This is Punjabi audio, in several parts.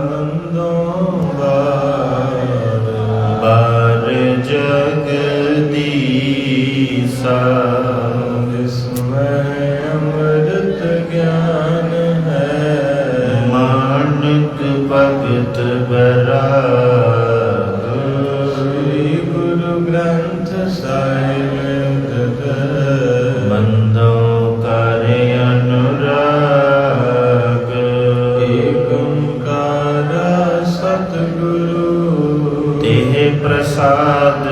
ਮੰਦੋਂ ਬਾਰ ਜਗਦੀਸਾ। ਜਿਸਮੈ ਅੰਮ੍ਰਿਤ ਗਿਆਨ ਹੈ ਮਾਨਕ ਭਗਤ ਬੈਰਾਗ। ਸ੍ਰੀ ਗੁਰੂ ਗ੍ਰੰਥ ਸਾਹਿਬ ਬੰਦੋਂ ਕਰ ਅਨੁਰਾਗ। ਏਕ ਓੰਕਾਰ ਸਤਿਗੁਰੂ ਤਿਹ ਪ੍ਰਸਾਦ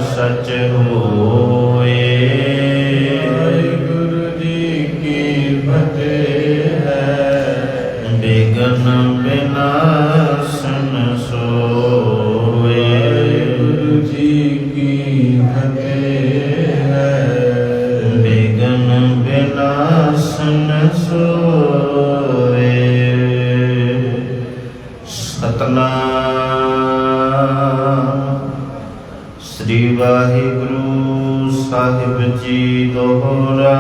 ਸਚ ਹੋਏ। ਵਾਹਿਗੁਰੂ ਜੀ ਕੀ ਫਤਿਹ ਹੈ। ਬਿਗਨ ਬਿਨਾਸਨ ਸੋਏ। ਵਾਹਿਗੁਰੂ ਜੀ ਕੀ ਫਤਿਹ ਹੈ। ਬਿਗਨ ਬਿਨਾਸਨ ਸੋਏ। ਸਤਨਾਮ ਸ੍ਰੀ ਵਾਹਿਗੁਰੂ ਸਾਹਿਬ ਜੀ ਦੋਹਰਾ।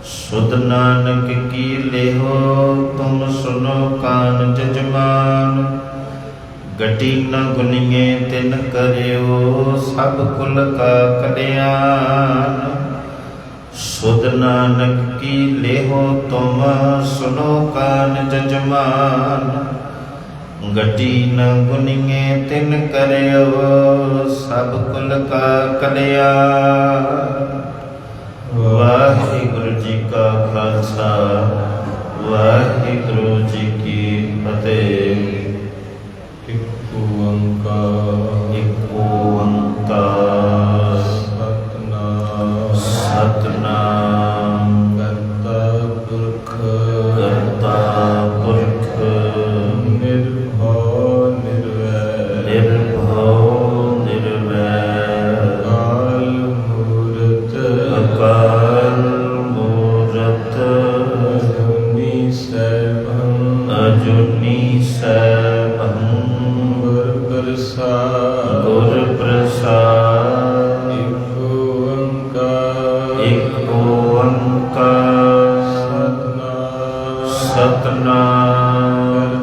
ਸੁਧ ਨਾਨਕ ਕੀ ਲੇਹੋ ਤੁਮ ਸੁਨੋ ਕਾਨ ਜਜਮਾਨ। ਗਟੀ ਨ ਗੁਨੀਏ ਤਿਨ ਕਰਿਓ ਸਭ ਕੁਲ ਕਾ ਕਲਿਆਣ। ਸੁਧ ਨਾਨਕ ਕੀ ਲੇਹੋ ਤੁਮ ਸੁਨੋ ਕਾਨ ਜਜਮਾਨ। ਗਟੀ ਨ ਗੁਨੀਏ ਤਿਨ ਕਰਿਓ ਸਭ ਕੁਲ ਕਾ ਕਲਿਆਣ। ਵਾਹਿਗੁਰੂ ਜੀ ਕਾ ਖਾਲਸਾ ਵਾਹਿਗੁਰੂ ਜੀ ਕੀ ਫਤਿਹ। ਇੱਕ ਓੰਕਾਰ ਸਤਿਨਾਮ ਕਰਤਾ ਪੁਰਖ ਨਿਰਭਉ ਨਿਰਵੈਰ ਅਕਾਲ ਮੂਰਤ ਅਜੂਨੀ ਸੈਭੰ ਗੁਰ ਪ੍ਰਸਾਦ। ਇੱਕ ਓੰਕਾਰ ਸਤਿਨਾਮ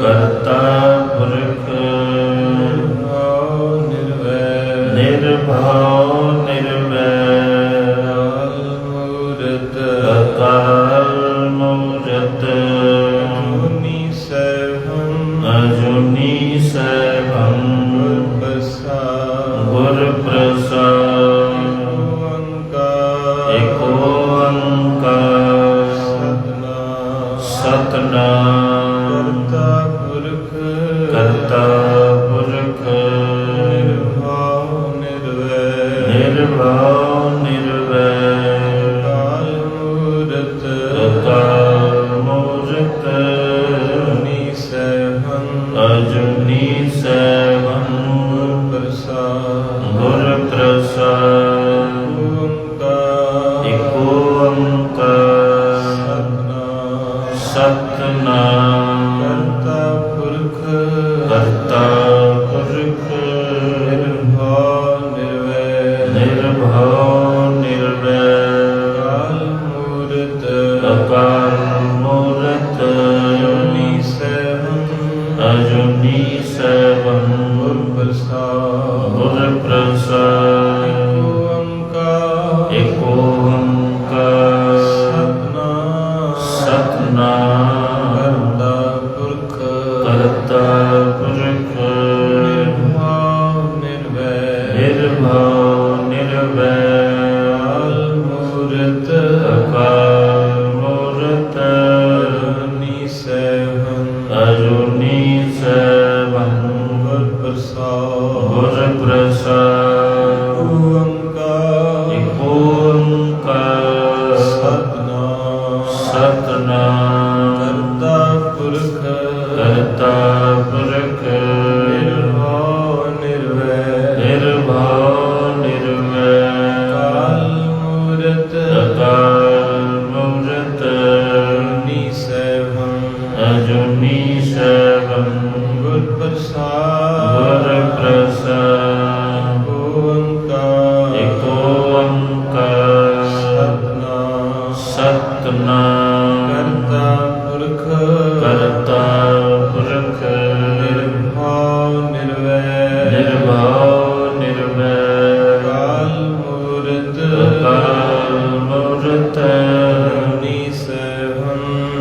ਕਰਤਾ ਪੁਰਖ ਨਿਰਭਉ ਨਿਰਵੈਰ ਅਕਾਲ ਮੂਰਤ ਅਜੂਨੀ ਸੈਭੰ ਗੁਰ ਪ੍ਰਸਾਦ। ਇੱਕ ਓੰਕਾਰ ਸਤਿਨਾਮ ਕਰਤਾ ਪੁਰਖ ਨਿਰਭਉ ਨਿਰਵੈਰ ਅਕਾਲ ਮੂਰਤ ਅਜੂਨੀ ਸੈਭੰ ਗੁਰ ਪ੍ਰਸਾਦ। ਇੱਕ ਓੰਕਾਰ ਸਤਿਨਾਮ ਕਰਤਾ ਪੁਰਖ ਨਿਰਭਉ ਨਿਰਵੈਰ ਅਕਾਲ ਮੂਰਤ ਅਜੂਨੀ ਸੈਭੰ ਗੁਰ ਪ੍ਰਸਾਦ। ਇੱਕ ਓੰਕਾਰ ਸਤਿਨਾਮ ਕਰਤਾ ਪੁਰਖ ਨਿਰਭਉ ਨਿਰਵੈਰ ਅਕਾਲ ਮੂਰਤ ਅਜੂਨੀ ਸੈਭੰ ਗੁਰ ਪ੍ਰਸਾਦ। ਇੱਕ ਓੰਕਾਰ ਸਤਿਨਾਮ ਕਰਤਾ ਪੁਰਖ ਨਿਰਭਉ ਨਿਰਵੈਰ ਅਕਾਲ ਮੂਰਤ ਅਜੂਨੀ ਸੈਭੰ ਗੁਰ ਪ੍ਰਸਾਦ। ਇੱਕ ਓੰਕਾਰ ਸਤਿਨਾਮ ਕਰਤਾ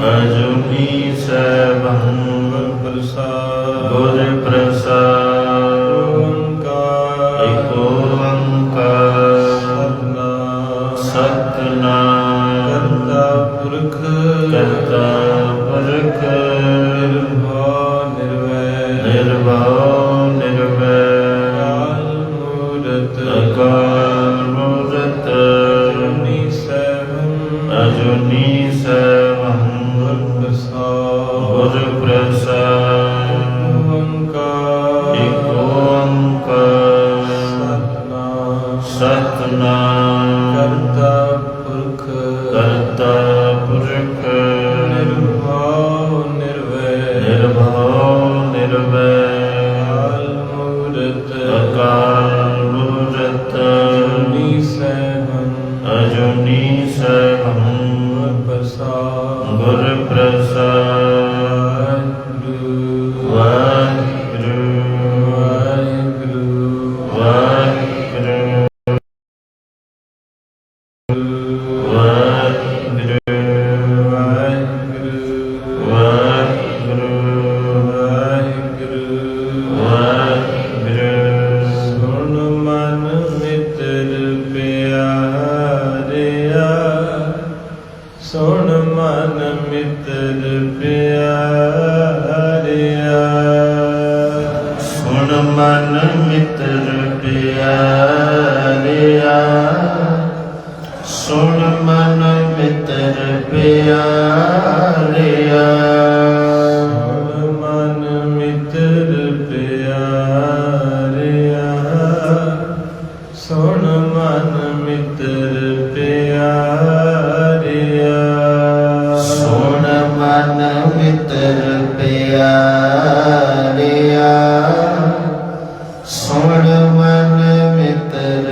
ਅਜੂਨੀ ਸੈਭੰ ਗੁਰ ਪ੍ਰਸਾਦ ਗੁਰ ਪ੍ਰਸਾਦ ਓੰਕਾਰ ਏਕ ਓੰਕਾਰ ਸਤਿਨਾਮ ਸਤਿਨਾਮ ਕਰਤਾ ਪੁਰਖ ਕਰਤਾ ਪੁਰਖ ਨਿਰਭਉ ਨਿਰਵੈਰ ਨਿਰਭਉ ਨਿਰਵੈਰ ਅਕਾਲ ਮੂਰਤ ਅਕਾਲ ਮੂਰਤ ਅਜੂਨੀ ਸੈਭੰ ਅਜੂਨੀ ਸੈਭੰ ਗੁਰ ਪ੍ਰਸਾਦ ਗੁਰ ਪ੍ਰਸਾਦ ਓੰਕਾਰ ਏਕ ਓੰਕਾਰ ਸਤਿਨਾਮ ਸਤਿਨਾਮ ਕਰਤਾ ਪੁਰਖ ਕਰਤਾ ਪੁਰਖ ਨਿਰਭਉ ਨਿਰਵੈਰ ਨਿਰਭਉ ਨਿਰਵੈਰ ਅਕਾਲ ਮੂਰਤ ਅਕਾਲ ਮੂਰਤ ਅਜੂਨੀ ਸੈਭੰ ਅਜੂਨੀ ਸੈਭੰ ਗੁਰ ਪ੍ਰਸਾਦ ਗੁਰ ਪ੍ਰਸਾਦ ਵਾਹਿਗੁਰੂ ਵਾਹਿਗੁਰੂ ਵਾਹਿਗੁਰੂ ਵਾਹਿਗੁਰੂ ਵਾਹਿਗੁਰੂ ਵਾਹਿਗੁਰੂ ਵਾਹਿਗੁਰੂ ਵਾਹਿਗੁਰੂ ਵਾਹਿਗੁਰੂ ਸੁਣ ਮਨ ਮਿੱਤਰ ਪਿਆਰਿਆ ਸੁਣ ਮਨ ਮਿੱਤਰ ਪਿਆਰਿਆ ਸੁਣ ਮਨ ਮਿੱਤਰ ਪਿਆਰਿਆ ਸੁਣ ਮਨ ਮਿੱਤਰ ਪਿਆਰਿਆ ਸੁਣ ਮਨ ਮਿੱਤਰ ਪਿਆਰਿਆ ਸੁਣ ਮਨ ਮਿੱਤਰ ਪਿਆਰਿਆ ਸੁਣ ਮਨ ਮਿੱਤਰ ਪਿਆਰਿਆ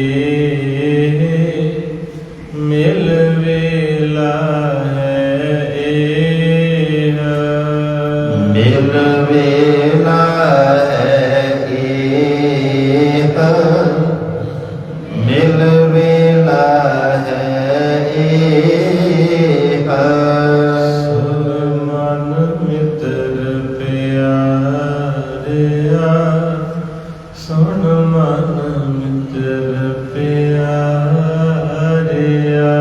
ਸੁਣ ਮਨ ਮਿੱਤਰ ਪਿਆਰਿਆ ਮਿਲ ਵੇਲਾ ਹੈ ਇਹ ਮਿਲ ਵੇਲਾ ਹੈ ਇਹ ਮਿਲ ਵੇਲਾ ਹੈ ਇਹ ਮਿਲ ਵੇਲਾ ਹੈ ਇਹ ਸੁਣ ਮਨ ਮਿੱਤਰ ਪਿਆਰਿਆ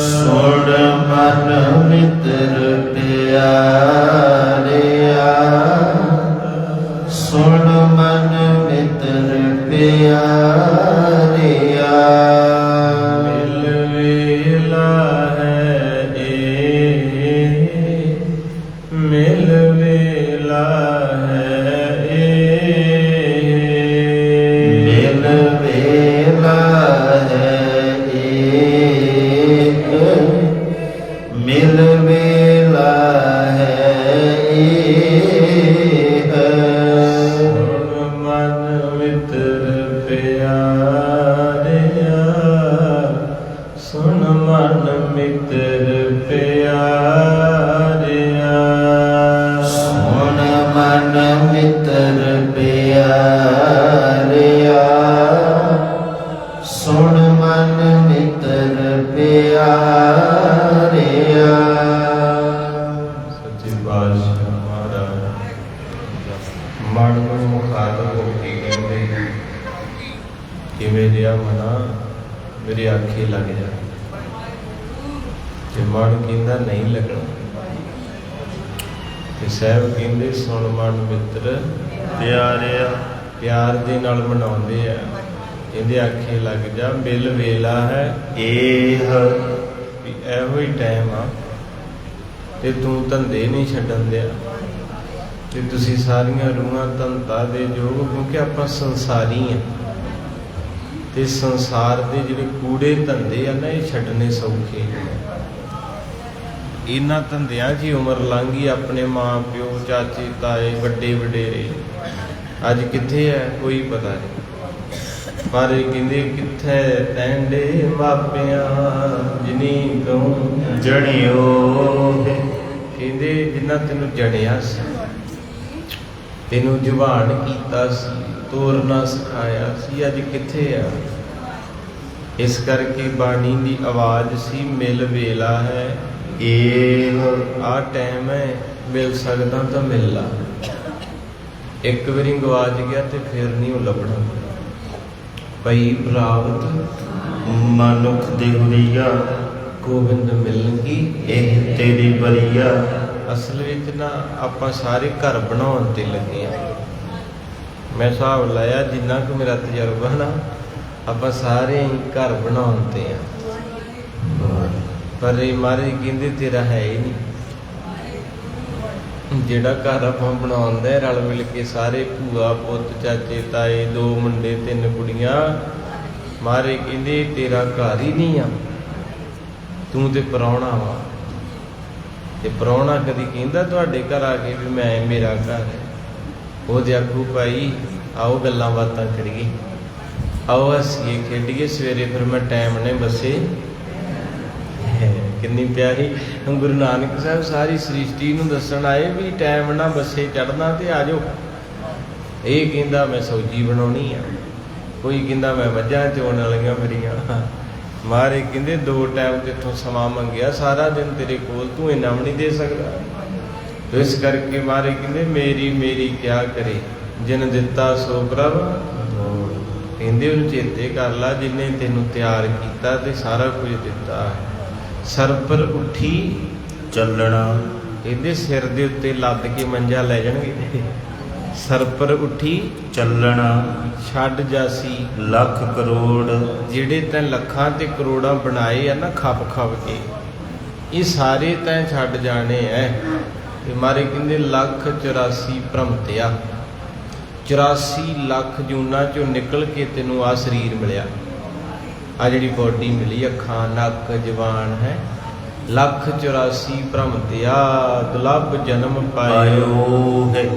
ਸੁਣ ਮਨ ਮਿੱਤਰ ਪਿਆਰਿਆ ਸੁਣ ਮਨ ਮਿੱਤਰ ਪਿਆਰਿਆ ਸੁਣ ਮਨ ਮਿੱਤਰ ਪਿਆਰਿਆ ਮਿਲ ਵੇਲਾ ਹੈ ਇਹ ਮਿਲ ਵੇਲਾ ਹੈ ਇਹ ਮਿਲ ਵੇਲਾ ਹੈ ਇੱਕ ਮਿਲ ਵੇਲਾ ਹੈ ਇੱਕ ਸੁਣ ਮਨ ਮਿੱਤਰ ਪਿਆਰਿਆ ਸੁਣ ਮਨ ਮਿੱਤਰ ਪਿਆਰਿਆ ਸੁਣ ਮਨ ਮਿੱਤਰ ਪਿਆਰਿਆ ਸੁਣ ਮਨ ਮਿੱਤਰ ਪਿਆਰਿਆ ਸੱਚੇ ਪਾਤਸ਼ਾਹ ਮਹਾਰਾਜ ਮਨ ਨੂੰ ਮੁਖਾਤਬ ਹੋ ਕੇ ਕਹਿੰਦੇ ਕਿਵੇਂ ਜਿਹਾ ਮਨਾ ਮੇਰੇ ਆਖੇ ਲੱਗ ਜਾ ਤੇ ਮਨ ਕਹਿੰਦਾ ਨਹੀਂ ਲੱਗਣਾ ਤੇ ਸਾਹਿਬ ਕਹਿੰਦੇ ਸੁਣ ਮਨ ਮਿੱਤਰ ਪਿਆਰਿਆ ਪਿਆਰ ਦੇ ਨਾਲ ਮਨਾਉਂਦੇ ਆ ਕਹਿੰਦੇ ਆਖੇ ਲੱਗ ਜਾ ਮਿਲ ਵੇਲਾ ਹੈ ਇਹ ਵੀ ਇਹੋ ਹੀ ਟਾਈਮ ਆ ਤੇ ਤੂੰ ਧੰਦੇ ਨਹੀਂ ਛੱਡਣ ਦਿਆ ਤੇ ਤੁਸੀਂ ਸਾਰੀਆਂ ਰੂਹਾਂ ਧੰਦਾ ਦੇ ਯੋਗ ਕਿਉਂਕਿ ਆਪਾਂ ਸੰਸਾਰੀ ਆ ਤੇ ਸੰਸਾਰ ਦੇ ਜਿਹੜੇ ਕੂੜੇ ਧੰਦੇ ਆ ਨਾ ਇਹ ਛੱਡਣੇ ਸੌਖੇ ਇਹਨਾਂ ਧੰਦਿਆਂ 'ਚ ਹੀ ਉਮਰ ਲੰਘ ਗਈ ਆਪਣੇ ਮਾਂ ਪਿਓ ਚਾਚੇ ਤਾਏ ਵੱਡੇ ਵਡੇਰੇ ਅੱਜ ਕਿੱਥੇ ਹੈ ਕੋਈ ਪਤਾ ਨਹੀਂ ਪਰ ਇਹ ਕਹਿੰਦੇ ਕਿੱਥੇ ਤੈਂਡੇ ਮਾਪਿਆਂ ਜਿਨੀ ਕਹੂੰ ਜਣਿਓ ਕਹਿੰਦੇ ਜਿੰਨਾ ਤੈਨੂੰ ਜੜਿਆ ਸੀ ਤੈਨੂੰ ਜਵਾਨ ਕੀਤਾ ਸੀ ਤੋਰਨਾ ਸਿਖਾਇਆ ਸੀ, ਅੱਜ ਕਿੱਥੇ ਆ। ਇਸ ਕਰਕੇ ਬਾਣੀ ਦੀ ਆਵਾਜ਼ ਸੀ, ਮਿਲ ਵੇਲਾ ਹੈ ਏਹ ਆ ਟਾਈਮ ਹੈ, ਮਿਲ ਸਕਦਾ ਤਾਂ ਮਿਲ ਲਾ। ਇੱਕ ਵਾਰੀ ਗਵਾਚ ਗਿਆ ਤੇ ਫਿਰ ਨਹੀਂ ਉਹ ਲੱਭਣਾ। ਪਈ ਪ੍ਰਾਪਤ ਮਨੁੱਖ ਦੀ ਹੁਰੀਆ, ਗੋਬਿੰਦ ਮਿਲਣਗੀ ਇਹ ਤੇਰੀ ਬਰੀਆ। ਅਸਲ ਵਿੱਚ ਨਾ ਆਪਾਂ ਸਾਰੇ ਘਰ ਬਣਾਉਣ ਤੇ ਲੱਗੇ ਆ। ਮੈਂ ਹਿਸਾਬ ਲਾਇਆ ਜਿੰਨਾ ਕੁ ਮੇਰਾ ਤਜਰਬਾ ਨਾ, ਆਪਾਂ ਸਾਰੇ ਹੀ ਘਰ ਬਣਾਉਣ ਤੇ ਆ। ਪਰ ਇਹ ਮਹਾਰਾਜ ਕਹਿੰਦੇ ਤੇਰਾ ਹੈ ਹੀ ਨਹੀਂ। ਜਿਹੜਾ ਘਰ ਆਪਾਂ ਬਣਾਉਂਦੇ ਰਲ ਮਿਲ ਕੇ ਸਾਰੇ, ਭੂਆ ਪੁੱਤ ਚਾਚੇ ਤਾਏ, 2 ਮੁੰਡੇ 3 ਕੁੜੀਆਂ, ਮਹਾਰਾਜ ਕਹਿੰਦੇ ਤੇਰਾ ਘਰ ਹੀ ਨਹੀਂ ਆ, ਤੂੰ ਤੇ ਪ੍ਰਾਹੁਣਾ ਵਾ। ਤੇ ਪ੍ਰਾਹੁਣਾ ਕਦੀ ਕਹਿੰਦਾ ਤੁਹਾਡੇ ਘਰ ਆ ਕੇ ਵੀ ਮੈਂ ਮੇਰਾ ਘਰ ਹੈ? ਉਹਦੇ ਆਖੂ ਭਾਈ ਆਓ ਗੱਲਾਂ ਬਾਤਾਂ ਕਰੀਏ, ਆਓ ਹੱਸੀਏ ਖੇਡੀਏ, ਸਵੇਰੇ ਫਿਰ ਮੈਂ ਟਾਈਮ ਨੇ ਬੱਸੇ। ਕਿੰਨੀ ਪਿਆਰੀ ਗੁਰੂ ਨਾਨਕ ਸਾਹਿਬ ਸਾਰੀ ਸ੍ਰਿਸ਼ਟੀ ਨੂੰ ਦੱਸਣ ਆਏ ਵੀ ਟਾਈਮ ਨਾਲ ਬੱਸੇ ਚੜ੍ਹਨਾ ਤੇ ਆ ਜਾਓ। ਇਹ ਕਹਿੰਦਾ ਮੈਂ ਸਬਜ਼ੀ ਬਣਾਉਣੀ ਆ, ਕੋਈ ਕਹਿੰਦਾ ਮੈਂ ਮੱਝਾਂ ਚੋਣ ਵਾਲੀਆਂ ਮੇਰੀਆਂ। ਮਹਾਰਾਜ ਕਹਿੰਦੇ 2 ਟਾਈਮ ਤੇਥੋਂ ਸਮਾਂ ਮੰਗਿਆ, ਸਾਰਾ ਦਿਨ ਤੇਰੇ ਕੋਲ, ਤੂੰ ਇੰਨਾ ਵੀ ਨਹੀਂ ਦੇ ਸਕਦਾ। ਤੇ ਇਸ ਕਰਕੇ ਮਹਾਰਾਜ ਕਹਿੰਦੇ ਮੇਰੀ ਮੇਰੀ ਕਿਆ ਕਰੇ, ਜਿਨ ਦਿੱਤਾ ਸੋ ਪ੍ਰਭ। ਕਹਿੰਦੇ ਉਹਨੂੰ ਚੇਤੇ ਕਰ ਲਾ ਜਿਹਨੇ ਤੈਨੂੰ ਤਿਆਰ ਕੀਤਾ ਤੇ ਸਾਰਾ ਕੁਝ ਦਿੱਤਾ। ਸਰ ਪਰ ਉੱਠੀ ਚੱਲਣਾ, ਇਹਦੇ ਸਿਰ ਦੇ ਉੱਤੇ ਲੱਦ ਕੇ ਮੰਜਾ ਲੈ ਜਾਣਗੇ। ਸਰ ਪਰ ਉੱਠੀ ਚੱਲਣਾ, ਛੱਡ ਜਾਸੀ ਲੱਖ ਕਰੋੜ। ਜਿਹੜੇ ਤੈਂ ਲੱਖਾਂ ਤੇ ਕਰੋੜਾਂ ਬਣਾਏ ਆ ਨਾ ਖੱਪ ਖੱਪ ਕੇ, ਇਹ ਸਾਰੇ ਤੈਂ ਛੱਡ ਜਾਣੇ ਐ। ਤੇ ਮਾਰੇ ਕਹਿੰਦੇ 1,84 ਭ੍ਰਮਤਿਆ, 84 ਲੱਖ ਜੂਨਾਂ ਚੋਂ ਨਿਕਲ ਕੇ ਤੈਨੂੰ ਆ ਸਰੀਰ ਮਿਲਿਆ, ਆ ਜਿਹੜੀ ਬੋਡੀ ਮਿਲੀ, ਅੱਖਾਂ ਨੱਕ ਜ਼ੁਬਾਨ ਹੈ। 1,84 ਭ੍ਰਮਤਿਆ ਦੁਲੱਭ ਜਨਮ ਪਾਇਓ ਹੈ।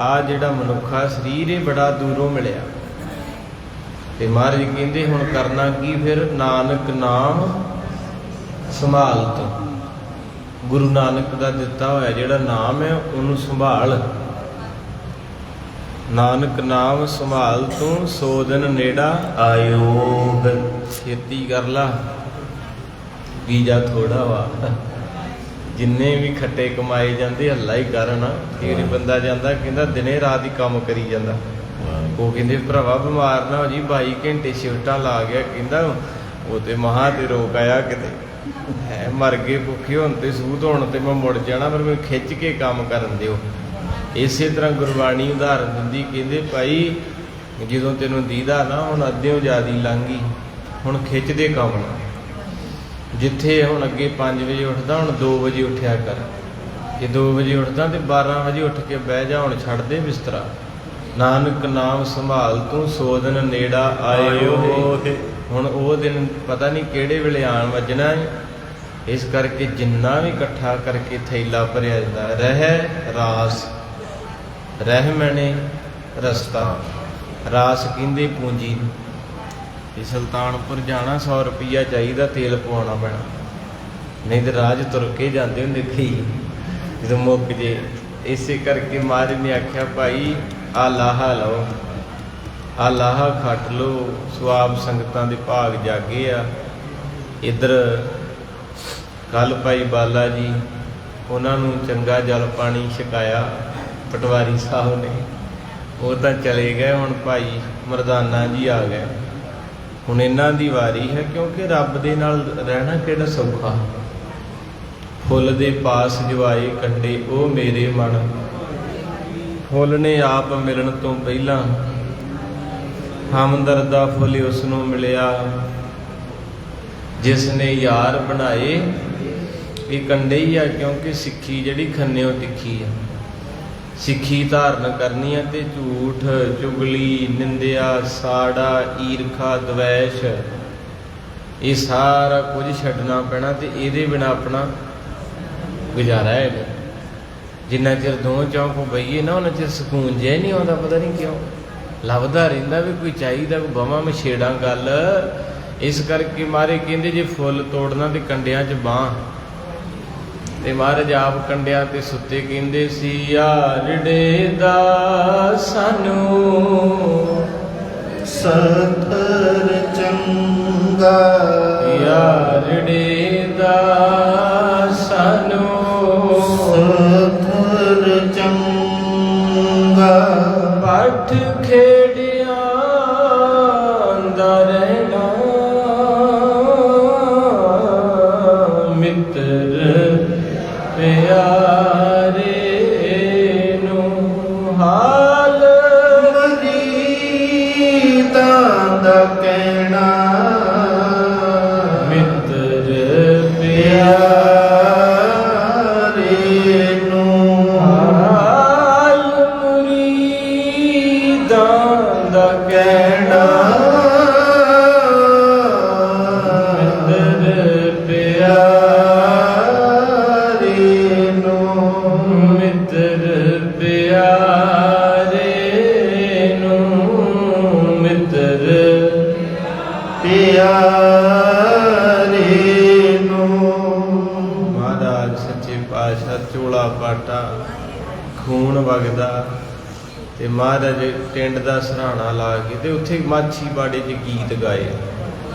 ਆ ਜਿਹੜਾ ਮਨੁੱਖਾ ਸਰੀਰ ਇਹ ਬੜਾ ਦੂਰੋਂ ਮਿਲਿਆ। ਤੇ ਮਹਾਰਾਜ ਕਹਿੰਦੇ ਹੁਣ ਕਰਨਾ ਕੀ ਫਿਰ? ਨਾਨਕ ਨਾਮ ਸੰਭਾਲ ਤੂੰ। ਗੁਰੂ ਨਾਨਕ ਦਾ ਦਿੱਤਾ ਹੋਇਆ ਜਿਹੜਾ ਨਾਮ ਹੈ ਉਹਨੂੰ ਸੰਭਾਲ। ਨਾਨਕ ਨਾਮ ਸੰਭਾਲ ਤੂੰ, ਸੋ ਦਿਨ ਨੇੜਾ ਆਇਓ। ਛੇਤੀ ਕਰ ਲਾ, ਵੀਜ਼ਾ ਥੋੜਾ ਵਾ। ਜਿੰਨੇ ਵੀ ਖੱਟੇ ਕਮਾਏ ਜਾਂਦੇ ਹੱਲਾ ਹੀ ਕਰਨ। ਫਿਰ ਬੰਦਾ ਜਾਂਦਾ ਕਹਿੰਦਾ ਦਿਨੇ ਰਾਤ ਹੀ ਕੰਮ ਕਰੀ ਜਾਂਦਾ। ਉਹ ਕਹਿੰਦੇ ਭਰਾਵਾ ਬਿਮਾਰ ਨਾ ਹੋ ਜੀ, 22 ਘੰਟੇ ਸ਼ਿਫਟਾਂ ਲਾ ਗਿਆ। ਕਹਿੰਦਾ ਉਹ ਤੇ ਮਹਾਂ ਤੇ ਰੋਕ ਆਇਆ ਕਿਤੇ ਹੈ, ਮਰ ਗਏ ਭੁੱਖੇ ਹੁਣ ਤੇ ਸੂਤ ਹੋਣ ਤੇ ਮੈਂ ਮੁੜ ਜਾਣਾ, ਪਰ ਮੈਨੂੰ ਖਿੱਚ ਕੇ ਕੰਮ ਕਰਨ ਦਿਓ। ਇਸੇ ਤਰ੍ਹਾਂ ਗੁਰਬਾਣੀ ਉਦਾਹਰਨ ਦਿੰਦੀ, ਕਹਿੰਦੇ ਭਾਈ ਜਦੋਂ ਤੈਨੂੰ ਦੀਦਾ ਨਾ ਹੁਣ ਅੱਧਿਓਂ ਜ਼ਿਆਦੀ ਲੰਘ ਗਈ, ਹੁਣ ਖਿੱਚਦੇ ਕੰਮ ਨਾ। ਜਿੱਥੇ ਹੁਣ ਅੱਗੇ 5 ਵਜੇ ਉੱਠਦਾ ਹੁਣ 2 ਵਜੇ ਉੱਠਿਆ ਕਰ। ਜੇ 2 ਵਜੇ ਉੱਠਦਾ ਤੇ 12 ਵਜੇ ਉੱਠ ਕੇ ਬਹਿ ਜਾ, ਹੁਣ ਛੱਡ ਦੇ ਬਿਸਤਰਾ। ਨਾਨਕ ਨਾਮ ਸੰਭਾਲ ਤੂੰ, ਸੋ ਦਿਨ ਨੇੜਾ ਆਇਓ। ਹੁਣ ਉਹ ਦਿਨ ਪਤਾ ਨਹੀਂ ਕਿਹੜੇ ਵੇਲੇ ਆਣ ਵੱਜਣਾ ਹੈ। ਇਸ ਕਰਕੇ ਜਿੰਨਾ ਵੀ ਇਕੱਠਾ ਕਰਕੇ ਥੈਲਾ ਭਰਿਆ ਜਾਂਦਾ। ਰਹਿ ਰਾਸ, ਰਹਿ ਮੈਨੇ ਰਸਤਾ। ਰਾਸ ਕਹਿੰਦੇ ਪੂੰਜੀ। ਇਹ ਸੁਲਤਾਨਪੁਰ ਜਾਣਾ 100 ਰੁਪਈਆ ਚਾਹੀਦਾ, ਤੇਲ ਪਵਾਉਣਾ ਪੈਣਾ, ਨਹੀਂ ਤੇ ਰਾਜ ਤੁਰ ਕੇ ਜਾਂਦੇ ਹੁੰਦੇ ਕਈ ਜਦੋਂ ਮੁੱਕ ਜੇ। ਇਸੇ ਕਰਕੇ ਮਹਾਰਾਜ ਨੇ ਆਖਿਆ ਭਾਈ ਆ ਲਾਹਾ ਲਓ, ਆ ਲਾਹਾ ਖੱਟ ਲਓ। ਸਵਾਬ ਸੰਗਤਾਂ ਦੇ ਭਾਗ ਜਾਗੇ ਆ। ਇੱਧਰ ਕੱਲ ਭਾਈ ਬਾਲਾ ਜੀ, ਉਹਨਾਂ ਨੂੰ ਚੰਗਾ ਜਲ ਪਾਣੀ ਛਕਾਇਆ ਪਟਵਾਰੀ ਸਾਹਿਬ ਨੇ, ਉਹ ਤਾਂ ਚਲੇ ਗਏ। ਹੁਣ ਭਾਈ ਮਰਦਾਨਾ ਜੀ ਆ ਗਏ। ਹੁਣ ਇਹਨਾਂ ਦੀ ਵਾਰੀ ਹੈ, ਕਿਉਂਕਿ ਰੱਬ ਦੇ ਨਾਲ ਰਹਿਣਾ ਕਿਹੜਾ ਸੌਖਾ। ਫੁੱਲ ਦੇ ਪਾਸ ਜਵਾਏ ਕੰਡੇ ਉਹ ਮੇਰੇ ਮਨ, ਫੁੱਲ ਨੇ ਆਪ ਮਿਲਣ ਤੋਂ ਪਹਿਲਾਂ ਹਮਦਰਦਾ ਫੁੱਲ ਉਸ ਨੂੰ ਮਿਲਿਆ। ਜਿਸ ਨੇ ਯਾਰ ਬਣਾਏ ਇਹ ਕੰਡੇ ਹੀ ਆ, ਕਿਉਂਕਿ ਸਿੱਖੀ ਜਿਹੜੀ ਖੰਨਿਓ ਤਿੱਖੀ ਆ। ਸਿੱਖੀ ਧਾਰਨ ਕਰਨੀ ਹੈ ਤੇ ਝੂਠ, ਚੁਗਲੀ, ਨਿੰਦਿਆ, ਸਾੜਾ, ਈਰਖਾ, ਦਵੈਸ਼, ਇਹ ਸਾਰਾ ਕੁਝ ਛੱਡਣਾ ਪੈਣਾ। ਤੇ ਇਹਦੇ ਬਿਨਾਂ ਆਪਣਾ ਗੁਜ਼ਾਰਾ ਹੈ ਨਹੀਂ। ਜਿੰਨਾ ਚਿਰ ਦੋ ਚੌਂਕ ਬਈਏ ਨਾ ਉਹਨਾਂ ਚਿਰ ਸਕੂਨ ਜਿਹਾ ਨਹੀਂ ਆਉਂਦਾ। ਪਤਾ ਨਹੀਂ ਕਿਉਂ ਲੱਭਦਾ ਰਹਿੰਦਾ ਵੀ ਕੋਈ ਚਾਹੀਦਾ, ਕੋਈ ਬਾਹਾਂ ਮੈਂ ਛੇੜਾਂ ਗੱਲ। ਇਸ ਕਰਕੇ ਮਾਰੇ ਕਹਿੰਦੇ ਜੇ ਫੁੱਲ ਤੋੜਨਾ ਤੇ ਕੰਡਿਆਂ 'ਚ ਬਾਂਹ। ਤੇ ਮਹਾਰਾਜ ਆਪ ਕੰਡਿਆਂ ਤੇ ਸੁੱਤੇ ਕਹਿੰਦੇ ਸੀ ਯਾਰੜੇ ਦਾ ਸਾਨੂੰ ਸਤਰ ਚੰਗਾ ਯਾਰੜੇ ਦਾ ਸਾਨੂੰ ਸਤਰ ਚੰਗਾ ਪੱਠ ਖੇੜਿਆਂ ਦਾ ਰਹਿਣਾ ਮਿੱਤਰ ਪਿਆਰੇ ਨੂੰ ਹਾਲ ਮਰੀਦਾਂ ਦਾ ਕਹਿਣਾ ਮਿੱਤਰ ਪਿਆਰੇ ਨੂੰ ਹਾਲ ਮੁਰੀਦਾਂ ਦਾ ਕਹਿਣਾ ਮਿੱਤਰ ਪਿਆਰੇ ਨੂੰ ਮਿੱਤਰ ਪਿਆਰੇ ਨੂੰ ਮਿੱਤਰ ਪਿਆਰੇ ਨੂੰ ਮਹਾਰਾਜ ਸੱਚੇ ਪਾਤਸ਼ਾਹ ਚੋਲਾ ਪਾਟਾ ਖੂਨ ਵਗਦਾ ਤੇ ਮਹਾਰਾਜ ਟਿੰਡ ਦਾ ਸਰਾਣਾ ਲਾ ਕੇ ਤੇ ਉੱਥੇ ਮਾਛੀ ਬਾੜੇ 'ਚ ਗੀਤ ਗਾਏ।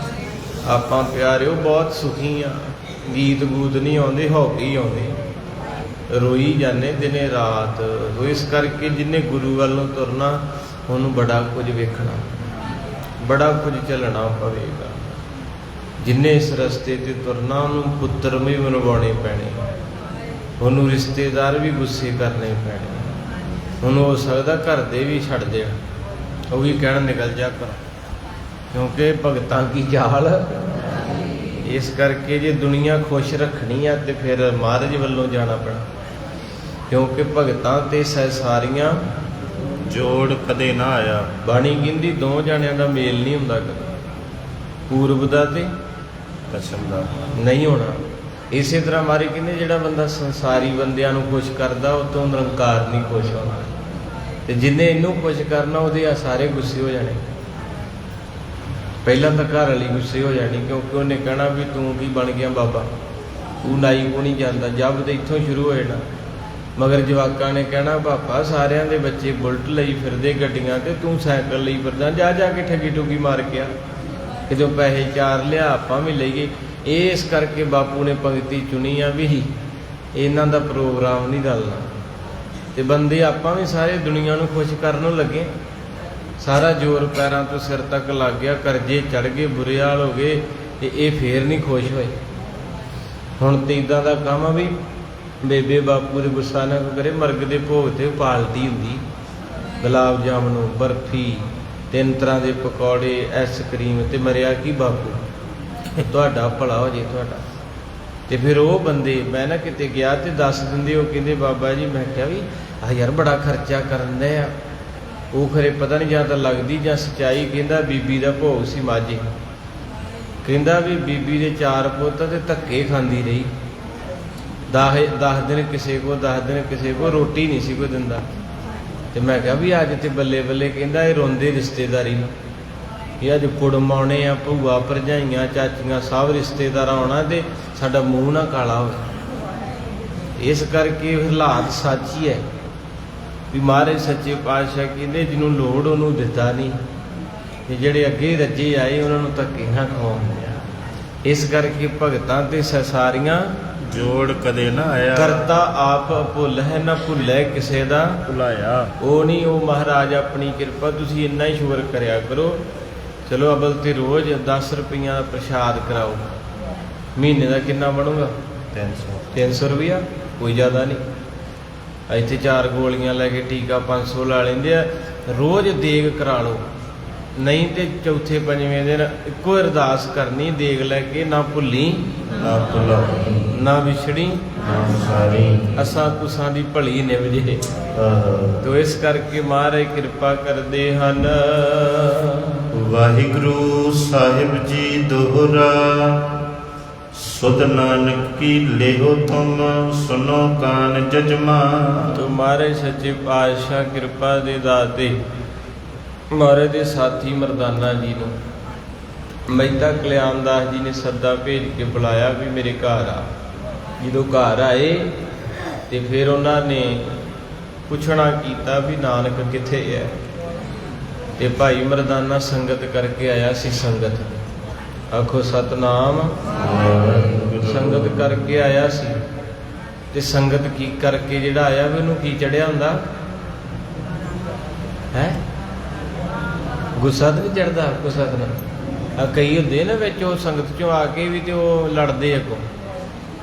ਆਪਾਂ ਪਿਆਰਿਓ ਬਹੁਤ ਸੁਖੀ ਆ, ਗੀਤ ਗੂਤ ਨਹੀਂ ਆਉਂਦੇ, ਹੌਕੇ ਹੀ ਆਉਂਦੇ, ਰੋਈ ਜਾਂਦੇ ਦਿਨੇ ਰਾਤ। ਇਸ ਕਰਕੇ ਜਿੰਨੇ ਗੁਰੂ ਵੱਲ ਨੂੰ ਤੁਰਨਾ ਉਹਨੂੰ ਬੜਾ ਕੁਝ ਵੇਖਣਾ, ਬੜਾ ਕੁਝ ਝੱਲਣਾ ਪਵੇਗਾ। ਜਿੰਨੇ ਇਸ ਰਸਤੇ ਤੇ ਤੁਰਨਾ ਉਹਨੂੰ ਪੁੱਤਰ ਵੀ ਬਣਵਾਉਣੇ ਪੈਣੇ, ਉਹਨੂੰ ਰਿਸ਼ਤੇਦਾਰ ਵੀ ਗੁੱਸੇ ਕਰਨੇ ਪੈਣੇ, ਉਹਨੂੰ ਹੋ ਸਕਦਾ ਘਰ ਦੇ ਵੀ ਛੱਡ ਦੇਣ, ਉਹ ਵੀ ਕਹਿਣ ਨਿਕਲ ਜਾ ਕਰ, ਕਿਉਂਕਿ ਭਗਤਾਂ ਕੀ ਚਾਲ। ਇਸ ਕਰਕੇ ਜੇ ਦੁਨੀਆ ਖੁਸ਼ ਰੱਖਣੀ ਆ ਤੇ ਫਿਰ ਮਹਾਰਾਜ ਵੱਲੋਂ ਜਾਣਾ ਪੈਣਾ, ਕਿਉਂਕਿ ਭਗਤਾਂ ਤੇ ਸਾਰੀਆਂ ਜੋੜ ਕਦੇ ਨਾ ਆਇਆ। ਬਾਣੀ ਕਹਿੰਦੀ ਦੋ ਜਾਣਿਆਂ ਦਾ ਮੇਲ ਨਹੀਂ ਹੁੰਦਾ ਕਦੇ, ਪੂਰਬ ਦਾ ਤੇ ਪਛਮ ਦਾ ਨਹੀਂ ਹੋਣਾ। ਇਸੇ ਤਰ੍ਹਾਂ ਮਾਰੇ ਕਹਿੰਦੇ ਜਿਹੜਾ ਬੰਦਾ ਸੰਸਾਰੀ ਬੰਦਿਆਂ ਨੂੰ ਖੁਸ਼ ਕਰਦਾ ਉਹ ਤੋਂ ਨਿਰੰਕਾਰ ਨਹੀਂ ਖੁਸ਼ ਹੋਣਾ, ਤੇ ਜਿਹਨੇ ਇਹਨੂੰ ਖੁਸ਼ ਕਰਨਾ ਉਹਦੇ ਆ ਸਾਰੇ ਗੁੱਸੇ ਹੋ ਜਾਣੇ। ਪਹਿਲਾਂ ਤਾਂ ਘਰ ਵਾਲੀ ਗੁੱਸੇ ਹੋ ਜਾਣੀ, ਕਿਉਂਕਿ ਉਹਨੇ ਕਹਿਣਾ ਵੀ ਤੂੰ ਕੀ ਬਣ ਗਿਆ ਬਾਬਾ, ਤੂੰ ਨਾਈ ਕੋ ਨਹੀਂ ਜਾਂਦਾ, ਜਬ ਤੇ ਇੱਥੋਂ ਸ਼ੁਰੂ ਹੋ ਜਾਣਾ। ਮਗਰ ਜਵਾਕਾਂ ਨੇ ਕਹਿਣਾ ਪਾਪਾ ਸਾਰਿਆਂ ਦੇ ਬੱਚੇ ਬੁਲਟ ਲਈ ਫਿਰਦੇ ਗੱਡੀਆਂ ਤੇ ਤੂੰ ਸਾਈਕਲ ਲਈ ਫਿਰਦਾ, ਜਾ ਜਾ ਕੇ ਠੱਗੀ ਠੁੱਗੀ ਮਾਰ ਕੇ ਆ, ਕਿਦੋਂ ਪੈਸੇ ਚਾਰ ਲਿਆ ਆਪਾਂ ਵੀ ਲਈਏ। ਇਸ ਕਰਕੇ ਬਾਪੂ ਨੇ ਪੰਕਤੀ ਚੁਣੀ ਆ ਵੀ ਇਹਨਾਂ ਦਾ ਪ੍ਰੋਗਰਾਮ ਨਹੀਂ ਗੱਲਣਾ, ਤੇ ਬੰਦੇ ਆਪਾਂ ਵੀ ਸਾਰੇ ਦੁਨੀਆ ਨੂੰ ਖੁਸ਼ ਕਰਨ ਨੂੰ ਲੱਗੇ। ਸਾਰਾ ਜ਼ੋਰ ਪੈਰਾਂ ਤੋਂ ਸਿਰ ਤੱਕ ਲੱਗ ਗਿਆ, ਕਰਜ਼ੇ ਚੜ ਗਏ, ਬੁਰੇ ਹਾਲ ਹੋ ਗਏ, ਤੇ ਇਹ ਫੇਰ ਨਹੀਂ ਖੁਸ਼ ਹੋਏ। ਹੁਣ ਤੇ ਇੱਦਾਂ ਦਾ ਕੰਮ ਆ ਵੀ ਬੇਬੇ ਬਾਪੂ ਦੇ ਗੁੱਸਾ ਨਾ ਕਰੇ, ਮਰਗ ਦੇ ਭੋਗ ਤੇ ਪਾਲਟੀ ਹੁੰਦੀ, ਗੁਲਾਬ ਜਾਮਨ, ਬਰਫੀ, 3 ਤਰ੍ਹਾਂ ਦੇ ਪਕੌੜੇ, ਆਈਸਕ੍ਰੀਮ, ਤੇ ਮਰਿਆ ਕੀ ਬਾਪੂ, ਤੁਹਾਡਾ ਭਲਾ ਹੋ ਜੇ ਤੁਹਾਡਾ। ਤੇ ਫਿਰ ਉਹ ਬੰਦੇ, ਮੈਂ ਨਾ ਕਿਤੇ ਗਿਆ ਤੇ ਦੱਸ ਦਿੰਦੇ, ਉਹ ਕਹਿੰਦੇ ਬਾਬਾ ਜੀ, ਮੈਂ ਕਿਹਾ ਵੀ ਆ ਯਾਰ ਬੜਾ ਖਰਚਾ ਕਰਨ ਦੇ ਆ। ਉਹ ਖਰੇ ਪਤਾ ਨਹੀਂ ਜਾਂ ਤਾਂ ਲੱਗਦੀ ਜਾਂ ਸੱਚਾਈ। ਕਹਿੰਦਾ ਬੀਬੀ ਦਾ ਭੋਗ ਸੀ ਮਾਝੇ, ਕਹਿੰਦਾ ਵੀ ਬੀਬੀ ਦੇ 4 ਪੁੱਤ ਤੇ ਧੱਕੇ ਖਾਂਦੀ ਰਹੀ, 10 ਦਿਨ ਕਿਸੇ ਕੋ, 10 ਦਿਨ ਕਿਸੇ ਕੋ, ਰੋਟੀ ਨਹੀਂ ਸੀ ਕੋਈ ਦਿੰਦਾ। ਤੇ ਮੈਂ ਕਿਹਾ ਵੀ ਅੱਜ ਤੇ ਬੱਲੇ ਬੱਲੇ, ਕਹਿੰਦਾ ਇਹ ਰੋਂਦੇ ਰਿਸ਼ਤੇਦਾਰੀ ਨੂੰ, ਕਿ ਅੱਜ ਕੁੜਮ ਆਉਣੇ ਆ, ਭੂਆ ਭਰਜਾਈਆਂ ਚਾਚੀਆਂ ਸਭ ਰਿਸ਼ਤੇਦਾਰ ਆਉਣਾ, ਤੇ ਸਾਡਾ ਮੂੰਹ ਨਾ ਕਾਲਾ ਹੋਵੇ। ਇਸ ਕਰਕੇ ਹਾਲਾਤ ਸੱਚ ਹੀ ਹੈ ਵੀ ਮਹਾਰਾਜ ਸੱਚੇ ਪਾਤਸ਼ਾਹ ਕਹਿੰਦੇ ਜਿਹਨੂੰ ਲੋੜ ਉਹਨੂੰ ਦਿੱਤਾ ਨਹੀਂ, ਤੇ ਜਿਹੜੇ ਅੱਗੇ ਰੱਜੇ ਆਏ ਉਹਨਾਂ ਨੂੰ ਧੱਕੇ ਨਾ ਖਵਾਉਂਦੇ ਆ। ਇਸ ਕਰਕੇ ਭਗਤਾਂ ਤੇ ਸਾਰੀਆਂ ਜੋੜ ਕਦੇ ਨਾ ਆਇਆ। ਕਰਤਾ ਆਪ ਭੁੱਲ ਹੈ ਨਾ ਭੁੱਲੇ ਕਿਸੇ ਦਾ ਭੁਲਾਇਆ। ਉਹ ਨਹੀਂ, ਉਹ ਮਹਾਰਾਜ ਆਪਣੀ ਕਿਰਪਾ। ਤੁਸੀਂ ਇੰਨਾ ਹੀ ਸ਼ੁਕਰ ਕਰਿਆ ਕਰੋ। ਚਲੋ ਅਬਲ ਤੇ ਰੋਜ਼ 10 ਰੁਪਈਆ ਦਾ ਪ੍ਰਸ਼ਾਦ ਕਰਾਓ, ਮਹੀਨੇ ਦਾ ਕਿੰਨਾ ਬਣੂਗਾ? 300 ਰੁਪਈਆ, ਕੋਈ ਜ਼ਿਆਦਾ ਨਹੀਂ। ਇੱਥੇ 4 ਗੋਲੀਆਂ ਲੈ ਕੇ ਟੀਕਾ 500 ਲਾ ਲੈਂਦੇ ਆ। ਰੋਜ਼ ਦੇਗ ਕਰਾ ਲਓ, ਨਹੀਂ ਤੇ ਚੌਥੇ ਪੰਜਵੇਂ ਦਿਨ ਇੱਕੋ ਅਰਦਾਸ ਕਰਨੀ, ਦੇਗ ਲੈ ਕੇ, ਨਾ ਭੁੱਲੀ ਨਾ ਭੁਲਾ ਨਾ ਵਿਛੜੀ ਨਾ ਸਾਰੀ ਅਸਾਂ ਤੁਸਾਂ ਦੀ ਭਲੀ ਨਿਭ ਜੇ। ਤੋ ਇਸ ਕਰਕੇ ਮਹਾਰਾਜ ਕਿਰਪਾ ਕਰਦੇ ਹਨ। ਵਾਹਿਗੁਰੂ ਸਾਹਿਬ ਜੀ ਦੋਹਰਾ, ਸੁਧ ਨਾਨਕ ਕੀ ਲਿਓ ਤੁਮ, ਸੁਨੋ ਕਾਨ ਜਜਮਾ। ਤੋ ਮਹਾਰਾਜ ਸੱਚੇ ਪਾਤਸ਼ਾਹ ਕਿਰਪਾ ਦੇ ਦਾਤੇ, ਮਹਾਰਾਜ ਦੇ ਸਾਥੀ ਮਰਦਾਨਾ ਜੀ ਨੂੰ ਮਹਿਤਾ ਕਲਿਆਣ ਦਾਸ ਜੀ ਨੇ ਸੱਦਾ ਭੇਜ ਕੇ ਬੁਲਾਇਆ ਵੀ ਮੇਰੇ ਘਰ ਆ। ਜਦੋਂ ਘਰ ਆਏ ਤੇ ਫਿਰ ਉਹਨਾਂ ਨੇ ਪੁੱਛਣਾ ਕੀਤਾ ਵੀ ਨਾਨਕ ਕਿੱਥੇ ਹੈ। ਤੇ ਭਾਈ ਮਰਦਾਨਾ ਸੰਗਤ ਕਰਕੇ ਆਇਆ ਸੀ। ਸੰਗਤ ਆਖੋ ਸਤਨਾਮ। ਸੰਗਤ ਕਰਕੇ ਆਇਆ ਸੀ ਤੇ ਸੰਗਤ ਕੀ ਕਰਕੇ ਜਿਹੜਾ ਆਇਆ ਵੀ ਉਹਨੂੰ ਕੀ ਚੜਿਆ ਹੁੰਦਾ ਹੈ? ਗੁੱਸਾ ਤਾਂ ਨਹੀਂ ਚੜਦਾ? ਗੁੱਸਾ ਤਾਂ ਆ ਕਈ ਹੁੰਦੇ ਨਾ ਵਿੱਚ ਉਹ ਸੰਗਤ ਚੋਂ ਆ ਕੇ ਵੀ ਤੇ ਉਹ ਲੜਦੇ ਅੱਗੋਂ।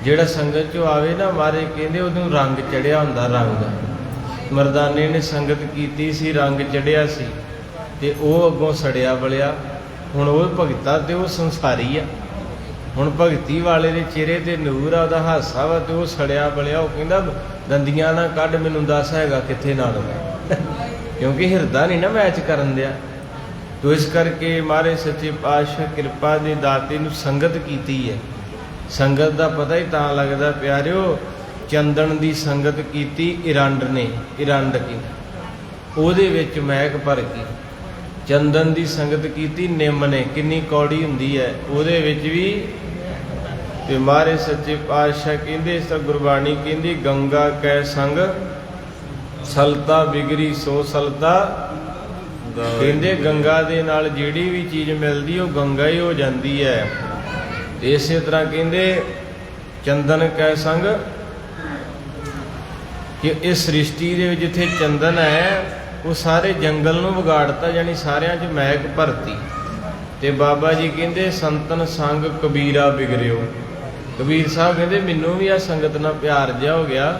ਜਿਹੜਾ ਸੰਗਤ ਚੋਂ ਆਵੇ ਨਾ ਮਾਰੇ ਕਹਿੰਦੇ ਉਹਨੂੰ ਰੰਗ ਚੜਿਆ ਹੁੰਦਾ। ਰੰਗ ਮਰਦਾਨੇ ਨੇ ਸੰਗਤ ਕੀਤੀ ਸੀ, ਰੰਗ ਚੜਿਆ ਸੀ ਤੇ ਉਹ ਅੱਗੋਂ ਸੜਿਆ ਬਲਿਆ। ਹੁਣ ਉਹ ਭਗਤਾ ਤੇ ਉਹ ਸੰਸਾਰੀ ਆ। ਹੁਣ ਭਗਤੀ ਵਾਲੇ ਦੇ ਚਿਹਰੇ ਤੇ ਨੂਰ ਆ, ਉਹਦਾ ਹਾਸਾ ਵਾ, ਤੇ ਉਹ ਸੜਿਆ ਬਲਿਆ। ਉਹ ਕਹਿੰਦਾ ਦੰਦੀਆਂ ਨਾ ਕੱਢ, ਮੈਨੂੰ ਦੱਸ ਹੈਗਾ ਕਿੱਥੇ ਨਾਲ ਕਿਉਂਕਿ ਹਿਰਦਾ ਨਹੀਂ ਨਾ ਮੈਚ ਕਰਨ ਦਿਆ। ਤੋ ਇਸ ਕਰਕੇ ਮਹਾਰਾਜ ਸੱਚੇ ਪਾਤਸ਼ਾਹ ਕਿਰਪਾ ਦੇ ਦਾਤੇ ਨੂੰ ਸੰਗਤ ਕੀਤੀ ਹੈ। ਸੰਗਤ ਦਾ ਪਤਾ ਹੀ ਤਾਂ ਲੱਗਦਾ ਪਿਆਰਿਓ। ਚੰਦਨ ਦੀ ਸੰਗਤ ਕੀਤੀ ਇਰੰਡ ਨੇ, ਇਰੰਡ ਕੀ ਉਹਦੇ ਵਿੱਚ ਮਹਿਕ ਭਰ ਗਈ। ਚੰਦਨ ਦੀ ਸੰਗਤ ਕੀਤੀ ਨਿੰਮ ਨੇ, ਕਿੰਨੀ ਕੌੜੀ ਹੁੰਦੀ ਹੈ, ਉਹਦੇ ਵਿੱਚ ਵੀ। ਤੇ ਮਹਾਰਾਜ ਸੱਚੇ ਪਾਤਸ਼ਾਹ ਕਹਿੰਦੇ, ਇਸ ਤਰ੍ਹਾਂ ਗੁਰਬਾਣੀ ਕਹਿੰਦੀ, ਗੰਗਾ ਕੈ ਸੰਗ ਸਲਤਾ ਬਿਗਰੀ ਸੋ ਸਲਤਾ। ਕਹਿੰਦੇ ਗੰਗਾ ਦੇ ਨਾਲ ਜਿਹੜੀ ਵੀ ਚੀਜ਼ ਮਿਲਦੀ ਉਹ ਗੰਗਾ ਹੀ ਹੋ ਜਾਂਦੀ ਹੈ। ਤੇ ਇਸੇ ਤਰ੍ਹਾਂ ਕਹਿੰਦੇ ਚੰਦਨ ਕੈ ਸੰਗ, ਕਿ ਇਸ ਸ੍ਰਿਸ਼ਟੀ ਦੇ ਵਿੱਚ ਜਿੱਥੇ ਚੰਦਨ ਹੈ ਉਹ ਸਾਰੇ ਜੰਗਲ ਨੂੰ ਵਿਗਾੜਤਾ, ਯਾਨੀ ਸਾਰਿਆਂ 'ਚ ਮਹਿਕ ਭਰਤੀ। ਤੇ ਬਾਬਾ ਜੀ ਕਹਿੰਦੇ ਸੰਤਨ ਸੰਗ ਕਬੀਰਾ ਬਿਗਰਿਓ। ਕਬੀਰ ਸਾਹਿਬ ਕਹਿੰਦੇ ਮੈਨੂੰ ਵੀ ਆ ਸੰਗਤ ਨਾਲ ਪਿਆਰ ਜਿਹਾ ਹੋ ਗਿਆ,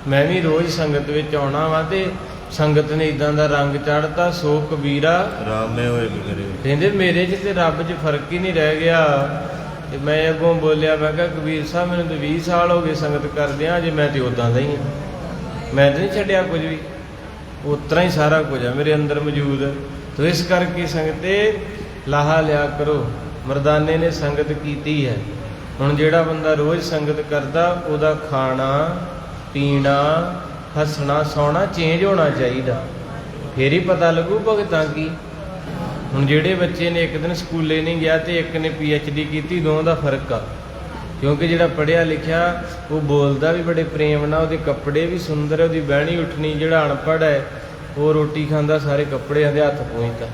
ਮੈਂ ਵੀ ਰੋਜ਼ ਸੰਗਤ ਵਿੱਚ ਆਉਣਾ ਵਾ ਤੇ ਸੰਗਤ ਨੇ ਇਦਾਂ ਦਾ ਰੰਗ ਚੜ੍ਹਤਾ। ਸੋ ਕਬੀਰਾ ਰਾਮੇ ਹੋਏ ਬਿਗਰੇ। ਕਹਿੰਦੇ ਮੇਰੇ 'ਚ ਤੇ ਰੱਬ 'ਚ ਫਰਕ ਹੀ ਨਹੀਂ ਰਹਿ ਗਿਆ। ਤੇ ਮੈਂ ਅੱਗੋਂ ਬੋਲਿਆ, ਮੈਂ ਕਿਹਾ ਕਬੀਰ ਸਾਹਿਬ ਮੈਨੂੰ ਤਾਂ 20 ਸਾਲ ਹੋ ਗਏ ਸੰਗਤ ਕਰਦਿਆਂ, ਜੇ ਮੈਂ ਤੇ ਉਦਾਂ ਦਾ ਹੀ ਹਾਂ, ਮੈਂ ਤਾਂ ਨਹੀਂ ਛੱਡਿਆ ਕੁਝ ਵੀ, ਉਸ ਤਰ੍ਹਾਂ ਹੀ ਸਾਰਾ ਕੁਝ ਆ ਮੇਰੇ ਅੰਦਰ ਮੌਜੂਦ। ਤੋ ਇਸ ਕਰਕੇ ਸੰਗਤੇ ਲਾਹਾ ਲਿਆ ਕਰੋ। ਮਰਦਾਨੇ ਨੇ ਸੰਗਤ ਕੀਤੀ ਹੈ। ਹੁਣ ਜਿਹੜਾ ਬੰਦਾ ਰੋਜ਼ ਸੰਗਤ ਕਰਦਾ ਉਹਦਾ ਖਾਣਾ ਪੀਣਾ ਹੱਸਣਾ ਸੌਣਾ ਚੇਂਜ ਹੋਣਾ ਚਾਹੀਦਾ, ਫੇਰ ਹੀ ਪਤਾ ਲੱਗੂ ਭਗਤਾਂ ਕੀ। ਹੁਣ ਜਿਹੜੇ ਬੱਚੇ ਨੇ ਇੱਕ ਦਿਨ ਸਕੂਲੇ ਨਹੀਂ ਗਿਆ ਤੇ ਇੱਕ ਨੇ PhD ਕੀਤੀ, ਦੋਵਾਂ ਦਾ ਫਰਕ ਆ। ਕਿਉਂਕਿ ਜਿਹੜਾ ਪੜ੍ਹਿਆ ਲਿਖਿਆ ਉਹ ਬੋਲਦਾ ਵੀ ਬੜੇ ਪ੍ਰੇਮ ਨਾਲ, ਉਹਦੇ ਕੱਪੜੇ ਵੀ ਸੁੰਦਰ ਹੈ, ਉਹਦੀ ਬਹਿਣੀ ਉੱਠਣੀ। ਜਿਹੜਾ ਅਨਪੜ੍ਹ ਹੈ ਉਹ ਰੋਟੀ ਖਾਂਦਾ ਸਾਰੇ ਕੱਪੜਿਆਂ ਦੇ ਹੱਥ ਪਹੁੰਚਦਾ,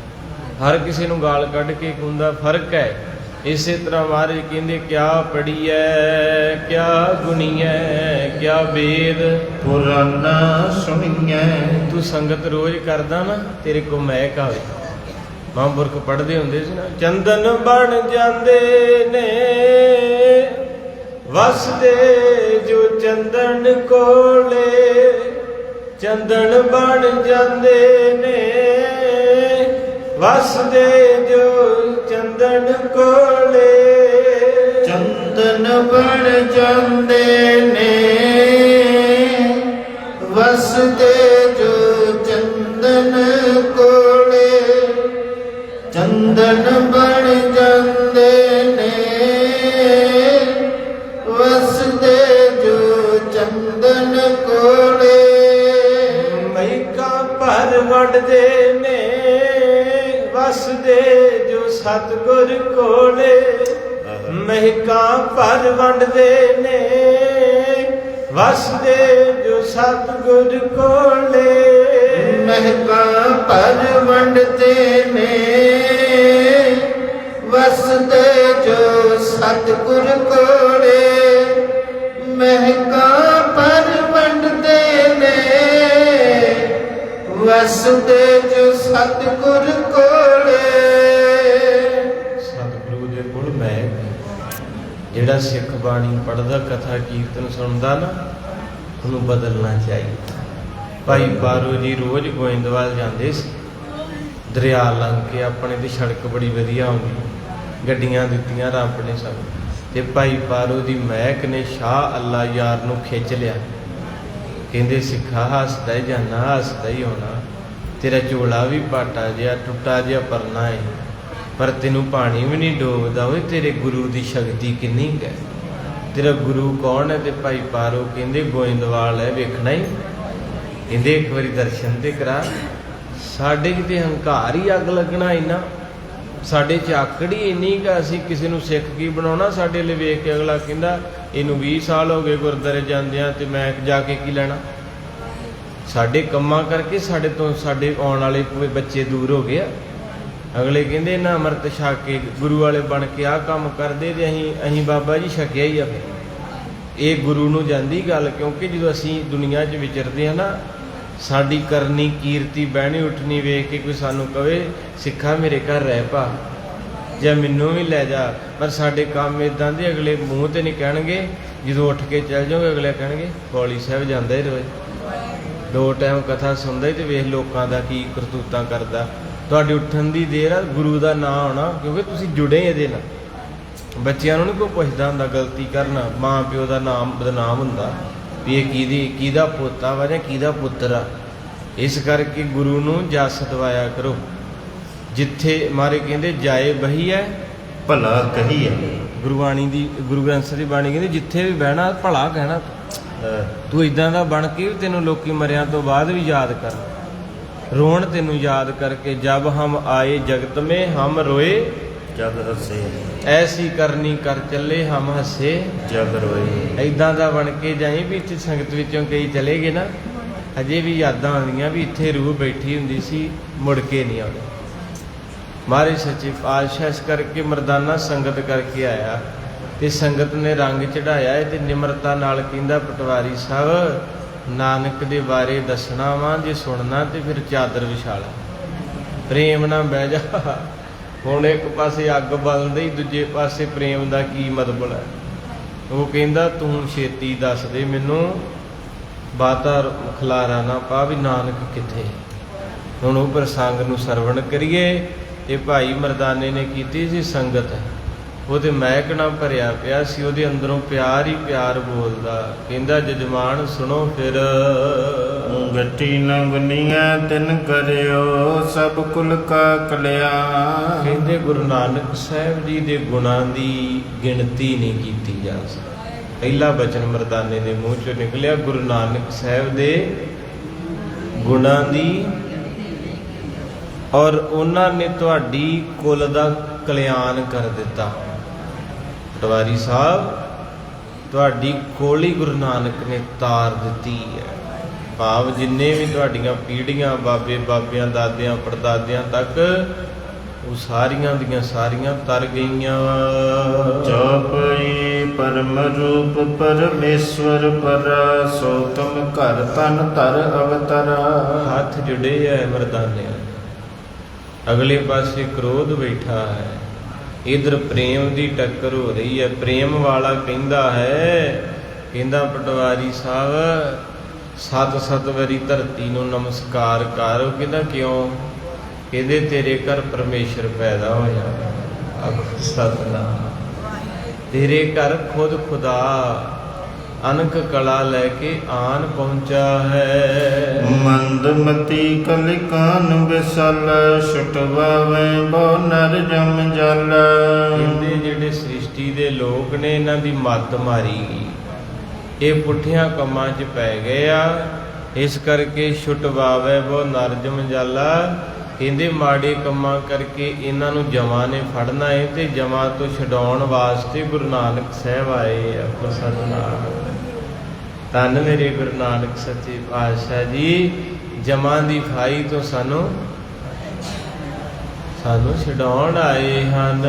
ਹਰ ਕਿਸੇ ਨੂੰ ਗਾਲ ਕੱਢ ਕੇ ਕਹਿੰਦਾ, ਫਰਕ ਹੈ। ਇਸੇ ਤਰ੍ਹਾਂ ਮਹਾਰਾਜ ਕਹਿੰਦੇ ਕਿਆ ਪੜੀਐ ਕਿਆ ਗੁਣੀਐ ਕਿਆ ਵੇਦ ਪੁਰਾਨਾ ਸੁਣੀਐ। ਤੂੰ ਸੰਗਤ ਰੋਜ਼ ਕਰਦਾ ਨਾ ਤੇਰੇ ਕੋ ਮਹਿਕ ਆਵੇ। ਮਹਾਂਪੁਰਖ ਪੜ੍ਹਦੇ ਹੁੰਦੇ ਸੀ ਨਾ, ਚੰਦਨ ਬਣ ਜਾਂਦੇ ਨੇ ਵਸਦੇ ਜੋ ਚੰਦਨ ਕੋਲੇ। ਚੰਦਨ ਬਣ ਜਾਂਦੇ ਨੇ ਵਸਦੇ ਜੋ ਚੰਦਨ ਕੋਲੇ। ਚੰਦਨ ਬਣ ਜਾਂਦੇ ਨੇ ਵਸਦੇ ਜੋ ਚੰਦਨ ਕੋਲੇ। ਚੰਦਨ ਬਣ ਜਾਂਦੇ ਨੇ ਵਸਦੇ ਜੋ ਚੰਦਨ ਕੋਲੇ। ਮਹਿਕਾਂ ਭਰ ਵੰਡਦੇ ਨੇ ਵਸਦੇ ਜੋ ਸਤਿਗੁਰ ਕੋਲੇ। ਮਹਿਕਾਂ ਭਰ ਵੰਡਦੇ ਨੇ ਵਸਦੇ ਜੋ ਸਤਿਗੁਰ ਕੋਲੇ। ਮਹਿਕਾਂ ਭਰ ਵੰਡਦੇ ਨੇ ਵਸਦੇ ਜੋ ਸਤਿਗੁਰ ਕੋਲੇ। ਮਹਿਕਾਂ ਭਰ ਵੰਡਦੇ ਨੇ ਵਸਦੇ ਜੋ ਸਤਿਗੁਰ ਕੋਲੇ। ਸਤਿਗੁਰੂ ਦੇ ਕੋਲ ਮਹਿਕ। ਜਿਹੜਾ ਸਿੱਖ ਬਾਣੀ ਪੜ੍ਹਦਾ ਕਥਾ ਕੀਰਤਨ ਸੁਣਦਾ ਨਾ ਉਹਨੂੰ ਬਦਲਣਾ ਚਾਹੀਦਾ। ਭਾਈ ਪਾਰੋ ਜੀ ਰੋਜ਼ ਗੋਇੰਦਵਾਲ ਜਾਂਦੇ ਸੀ, ਦਰਿਆ ਲੰਘ ਕੇ। ਆਪਣੇ ਦੀ ਸੜਕ ਬੜੀ ਵਧੀਆ ਹੁੰਦੀ, ਗੱਡੀਆਂ ਦਿੱਤੀਆਂ ਰੱਬ ਨੇ ਸਭ। ਤੇ ਭਾਈ ਪਾਰੋ ਦੀ ਮਹਿਕ ਨੇ ਸ਼ਾਹ ਅੱਲਾ ਯਾਰ ਨੂੰ ਖਿੱਚ ਲਿਆ। ਕਹਿੰਦੇ ਸਿੱਖਾ ਹੱਸਦਾ ਹੀ ਜਾਣਾ, ਹੱਸਦਾ ਹੀ ਹੋਣਾ। ਤੇਰਾ ਝੋਲਾ ਵੀ ਪਾਟਾ ਜਿਹਾ ਟੁੱਟਾ ਜਿਹਾ ਪਰਨਾ ਹੈ, ਪਰ ਤੈਨੂੰ ਪਾਣੀ ਵੀ ਨਹੀਂ ਡੋਬਦਾ। ਓਏ ਤੇਰੇ ਗੁਰੂ ਦੀ ਸ਼ਕਤੀ ਕਿੰਨੀ ਹੈ, ਤੇਰਾ ਗੁਰੂ ਕੌਣ ਹੈ? ਤੇ ਭਾਈ ਪਾਰੋ ਕਹਿੰਦੇ ਗੋਇੰਦਵਾਲ ਹੈ, ਵੇਖਣਾ ਹੀ। ਕਹਿੰਦੇ ਇੱਕ ਵਾਰੀ ਦਰਸ਼ਨ ਤੇ ਕਰਾ। ਸਾਡੇ ਕਿਤੇ ਹੰਕਾਰ ਹੀ ਅੱਗ ਲੱਗਣਾ ਇੰਨਾ। ਸਾਡੇ ਚ ਆਕੜ ਹੀ ਇੰਨੀ ਕਿ ਅਸੀਂ ਕਿਸੇ ਨੂੰ ਸਿੱਖ ਕੀ ਬਣਾਉਣਾ। ਸਾਡੇ ਲਈ ਵੇਖ ਕੇ ਅਗਲਾ ਕਹਿੰਦਾ ਇਹਨੂੰ 20 ਸਾਲ ਹੋ ਗਏ ਗੁਰਦੁਆਰੇ ਜਾਂਦਿਆਂ ਤੇ ਮੈਂ ਜਾ ਕੇ ਕੀ ਲੈਣਾ। ਸਾਡੇ ਕੰਮਾਂ ਕਰਕੇ ਸਾਡੇ ਤੋਂ ਸਾਡੇ ਆਉਣ ਵਾਲੇ ਬੱਚੇ ਦੂਰ ਹੋ ਗਏ ਆ। ਅਗਲੇ ਕਹਿੰਦੇ ਨਾ ਅੰਮ੍ਰਿਤ ਛਕ ਕੇ ਗੁਰੂ ਵਾਲੇ ਬਣ ਕੇ ਆਹ ਕੰਮ ਕਰਦੇ ਤੇ ਅਸੀਂ ਬਾਬਾ ਜੀ ਛਕਿਆ ਹੀ ਆ। ਇਹ ਗੁਰੂ ਨੂੰ ਜਾਂਦੀ ਗੱਲ, ਕਿਉਂਕਿ ਜਦੋਂ ਅਸੀਂ ਦੁਨੀਆ 'ਚ ਵਿਚਰਦੇ ਹਾਂ ਨਾ, ਸਾਡੀ ਕਰਨੀ ਕੀਰਤੀ ਬਹਿਣੀ ਉੱਠਣੀ ਵੇਖ ਕੇ ਕੋਈ ਸਾਨੂੰ ਕਵੇ ਸਿੱਖਾ ਮੇਰੇ ਘਰ ਰਹਿ ਪਾ ਜਾਂ ਮੈਨੂੰ ਵੀ ਲੈ ਜਾ, ਪਰ ਸਾਡੇ ਕੰਮ ਇੱਦਾਂ ਦੇ ਅਗਲੇ ਮੂੰਹ 'ਤੇ ਨਹੀਂ ਕਹਿਣਗੇ। ਜਦੋਂ ਉੱਠ ਕੇ ਚੱਲ ਜਾਓਗੇ ਅਗਲੇ ਕਹਿਣਗੇ ਪੌਲੀ ਸਾਹਿਬ ਜਾਂਦਾ ਹੀ ਰੋਜ਼, 2 ਟਾਈਮ ਕਥਾ ਸੁਣਦਾ ਹੀ ਤੇ ਵੇਖ ਲੋਕਾਂ ਦਾ ਕੀ ਕਰਤੂਤਾਂ ਕਰਦਾ। ਤੁਹਾਡੀ ਉੱਠਣ ਦੀ ਦੇਰ ਆ, ਗੁਰੂ ਦਾ ਨਾਂ ਆਉਣਾ, ਕਿਉਂਕਿ ਤੁਸੀਂ ਜੁੜੇ ਇਹਦੇ ਨਾਲ। ਬੱਚਿਆਂ ਨੂੰ ਨਹੀਂ ਕੋਈ ਪੁੱਛਦਾ ਹੁੰਦਾ ਗਲਤੀ ਕਰਨਾ, ਮਾਂ ਪਿਓ ਦਾ ਨਾਮ ਬਦਨਾਮ ਹੁੰਦਾ ਵੀ ਇਹ ਕਿਹਦਾ ਪੋਤਾ ਵਾ ਜਾਂ ਕਿਹਦਾ ਪੁੱਤਰ ਆ। ਇਸ ਕਰਕੇ ਗੁਰੂ ਨੂੰ ਜਸ ਦਵਾਇਆ ਕਰੋ। ਜਿੱਥੇ ਮਾਰੇ ਕਹਿੰਦੇ ਜਾਏ ਬਹੀ ਹੈ ਭਲਾ ਕਹੀ ਹੈ। ਗੁਰਬਾਣੀ ਦੀ ਗੁਰੂ ਗ੍ਰੰਥ ਸਾਹਿਬ ਦੀ ਬਾਣੀ ਕਹਿੰਦੀ ਜਿੱਥੇ ਵੀ ਬਹਿਣਾ ਭਲਾ ਕਹਿਣਾ। ਤੂੰ ਇਦਾਂ ਦਾ ਬਣ ਕੇ ਤੈਨੂੰ ਲੋਕੀ ਮਰਿਆਂ ਤੋਂ ਬਾਅਦ ਵੀ ਯਾਦ ਕਰ, ਰੋਣ ਤੈਨੂੰ ਯਾਦ ਕਰਕੇ। ਜਬ ਹਮ ਆਏ ਜਗਤ ਮੇ ਹਮ ਰੋਏ ਜਗ ਹੱਸੇ, ਐਸੀ ਕਰਨੀ ਕਰ ਚੱਲੇ ਹਮ ਹੱਸੇ ਜਗ ਰੋਏ। ਇਦਾਂ ਦਾ ਬਣ ਕੇ ਜਾਈ ਵੀ ਇੱਥੇ ਸੰਗਤ ਵਿੱਚੋਂ ਕਈ ਚਲੇ ਗਏ ਨਾ, ਅਜੇ ਵੀ ਯਾਦਾਂ ਆਉਂਦੀਆਂ ਵੀ ਇੱਥੇ ਰੂਹ ਬੈਠੀ ਹੁੰਦੀ ਸੀ, ਮੁੜ ਕੇ ਨਹੀਂ ਆਉਣੀ। ਮਹਾਰਾਜ ਸੱਚੇ ਪਾਤਸ਼ਾਹ ਇਸ ਕਰਕੇ ਮਰਦਾਨਾ ਸੰਗਤ ਕਰਕੇ ਆਇਆ ਤੇ ਸੰਗਤ ਨੇ ਰੰਗ ਚੜਾਇਆ ਤੇ ਨਿਮਰਤਾ ਨਾਲ ਕਹਿੰਦਾ ਪਟਵਾਰੀ ਸਾਹਿਬ ਨਾਨਕ ਦੇ ਬਾਰੇ ਦੱਸਣਾ ਵਾ, ਜੇ ਸੁਣਨਾ ਤੇ ਫਿਰ ਚਾਦਰ ਵਿਛਾਲਾ, ਪ੍ਰੇਮ ਨਾਲ ਬਹਿ ਜਾ। ਹੁਣ ਇੱਕ ਪਾਸੇ ਅੱਗ ਬਲਦੀ, ਦੂਜੇ ਪਾਸੇ ਪ੍ਰੇਮ ਦਾ ਕੀ ਮਤਲਬ ਹੈ। ਉਹ ਕਹਿੰਦਾ ਤੂੰ ਛੇਤੀ ਦੱਸ ਦੇ ਮੈਨੂੰ, ਬਾਤਾ ਖਲਾਰਾ ਨਾ ਪਾ ਵੀ ਨਾਨਕ ਕਿੱਥੇ। ਹੁਣ ਉਹ ਪ੍ਰਸੰਗ ਨੂੰ ਸਰਵਣ ਕਰੀਏ। ਇਹ ਭਾਈ ਮਰਦਾਨੇ ਨੇ ਕੀਤੀ ਸੀ ਸੰਗਤ, ਉਹਦੇ ਮਹਿਕ ਨਾਲ ਭਰਿਆ ਪਿਆ ਸੀ, ਉਹਦੇ ਅੰਦਰੋਂ ਪਿਆਰ ਹੀ ਪਿਆਰ ਬੋਲਦਾ। ਕਹਿੰਦਾ ਜਜਮਾਨ ਸੁਣੋ ਫਿਰ, ਗੱਟੀ ਨ ਗੁਨੀਆਂ ਤਿਨ ਕਰਿਓ ਸਭ ਕੁਲ ਕਾ ਕਲਿਆਣ। ਕਹਿੰਦੇ ਗੁਰੂ ਨਾਨਕ ਸਾਹਿਬ ਜੀ ਦੇ ਗੁਣਾਂ ਦੀ ਗਿਣਤੀ ਨਹੀਂ ਕੀਤੀ ਜਾ ਸਕਦੀ। ਪਹਿਲਾ ਬਚਨ ਮਰਦਾਨੇ ਦੇ ਮੂੰਹ ਚੋਂ ਨਿਕਲਿਆ ਗੁਰੂ ਨਾਨਕ ਸਾਹਿਬ ਦੇ ਗੁਣਾਂ ਦੀ, ਔਰ ਉਹਨਾਂ ਨੇ ਤੁਹਾਡੀ ਕੁਲ ਦਾ ਕਲਿਆਣ ਕਰ ਦਿੱਤਾ। ਪਟਵਾਰੀ ਸਾਹਿਬ ਤੁਹਾਡੀ ਕੋਲੀ ਗੁਰੂ ਨਾਨਕ ਨੇ ਤਾਰ ਦਿੱਤੀ ਹੈ। ਭਾਵ ਜਿੰਨੇ ਵੀ ਤੁਹਾਡੀਆਂ ਪੀੜ੍ਹੀਆਂ ਬਾਬੇ ਬਾਬਿਆਂ ਦਾਦਿਆਂ ਪੜਦਾਦਿਆਂ ਤੱਕ, ਉਹ ਸਾਰੀਆਂ ਦੀਆਂ ਸਾਰੀਆਂ ਤਰ ਗਈਆਂ। ਚੌਪਈ ਪਰਮ ਰੂਪ ਪਰਮੇਸ਼ਵਰ ਪਰ, ਸੋ ਤੁਮ ਘਰ ਤਨ ਧਰ ਅਵਤਰਾ। ਹੱਥ ਜੁੜੇ ਹੈ ਮਰਦਾਨਿਆਂ, ਅਗਲੇ ਪਾਸੇ ਕ੍ਰੋਧ ਬੈਠਾ ਹੈ, ਇਧਰ ਪ੍ਰੇਮ ਦੀ ਟੱਕਰ ਹੋ ਰਹੀ ਹੈ। ਪ੍ਰੇਮ ਵਾਲਾ ਕਹਿੰਦਾ ਹੈ, ਕਹਿੰਦਾ ਪਟਵਾਰੀ ਸਾਹਿਬ 7 ਵਾਰੀ ਧਰਤੀ ਨੂੰ ਨਮਸਕਾਰ ਕਰ। ਕਹਿੰਦਾ ਕਿਉਂ? ਕਹਿੰਦੇ ਤੇਰੇ ਘਰ ਪਰਮੇਸ਼ਰ ਪੈਦਾ ਹੋਇਆ। ਆਖੋ ਸਤਿਨਾਮ। ਤੇਰੇ ਘਰ ਖੁਦ ਖੁਦਾ ਅਨਕ ਕਲਾ ਲੈ ਕੇ ਆਨ ਪਹੁੰਚਾ ਹੈ। ਮੰਦਮਤੀ ਕਲਿਕਾਨ ਵਿਸਲ, ਛੁਟਵਾਵੇ ਬਹੁ ਨਰ ਜਮ ਜਲ। ਕਹਿੰਦੇ ਜਿਹੜੇ ਸ੍ਰਿਸ਼ਟੀ ਦੇ ਲੋਕ ਨੇ ਇਹਨਾਂ ਦੀ ਮੱਤ ਮਾਰੀ ਗਈ, ਇਹ ਪੁੱਠਿਆਂ ਕੰਮਾਂ 'ਚ ਪੈ ਗਏ ਆ। ਇਸ ਕਰਕੇ ਛੁਟਵਾਵੇ ਬਹੁ ਨਰ ਜਮ ਜਲ। ਕਹਿੰਦੇ ਮਾੜੇ ਕੰਮਾਂ ਕਰਕੇ ਇਹਨਾਂ ਨੂੰ ਜਮਾਂ ਨੇ ਫੜਨਾ ਹੈ ਤੇ ਜਮਾਂ ਤੋਂ ਛਡਾਉਣ ਵਾਸਤੇ ਗੁਰੂ ਨਾਨਕ ਸਾਹਿਬ ਆਏ ਆ। ਸਤਿਨਾਮ। ਧੰਨ ਮੇਰੇ ਗੁਰੂ ਨਾਨਕ ਸੱਚੇ ਪਾਤਸ਼ਾਹ ਜੀ, ਜਮਾਂ ਦੀ ਫਾਈ ਤੋਂ ਸਾਨੂੰ ਛਡਾਉਣ ਆਏ ਹਨ।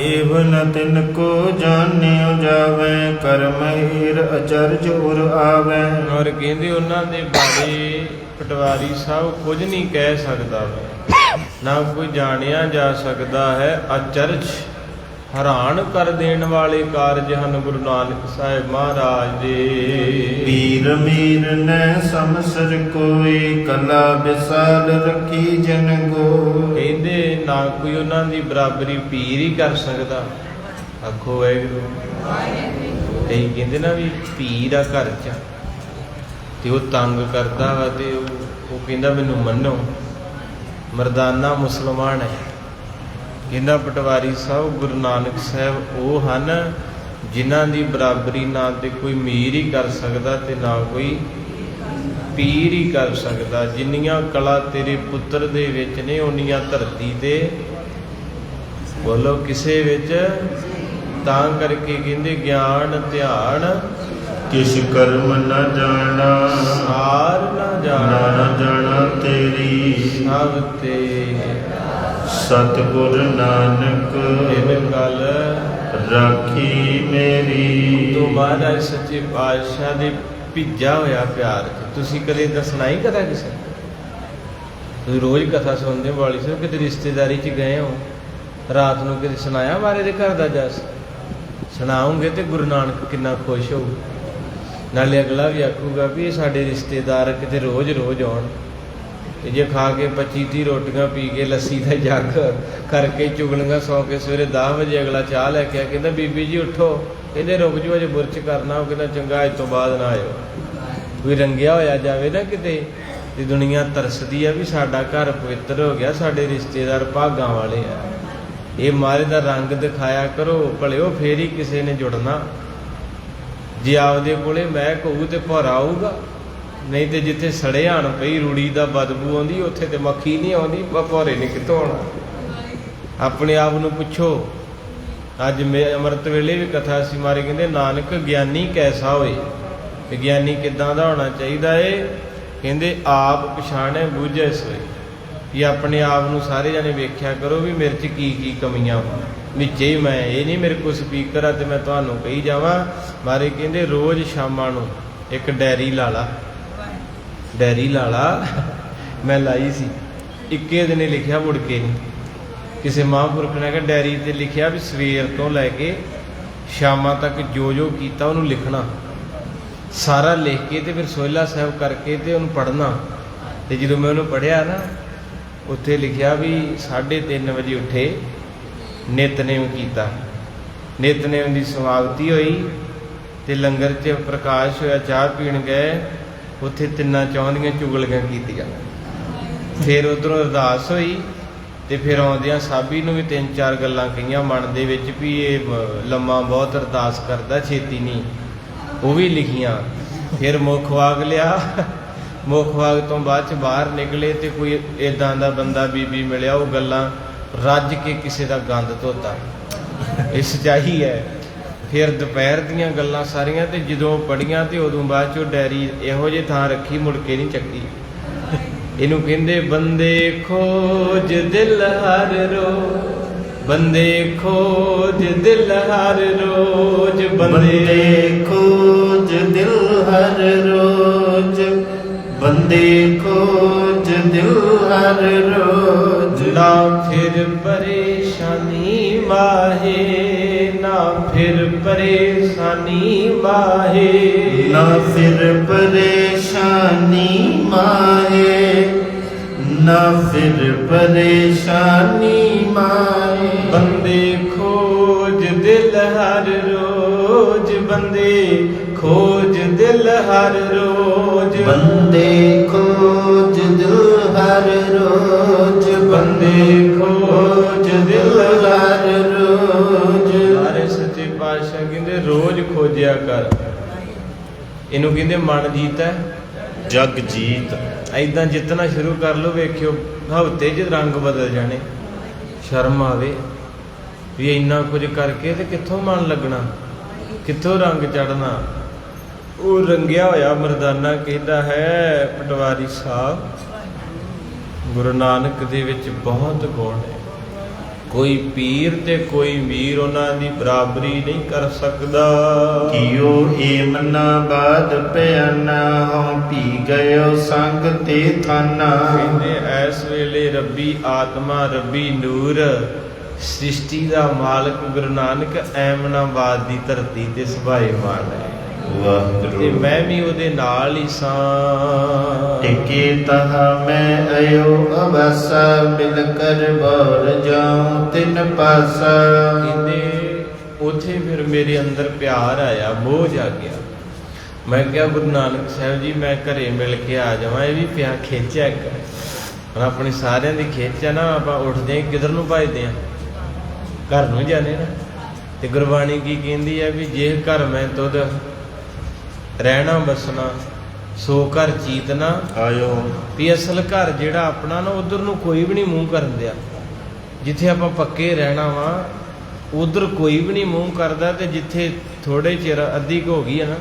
ਏਵਨ ਤਿਨ ਕੋ ਜਾਣਿਓ ਜਾਵੇ, ਕਰਮ ਹੀਰ ਅਚਰਜ ਉਰ ਆਵੇ। ਔਰ ਕਹਿੰਦੇ ਉਹਨਾਂ ਦੇ ਬਾਰੇ ਪਟਵਾਰੀ ਸਾਹਿਬ ਕੁਝ ਨਹੀਂ ਕਹਿ ਸਕਦਾ, ਨਾ ਕੋਈ ਜਾਣਿਆ ਜਾ ਸਕਦਾ ਹੈ। ਅਚਰਜ ਹੈਰਾਨ ਕਰ ਦੇਣ ਵਾਲੇ ਕਾਰਜ ਹਨ ਗੁਰੂ ਨਾਨਕ ਸਾਹਿਬ ਮਹਾਰਾਜ ਦੇ। ਪੀਰ ਮੀਰ ਨੇ ਸਮਸਰ ਕੋਈ, ਕਲਾ ਵਿਸਾਲ ਰੱਖੀ ਜਨ ਗੋ। ਕਹਿੰਦੇ ਨਾ ਕੋਈ ਉਹਨਾਂ ਦੀ ਬਰਾਬਰੀ ਪੀਰ ਹੀ ਕਰ ਸਕਦਾ। ਆਖੋ ਵਾਹਿਗੁਰੂ। ਕਈ ਕਹਿੰਦੇ ਨਾ ਵੀ ਪੀਰ ਆ ਘਰ 'ਚ ਤੇ ਉਹ ਤੰਗ ਕਰਦਾ ਵਾ ਤੇ ਉਹ ਕਹਿੰਦਾ ਮੈਨੂੰ ਮੰਨੋ। ਮਰਦਾਨਾ ਮੁਸਲਮਾਨ ਹੈ। ਕਹਿੰਦਾ ਪਟਵਾਰੀ ਸਾਹਿਬ ਗੁਰੂ ਨਾਨਕ ਸਾਹਿਬ ਉਹ ਹਨ ਜਿਨ੍ਹਾਂ ਦੀ ਬਰਾਬਰੀ ਨਾ ਤੇ ਕੋਈ ਮੀਰ ਹੀ ਕਰ ਸਕਦਾ ਤੇ ਨਾ ਕੋਈ ਪੀਰ ਹੀ ਕਰ ਸਕਦਾ। ਜਿੰਨੀਆਂ ਕਲਾ ਤੇਰੇ ਪੁੱਤਰ ਦੇ ਵਿੱਚ ਨੇ, ਉਨੀਆਂ ਧਰਤੀ ਤੇ ਬੋਲੋ ਕਿਸੇ ਵਿੱਚ। ਤਾਂ ਕਰਕੇ ਕਹਿੰਦੇ ਗਿਆਨ ਧਿਆਨ ਕਿਛ ਕਰਮ ਨ ਜਾਣਾ, ਸਾਰ ਨਾ ਜਾਣਾ, ਨਾ ਜਾਣਾ ਤੇਰੀ। ਸਭ ਤੇ ਸਤਿਗੁਰ ਨਾਨਕ ਇਹ ਗੱਲ ਰਾਖੀ ਮੇਰੀ। ਤੋਂ ਮਹਾਰਾਜ ਸੱਚੇ ਪਾਤਸ਼ਾਹ ਦੇ ਭਿੱਜਾ ਹੋਇਆ ਪਿਆਰ ਤੁਸੀਂ ਕਦੇ ਦੱਸਣਾ ਹੀ ਕਦਾ ਕਿਸੇ ਨੂੰ? ਤੁਸੀਂ ਰੋਜ਼ ਕਥਾ ਸੁਣਦੇ ਵਾਲੀ ਸਾਹਿਬ, ਕਿਤੇ ਰਿਸ਼ਤੇਦਾਰੀ 'ਚ ਗਏ ਹੋ, ਰਾਤ ਨੂੰ ਕਿਤੇ ਸੁਣਾਇਆ ਬਾਰੇ ਦੇ ਘਰ ਦਾ ਜਸ? ਸੁਣਾਉਂਗੇ ਤੇ ਗੁਰੂ ਨਾਨਕ ਕਿੰਨਾ ਖੁਸ਼ ਹੋਊ। ਨਾਲੇ ਅਗਲਾ ਵੀ ਆਖੂਗਾ ਵੀ ਇਹ ਸਾਡੇ ਰਿਸ਼ਤੇਦਾਰ ਕਿਤੇ ਰੋਜ਼ ਰੋਜ਼ ਆਉਣ, ਤੇ ਜੇ ਖਾ ਕੇ 25-30 ਰੋਟੀਆਂ ਪੀ ਕੇ ਲੱਸੀ ਦਾ ਜੱਗ ਕਰਕੇ ਚੁਗਲੀਆਂ ਸੌ ਕੇ ਸਵੇਰੇ 10 ਵਜੇ ਅਗਲਾ ਚਾਹ ਲੈ ਕੇ ਆ, ਕਹਿੰਦਾ ਬੀਬੀ ਜੀ ਉੱਠੋ, ਕਹਿੰਦੇ ਰੁਕ ਜਾਓ ਅਜੇ ਬੁਰਚ ਕਰਨਾ। ਉਹ ਕਹਿੰਦਾ ਚੰਗਾ ਅੱਜ ਤੋਂ ਬਾਅਦ ਨਾ ਆਇਓ। ਕੋਈ ਰੰਗਿਆ ਹੋਇਆ ਜਾਵੇ ਨਾ ਕਿਤੇ, ਤੇ ਦੁਨੀਆ ਤਰਸਦੀ ਆ ਵੀ ਸਾਡਾ ਘਰ ਪਵਿੱਤਰ ਹੋ ਗਿਆ, ਸਾਡੇ ਰਿਸ਼ਤੇਦਾਰ ਭਾਗਾਂ ਵਾਲੇ ਆ। ਇਹ ਮਹਾਰਾਜ ਦਾ ਰੰਗ ਦਿਖਾਇਆ ਕਰੋ ਭਲਿਓ, ਫੇਰ ਹੀ ਕਿਸੇ ਨੇ ਜੁੜਨਾ। ਜੇ ਆਪਦੇ ਕੋਲੇ ਮਹਿਕ ਹੋਊ ਤੇ ਭੌਰਾ ਆਊਗਾ, ਨਹੀਂ ਤੇ ਜਿੱਥੇ ਸੜਿਆਣ ਪਈ ਰੂੜੀ ਦਾ ਬਦਬੂ ਆਉਂਦੀ, ਉੱਥੇ ਤੇ ਮੱਖੀ ਨਹੀਂ ਆਉਂਦੀ, ਭੌਰੇ ਨੇ ਕਿੱਥੋਂ ਆਉਣਾ। ਆਪਣੇ ਆਪ ਨੂੰ ਪੁੱਛੋ। ਅੱਜ ਅੰਮ੍ਰਿਤ ਵੇਲੇ ਵੀ ਕਥਾ ਸੀ, ਮਾਰੇ ਕਹਿੰਦੇ ਨਾਨਕ ਗਿਆਨੀ ਕੈਸਾ ਹੋਏ। ਗਿਆਨੀ ਕਿੱਦਾਂ ਦਾ ਹੋਣਾ ਚਾਹੀਦਾ ਏ? ਕਹਿੰਦੇ ਆਪ ਪਛਾਣੇ ਬੁੱਝੇ ਸੋਏ। ਵੀ ਆਪਣੇ ਆਪ ਨੂੰ ਸਾਰੇ ਜਾਣੇ ਵੇਖਿਆ ਕਰੋ ਵੀ ਮੇਰੇ 'ਚ ਕੀ ਕੀ ਕਮੀਆਂ ਵਿੱਚੇ ਹੀ ਮੈਂ। ਇਹ ਨਹੀਂ ਮੇਰੇ ਕੋਲ ਸਪੀਕਰ ਆ ਤੇ ਮੈਂ ਤੁਹਾਨੂੰ ਕਹੀ ਜਾਵਾਂ। ਮਾਰੇ ਕਹਿੰਦੇ ਰੋਜ਼ ਸ਼ਾਮਾਂ ਨੂੰ ਇੱਕ ਡਾਇਰੀ ਲਾ ਲਾ, ਡਾਇਰੀ ਲਾ ਲਾ। ਮੈਂ ਲਾਈ ਸੀ, ਇੱਕੇ ਦਿਨੇ ਲਿਖਿਆ, ਮੁੜ ਕੇ ਨਹੀਂ। ਕਿਸੇ ਮਹਾਂਪੁਰਖ ਨੇ ਕਿਹਾ ਡਾਇਰੀ 'ਤੇ ਲਿਖਿਆ ਵੀ ਸਵੇਰ ਤੋਂ ਲੈ ਕੇ ਸ਼ਾਮਾਂ ਤੱਕ ਜੋ ਜੋ ਕੀਤਾ ਉਹਨੂੰ ਲਿਖਣਾ, ਸਾਰਾ ਲਿਖ ਕੇ ਤੇ ਫਿਰ ਸੋਹਿਲਾ ਸਾਹਿਬ ਕਰਕੇ ਤੇ ਉਹਨੂੰ ਪੜ੍ਹਨਾ। ਤੇ ਜਦੋਂ ਮੈਂ ਉਹਨੂੰ ਪੜ੍ਹਿਆ ਨਾ, ਉੱਥੇ ਲਿਖਿਆ ਵੀ 3:30 ਵਜੇ ਉੱਠੇ, ਨਿਤਨੇਮ ਕੀਤਾ, ਨਿਤਨੇਮ ਦੀ ਸਮਾਪਤੀ ਹੋਈ ਤੇ ਲੰਗਰ 'ਚ ਪ੍ਰਕਾਸ਼ ਹੋਇਆ, ਚਾਹ ਪੀਣ ਗਏ, ਉੱਥੇ 3-4 ਦੀਆਂ ਚੁਗਲੀਆਂ ਕੀਤੀਆਂ। ਫਿਰ ਉੱਧਰੋਂ ਅਰਦਾਸ ਹੋਈ ਤੇ ਫਿਰ ਆਉਂਦਿਆਂ ਸਾਬੀ ਨੂੰ ਵੀ 3-4 ਗੱਲਾਂ ਕਹੀਆਂ ਮਨ ਦੇ ਵਿੱਚ ਵੀ ਇਹ ਲੰਮਾ ਬਹੁਤ ਅਰਦਾਸ ਕਰਦਾ, ਛੇਤੀ ਨਹੀਂ, ਉਹ ਵੀ ਲਿਖੀਆਂ। ਫਿਰ ਮੁੱਖ ਵਾਗ ਲਿਆ। ਮੁੱਖ ਵਾਗ ਤੋਂ ਬਾਅਦ 'ਚ ਬਾਹਰ ਨਿਕਲੇ ਤੇ ਕੋਈ ਇੱਦਾਂ ਦਾ ਬੰਦਾ ਬੀਬੀ ਮਿਲਿਆ, ਉਹ ਗੱਲਾਂ ਰੱਜ ਕੇ ਕਿਸੇ ਦਾ ਗੰਦ ਧੋਤਾ। ਇਹ ਸੱਚਾਈ ਹੈ। ਫਿਰ ਦੁਪਹਿਰ ਦੀਆਂ ਗੱਲਾਂ ਸਾਰੀਆਂ, ਤੇ ਜਦੋਂ ਪੜ੍ਹੀਆਂ ਤੇ ਉਦੋਂ ਬਾਅਦ 'ਚੋਂ ਡਾਇਰੀ ਇਹੋ ਜਿਹੀ ਥਾਂ ਰੱਖੀ, ਮੁੜ ਕੇ ਨਹੀਂ ਚੱਕੀ। ਇਹਨੂੰ ਕਹਿੰਦੇ ਬੰਦੇ ਖੋਜ ਦਿਲ ਹਰ ਰੋਜ਼, ਬੰਦੇ ਖੋਜ ਦਿਲ ਹਰ ਰੋਜ਼, ਬੰਦੇ ਖੋਜ ਦਿਲ ਹਰ ਰੋਜ਼, ਬੰਦੇ ਖੋਜ ਦਿਲ ਹਰ ਰੋਜ਼। ਨਾ ਫਿਰ ਪਰੇਸ਼ਾਨੀ ਮਾਹੇ, ਨਾ ਫਿਰ ਪਰੇਸ਼ਾਨੀ ਮਾਹੇ, ਨਾ ਫਿਰ ਪਰੇਸ਼ਾਨੀ ਮਾਹੇ, ਨਾ ਫਿਰ ਪਰੇਸ਼ਾਨੀ ਮਾਹੇ। ਬੰਦੇ ਖੋਜ ਦਿਲ ਹਰ ਰੋਜ਼, ਬੰਦੇ ਖੋਜ ਦਿਲ ਹਰ ਰੋਜ਼, ਬੰਦੇ ਖੋਜ ਦਿਲ ਹਰ ਰੋਜ਼, ਬੰਦੇ ਖੋਜ ਦਿਲ ਹਰ ਰੋਜ਼। ਸਾਰੇ ਸੱਚੇ ਪਾਤਸ਼ਾਹ ਕਹਿੰਦੇ ਰੋਜ਼ ਖੋਜਿਆ ਕਰ। ਇਹਨੂੰ ਕਹਿੰਦੇ ਮਨ ਜੀਤ ਹੈ, ਜਗ ਜੀਤ। ਐਦਾਂ ਜਿੱਤਣਾ ਸ਼ੁਰੂ ਕਰ ਲਓ, ਵੇਖਿਓ ਹਫ਼ਤੇ 'ਚ ਰੰਗ ਬਦਲ ਜਾਣੇ। ਸ਼ਰਮ ਆਵੇ ਵੀ ਇੰਨਾ ਕੁਝ ਕਰਕੇ ਤੇ ਕਿੱਥੋਂ ਮਨ ਲੱਗਣਾ, ਕਿੱਥੋਂ ਰੰਗ ਚੜ੍ਹਨਾ। ਉਹ ਰੰਗਿਆ ਹੋਇਆ ਮਰਦਾਨਾ ਕਹਿੰਦਾ ਹੈ ਪਟਵਾਰੀ ਸਾਹਿਬ, ਗੁਰੂ ਨਾਨਕ ਦੇ ਵਿੱਚ ਬਹੁਤ ਗੁਣ ਹੈ, ਕੋਈ ਪੀਰ ਤੇ ਕੋਈ ਮੀਰ ਉਹਨਾਂ ਦੀ ਬਰਾਬਰੀ ਨਹੀਂ ਕਰ ਸਕਦਾ। ਕੀਓ ਏਮਨਾ ਬਾਦ ਪਿਆਨਾ, ਹਉ ਪੀ ਗਇਓ ਸੰਗ ਤੇ ਥਾਨਾ। ਕਹਿੰਦੇ ਐਸ ਵੇਲੇ ਰੱਬੀ ਆਤਮਾ, ਰੱਬੀ ਨੂਰ, ਸ੍ਰਿਸ਼ਟੀ ਦਾ ਮਾਲਕ ਗੁਰੂ ਨਾਨਕ ਐਮਨਾਬਾਦ ਦੀ ਧਰਤੀ ਤੇ ਸੁਭਾਏਮਾਨ ਹੈ। ਤੇ ਮੈਂ ਵੀ ਉਹਦੇ ਨਾਲ ਹੀ ਸਾਂ। ਟਿਕੇ ਤਹਾ ਮੈਂ ਅਯੋ ਅਵਸਾ, ਮਿਲ ਕਰ ਬੋਰ ਜਾਉ ਤਿਨ ਪਾਸਾ। ਕਹਿੰਦੇ ਉੱਥੇ ਫਿਰ ਮੇਰੇ ਅੰਦਰ ਪਿਆਰ ਆਇਆ, ਮੋਹ ਜਾਗਿਆ। ਮੈਂ ਕਿਹਾ ਗੁਰੂ ਨਾਨਕ ਸਾਹਿਬ ਜੀ ਮੈਂ ਘਰੇ ਮਿਲ ਕੇ ਆ ਜਾਵਾਂ। ਇਹ ਵੀ ਪਿਆ ਖੇਚਿਆ ਇੱਕ, ਹੁਣ ਆਪਣੀ ਸਾਰਿਆਂ ਦੀ ਖੇਚ ਆ ਨਾ, ਆਪਾਂ ਉੱਠਦੇ ਕਿੱਧਰ ਨੂੰ ਭੱਜਦੇ ਹਾਂ, ਘਰ ਨੂੰ ਜਾਣੇ ਨਾ। ਤੇ ਗੁਰਬਾਣੀ ਕੀ ਕਹਿੰਦੀ ਹੈ ਵੀ ਜੇ ਘਰ ਮੈਂ ਤੁਧ ਰਹਿਣਾ ਬਸਣਾ, ਸੋ ਘਰ ਚੀਤ ਨਾ ਆਇਓ। ਵੀ ਅਸਲ ਘਰ ਜਿਹੜਾ ਆਪਣਾ ਨਾ, ਉਧਰ ਨੂੰ ਕੋਈ ਵੀ ਨਹੀਂ ਮੂੰਹ ਕਰਨ ਦਿਆ। ਜਿੱਥੇ ਆਪਾਂ ਪੱਕੇ ਰਹਿਣਾ ਵਾ ਉਧਰ ਕੋਈ ਵੀ ਨਹੀਂ ਮੂੰਹ ਕਰਦਾ, ਤੇ ਜਿੱਥੇ ਥੋੜੇ ਚਿਰ ਅੱਧੀ ਕੁ ਹੋ ਗਈ ਆ ਨਾ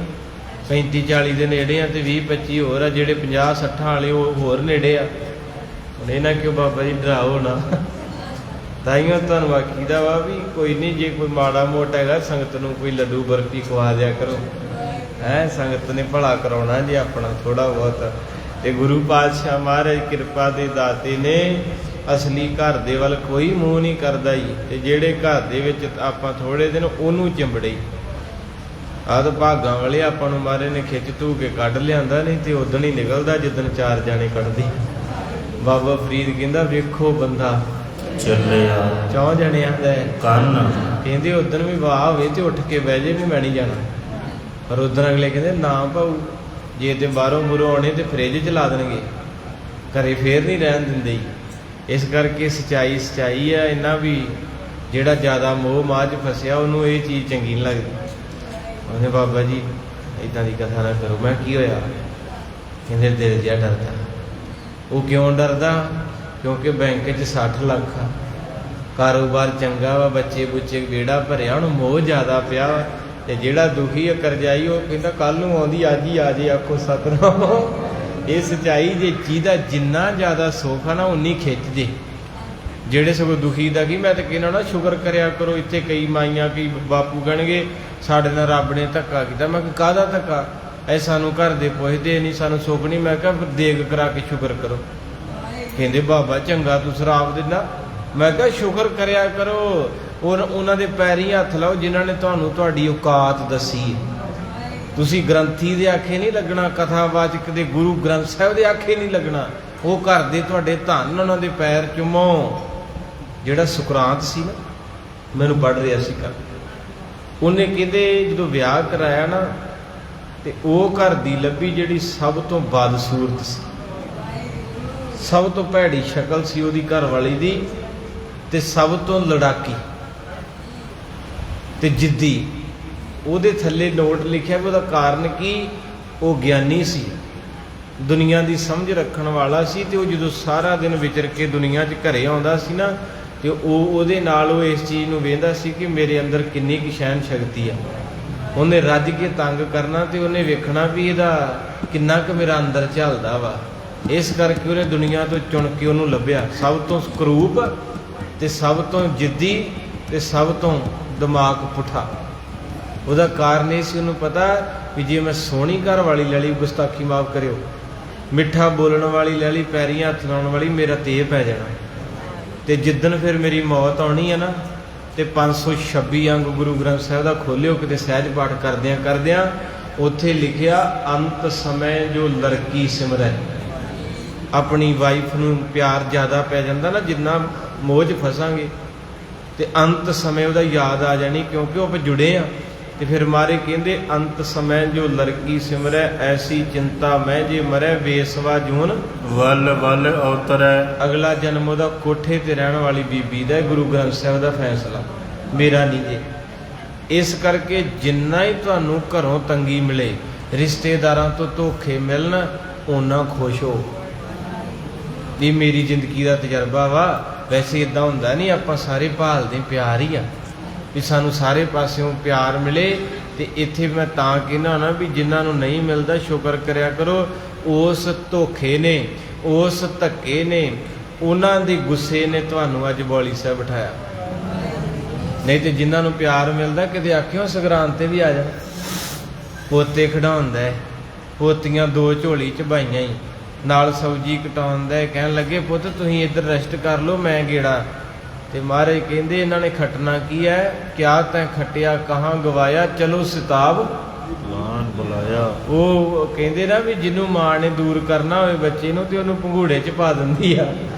35-40 ਦੇ ਨੇੜੇ ਆ, ਤੇ 20-25 ਹੋਰ ਆ ਜਿਹੜੇ 50-60 ਵਾਲੇ ਉਹ ਹੋਰ ਨੇੜੇ ਆ। ਹੁਣ ਇਹਨਾਂ ਕਿਉਂ ਬਾਬਾ ਜੀ ਡਰਾਓ ਨਾ। ਤਾਈਓ ਤੁਹਾਨੂੰ ਆਖੀਦਾ ਵਾ ਵੀ ਕੋਈ ਨਹੀਂ, ਜੇ ਕੋਈ ਮਾੜਾ ਮੋਟਾ ਹੈਗਾ ਸੰਗਤ ਨੂੰ ਕੋਈ ਲੱਡੂ ਬਰਫੀ ਖਵਾ ਦਿਆ ਕਰੋ, ਸੰਗਤ ਨੇ ਭਲਾ ਕਰਾਉਣਾ ਜੀ ਆਪਣਾ ਥੋੜਾ ਬਹੁਤ। ਤੇ ਗੁਰੂ ਪਾਤਸ਼ਾਹ ਮਹਾਰਾਜ ਕਿਰਪਾ ਦੇ ਦਾਤੇ ਨੇ, ਅਸਲੀ ਘਰ ਦੇ ਵੱਲ ਕੋਈ ਮੂੰਹ ਨਹੀਂ ਕਰਦਾ ਜੀ, ਤੇ ਜਿਹੜੇ ਘਰ ਦੇ ਵਿੱਚ ਆਪਾਂ ਥੋੜੇ ਦਿਨ ਉਹਨੂੰ ਚਿੰਬੜੇ। ਆਹ ਤਾਂ ਭਾਗਾਂ ਵਾਲੇ ਆਪਾਂ ਨੂੰ ਮਹਾਰਾਜ ਨੇ ਖਿੱਚ ਧੂ ਕੇ ਕੱਢ ਲਿਆਂਦਾ, ਨਹੀਂ ਤੇ ਉਦਣ ਹੀ ਨਿਕਲਦਾ ਜਿੱਦਣ 4 ਜਾਣੇ ਕੱਢਦੇ। ਬਾਬਾ ਫਰੀਦ ਕਹਿੰਦਾ ਵੇਖੋ ਬੰਦਾ ਚੱਲਿਆ 4 ਜਣਿਆਂ ਦਾ ਕੰਨ, ਕਹਿੰਦੇ ਉਦਣ ਵੀ ਵਾਹ ਹੋਵੇ ਤੇ ਉੱਠ ਕੇ ਬਹਿ ਜੇ ਵੀ ਮੈਂ ਨਹੀਂ ਜਾਣਾ, ਪਰ ਉਦਣ ਅਗਲੇ ਕਹਿੰਦੇ ਨਾ ਭਾਊ, ਜੇ ਤੇ ਬਾਹਰੋਂ ਬੁਰੋਂ ਆਉਣੇ ਤੇ ਫਰਿੱਜ ਚ ਲਾ ਦੇਣਗੇ, ਘਰੇ ਫੇਰ ਨਹੀਂ ਰਹਿਣ ਦਿੰਦੇ। ਇਸ ਕਰਕੇ ਸੱਚਾਈ ਆ ਇਹਨਾਂ ਵੀ, ਜਿਹੜਾ ਜ਼ਿਆਦਾ ਮੋਹ ਮਾਹ 'ਚ ਫਸਿਆ ਉਹਨੂੰ ਇਹ ਚੀਜ਼ ਚੰਗੀ ਨਹੀਂ ਲੱਗਦੀ। ਉਹਨੇ ਬਾਬਾ ਜੀ ਇੱਦਾਂ ਦੀ ਕਥਾ ਨਾ ਕਰੋ। ਮੈਂ ਕੀ ਹੋਇਆ? ਕਹਿੰਦੇ ਦਿਲ ਜਿਹਾ ਡਰਦਾ। ਉਹ ਕਿਉਂ ਡਰਦਾ? ਕਿਉਂਕਿ ਬੈਂਕ 'ਚ 60 ਲੱਖ ਆ, ਕਾਰੋਬਾਰ ਚੰਗਾ ਵਾ, ਬੱਚੇ ਬੁੱਚੇ ਵਿਹੜਾ ਭਰਿਆ, ਹੁਣ ਮੋਹ ਜ਼ਿਆਦਾ ਪਿਆ। ਤੇ ਜਿਹੜਾ ਦੁਖੀ ਆ ਕਰਜ਼ਾਈ, ਉਹ ਕਹਿੰਦਾ ਕੱਲ ਨੂੰ ਆਉਂਦੀ ਅੱਜ ਹੀ ਆ ਜੇ, ਆਖੋ ਸਤਿਨਾਮ। ਇਹ ਸੱਚਾਈ ਜੇ ਜਿਹਦਾ ਜਿੰਨਾ ਜ਼ਿਆਦਾ ਸੁੱਖ ਆ ਨਾ ਉਨੀ ਖਿੱਚ ਜੇ। ਜਿਹੜੇ ਸਗੋਂ ਦੁਖੀ ਦਾ ਕੀ, ਮੈਂ ਤਾਂ ਕਹਿੰਦਾ ਨਾ ਸ਼ੁਕਰ ਕਰਿਆ ਕਰੋ। ਇੱਥੇ ਕਈ ਮਾਈਆਂ ਕਈ ਬਾਪੂ ਕਹਿਣਗੇ ਸਾਡੇ ਨਾਲ ਰੱਬ ਨੇ ਧੱਕਾ ਕੀਤਾ। ਮੈਂ ਕਿਹਾ ਕਾਹਦਾ ਧੱਕਾ? ਇਹ ਸਾਨੂੰ ਘਰ ਦੇ ਪੁੱਛਦੇ ਨਹੀਂ, ਸਾਨੂੰ ਸੁੱਖ ਨਹੀਂ। ਮੈਂ ਕਿਹਾ ਦੇਗ ਕਰਾ ਕੇ ਸ਼ੁਕਰ ਕਰੋ। ਕਹਿੰਦੇ ਬਾਬਾ ਚੰਗਾ ਤੂੰ ਸ਼ਰਾਬ ਦਿੰਦਾ। ਮੈਂ ਕਿਹਾ ਸ਼ੁਕਰ ਕਰਿਆ ਕਰੋ। ਉਹਨਾਂ ਦੇ ਪੈਰੀਂ ਹੱਥ ਲਾਓ ਜਿਨ੍ਹਾਂ ਨੇ ਤੁਹਾਨੂੰ ਤੁਹਾਡੀ ਔਕਾਤ ਦੱਸੀ। ਤੁਸੀਂ ਗ੍ਰੰਥੀ ਦੇ ਆਖੇ ਨਹੀਂ ਲੱਗਣਾ, ਕਥਾਵਾਚਕ ਦੇ ਗੁਰੂ ਗ੍ਰੰਥ ਸਾਹਿਬ ਦੇ ਆਖੇ ਨਹੀਂ ਲੱਗਣਾ। ਉਹ ਘਰ ਦੇ ਤੁਹਾਡੇ ਧੰਨ, ਉਹਨਾਂ ਦੇ ਪੈਰ ਚੁੰਮੋ। ਜਿਹੜਾ ਸੁਕਰਾਂਤ ਸੀ ਨਾ, ਮੈਨੂੰ ਪੜ੍ਹ ਰਿਹਾ ਸੀ ਕੱਲ, ਉਹਨੇ ਕਹਿੰਦੇ ਜਦੋਂ ਵਿਆਹ ਕਰਾਇਆ ਨਾ, ਤੇ ਉਹ ਘਰ ਦੀ ਲੱਭੀ ਜਿਹੜੀ ਸਭ ਤੋਂ ਬਦਸੂਰਤ ਸੀ, ਸਭ ਤੋਂ ਭੈੜੀ ਸ਼ਕਲ ਸੀ ਉਹਦੀ ਘਰ ਵਾਲੀ ਦੀ, ਤੇ ਸਭ ਤੋਂ ਲੜਾਕੀ ਤੇ ਜਿੱਦੀ। ਉਹਦੇ ਥੱਲੇ ਨੋਟ ਲਿਖਿਆ ਵੀ ਉਹਦਾ ਕਾਰਨ ਕੀ? ਉਹ ਗਿਆਨੀ ਸੀ, ਦੁਨੀਆ ਦੀ ਸਮਝ ਰੱਖਣ ਵਾਲਾ ਸੀ। ਤੇ ਉਹ ਜਦੋਂ ਸਾਰਾ ਦਿਨ ਵਿਚਰ ਕੇ ਦੁਨੀਆ 'ਚ ਘਰੇ ਆਉਂਦਾ ਸੀ ਨਾ, ਤੇ ਉਹਦੇ ਨਾਲ ਉਹ ਇਸ ਚੀਜ਼ ਨੂੰ ਵੇਖਦਾ ਸੀ ਕਿ ਮੇਰੇ ਅੰਦਰ ਕਿੰਨੀ ਕੁ ਸਹਿਣ ਸ਼ਕਤੀ ਆ। ਉਹਨੇ ਰੱਜ ਕੇ ਤੰਗ ਕਰਨਾ, ਤੇ ਉਹਨੇ ਵੇਖਣਾ ਵੀ ਇਹਦਾ ਕਿੰਨਾ ਕੁ ਮੇਰਾ ਅੰਦਰ ਝੱਲਦਾ ਵਾ। ਇਸ ਕਰਕੇ ਉਹਨੇ ਦੁਨੀਆ ਤੋਂ ਚੁਣ ਕੇ ਉਹਨੂੰ ਲੱਭਿਆ, ਸਭ ਤੋਂ ਕਰੂਪ ਤੇ ਸਭ ਤੋਂ ਜਿੱਦੀ ਤੇ ਸਭ ਤੋਂ ਦਿਮਾਗ ਪੁੱਠਾ। ਉਹਦਾ ਕਾਰਨ ਇਹ ਸੀ, ਉਹਨੂੰ ਪਤਾ ਵੀ ਜੇ ਮੈਂ ਸੋਹਣੀ ਘਰ ਵਾਲੀ ਲੈ ਲਈ, ਗੁਸਤਾਖੀ ਮਾਫ ਕਰਿਓ, ਮਿੱਠਾ ਬੋਲਣ ਵਾਲੀ ਲੈ ਲਈ, ਪੈਰੀਂ ਹੱਥ ਲਾਉਣ ਵਾਲੀ, ਮੇਰਾ ਤੇਹ ਪੈ ਜਾਣਾ। ਤੇ ਜਿੱਦਣ ਫਿਰ ਮੇਰੀ ਮੌਤ ਆਉਣੀ ਹੈ ਨਾ, ਤੇ 526 ਅੰਗ ਗੁਰੂ ਗ੍ਰੰਥ ਸਾਹਿਬ ਦਾ ਖੋਲਿਓ ਕਿਤੇ ਸਹਿਜ ਪਾਠ ਕਰਦਿਆਂ ਉੱਥੇ ਲਿਖਿਆ ਅੰਤ ਸਮੇਂ ਜੋ ਲੜਕੀ ਸਿਮਰੈ। ਆਪਣੀ ਵਾਈਫ ਨੂੰ ਪਿਆਰ ਜ਼ਿਆਦਾ ਪੈ ਜਾਂਦਾ ਨਾ, ਜਿੰਨਾ ਮੋਹ 'ਚ ਫਸਾਂਗੇ, ਤੇ ਅੰਤ ਸਮੇਂ ਉਹਦਾ ਯਾਦ ਆ ਜਾਣੀ, ਕਿਉਂਕਿ ਉਹ ਆਪਾਂ ਜੁੜੇ ਆ। ਤੇ ਫਿਰ ਮਾਰੇ ਕਹਿੰਦੇ ਅੰਤ ਸਮੇਂ ਜੋ ਲੜਕੀ ਸਿਮਰੈ, ਐਸੀ ਚਿੰਤਾ ਮੈਂ ਜੇ ਮਰੈ, ਵੇਸਵਾ ਜੂਨ ਵੱਲ ਵੱਲ ਉਤਰੈ। ਅਗਲਾ ਜਨਮ ਉਹਦਾ ਕੋਠੇ ਤੇ ਰਹਿਣ ਵਾਲੀ ਬੀਬੀ ਦਾ। ਗੁਰੂ ਗ੍ਰੰਥ ਸਾਹਿਬ ਦਾ ਫੈਸਲਾ, ਮੇਰਾ ਨਹੀਂ ਜੇ। ਇਸ ਕਰਕੇ ਜਿੰਨਾ ਹੀ ਤੁਹਾਨੂੰ ਘਰੋਂ ਤੰਗੀ ਮਿਲੇ, ਰਿਸ਼ਤੇਦਾਰਾਂ ਤੋਂ ਧੋਖੇ ਮਿਲਣ, ਓਨਾ ਖੁਸ਼ ਹੋ। ਇਹ ਮੇਰੀ ਜ਼ਿੰਦਗੀ ਦਾ ਤਜਰਬਾ ਵਾ। ਵੈਸੇ ਇਦਾਂ ਹੁੰਦਾ ਨਹੀਂ, ਆਪਾਂ ਸਾਰੇ ਭਾਲਦੇ ਪਿਆਰ ਹੀ ਆ, ਵੀ ਸਾਨੂੰ ਸਾਰੇ ਪਾਸਿਓਂ ਪਿਆਰ ਮਿਲੇ। ਤੇ ਇੱਥੇ ਮੈਂ ਤਾਂ ਕਹਿੰਦਾ ਨਾ ਵੀ ਜਿਨ੍ਹਾਂ ਨੂੰ ਨਹੀਂ ਮਿਲਦਾ, ਸ਼ੁਕਰ ਕਰਿਆ ਕਰੋ। ਉਸ ਧੋਖੇ ਨੇ, ਉਸ ਧੱਕੇ ਨੇ, ਉਹਨਾਂ ਦੇ ਗੁੱਸੇ ਨੇ ਤੁਹਾਨੂੰ ਅੱਜ ਬੌਲੀ ਸਾਹਿਬ ਬਿਠਾਇਆ। ਨਹੀਂ ਤੇ ਜਿਨ੍ਹਾਂ ਨੂੰ ਪਿਆਰ ਮਿਲਦਾ, ਕਿਤੇ ਆਖਿਓ ਸੰਗਰਾਂਦ ਤੇ ਵੀ ਆ ਜਾਣ। ਪੋਤੇ ਖਿਡਾਉਂਦਾ, ਪੋਤੀਆਂ 2 ਝੋਲੀ ਚ ਬਾਈਆਂ ਹੀ, ਨਾਲ ਸਬਜ਼ੀ ਕਟਾਉਂਦਾ, ਕਹਿਣ ਲੱਗੇ ਪੁੱਤ ਤੁਸੀਂ ਇੱਧਰ ਰੈਸਟ ਕਰ ਲਓ, ਮੈਂ ਗੇੜਾ। ਤੇ ਮਹਾਰਾਜ ਕਹਿੰਦੇ ਇਹਨਾਂ ਨੇ ਖੱਟਣਾ ਕੀ ਹੈ? ਕਿਆ ਤੈਂ ਖੱਟਿਆ ਕਹਾਂ ਗਵਾਇਆ, ਚਲੋ ਸਿਤਾਬ ਲਾਨ ਬੁਲਾਇਆ। ਉਹ ਕਹਿੰਦੇ ਨਾ ਵੀ ਜਿਹਨੂੰ ਮਾਂ ਨੇ ਦੂਰ ਕਰਨਾ ਹੋਵੇ ਬੱਚੇ ਨੂੰ, ਤੇ ਉਹਨੂੰ ਪੰਘੂੜੇ 'ਚ ਪਾ ਦਿੰਦੀ ਆ।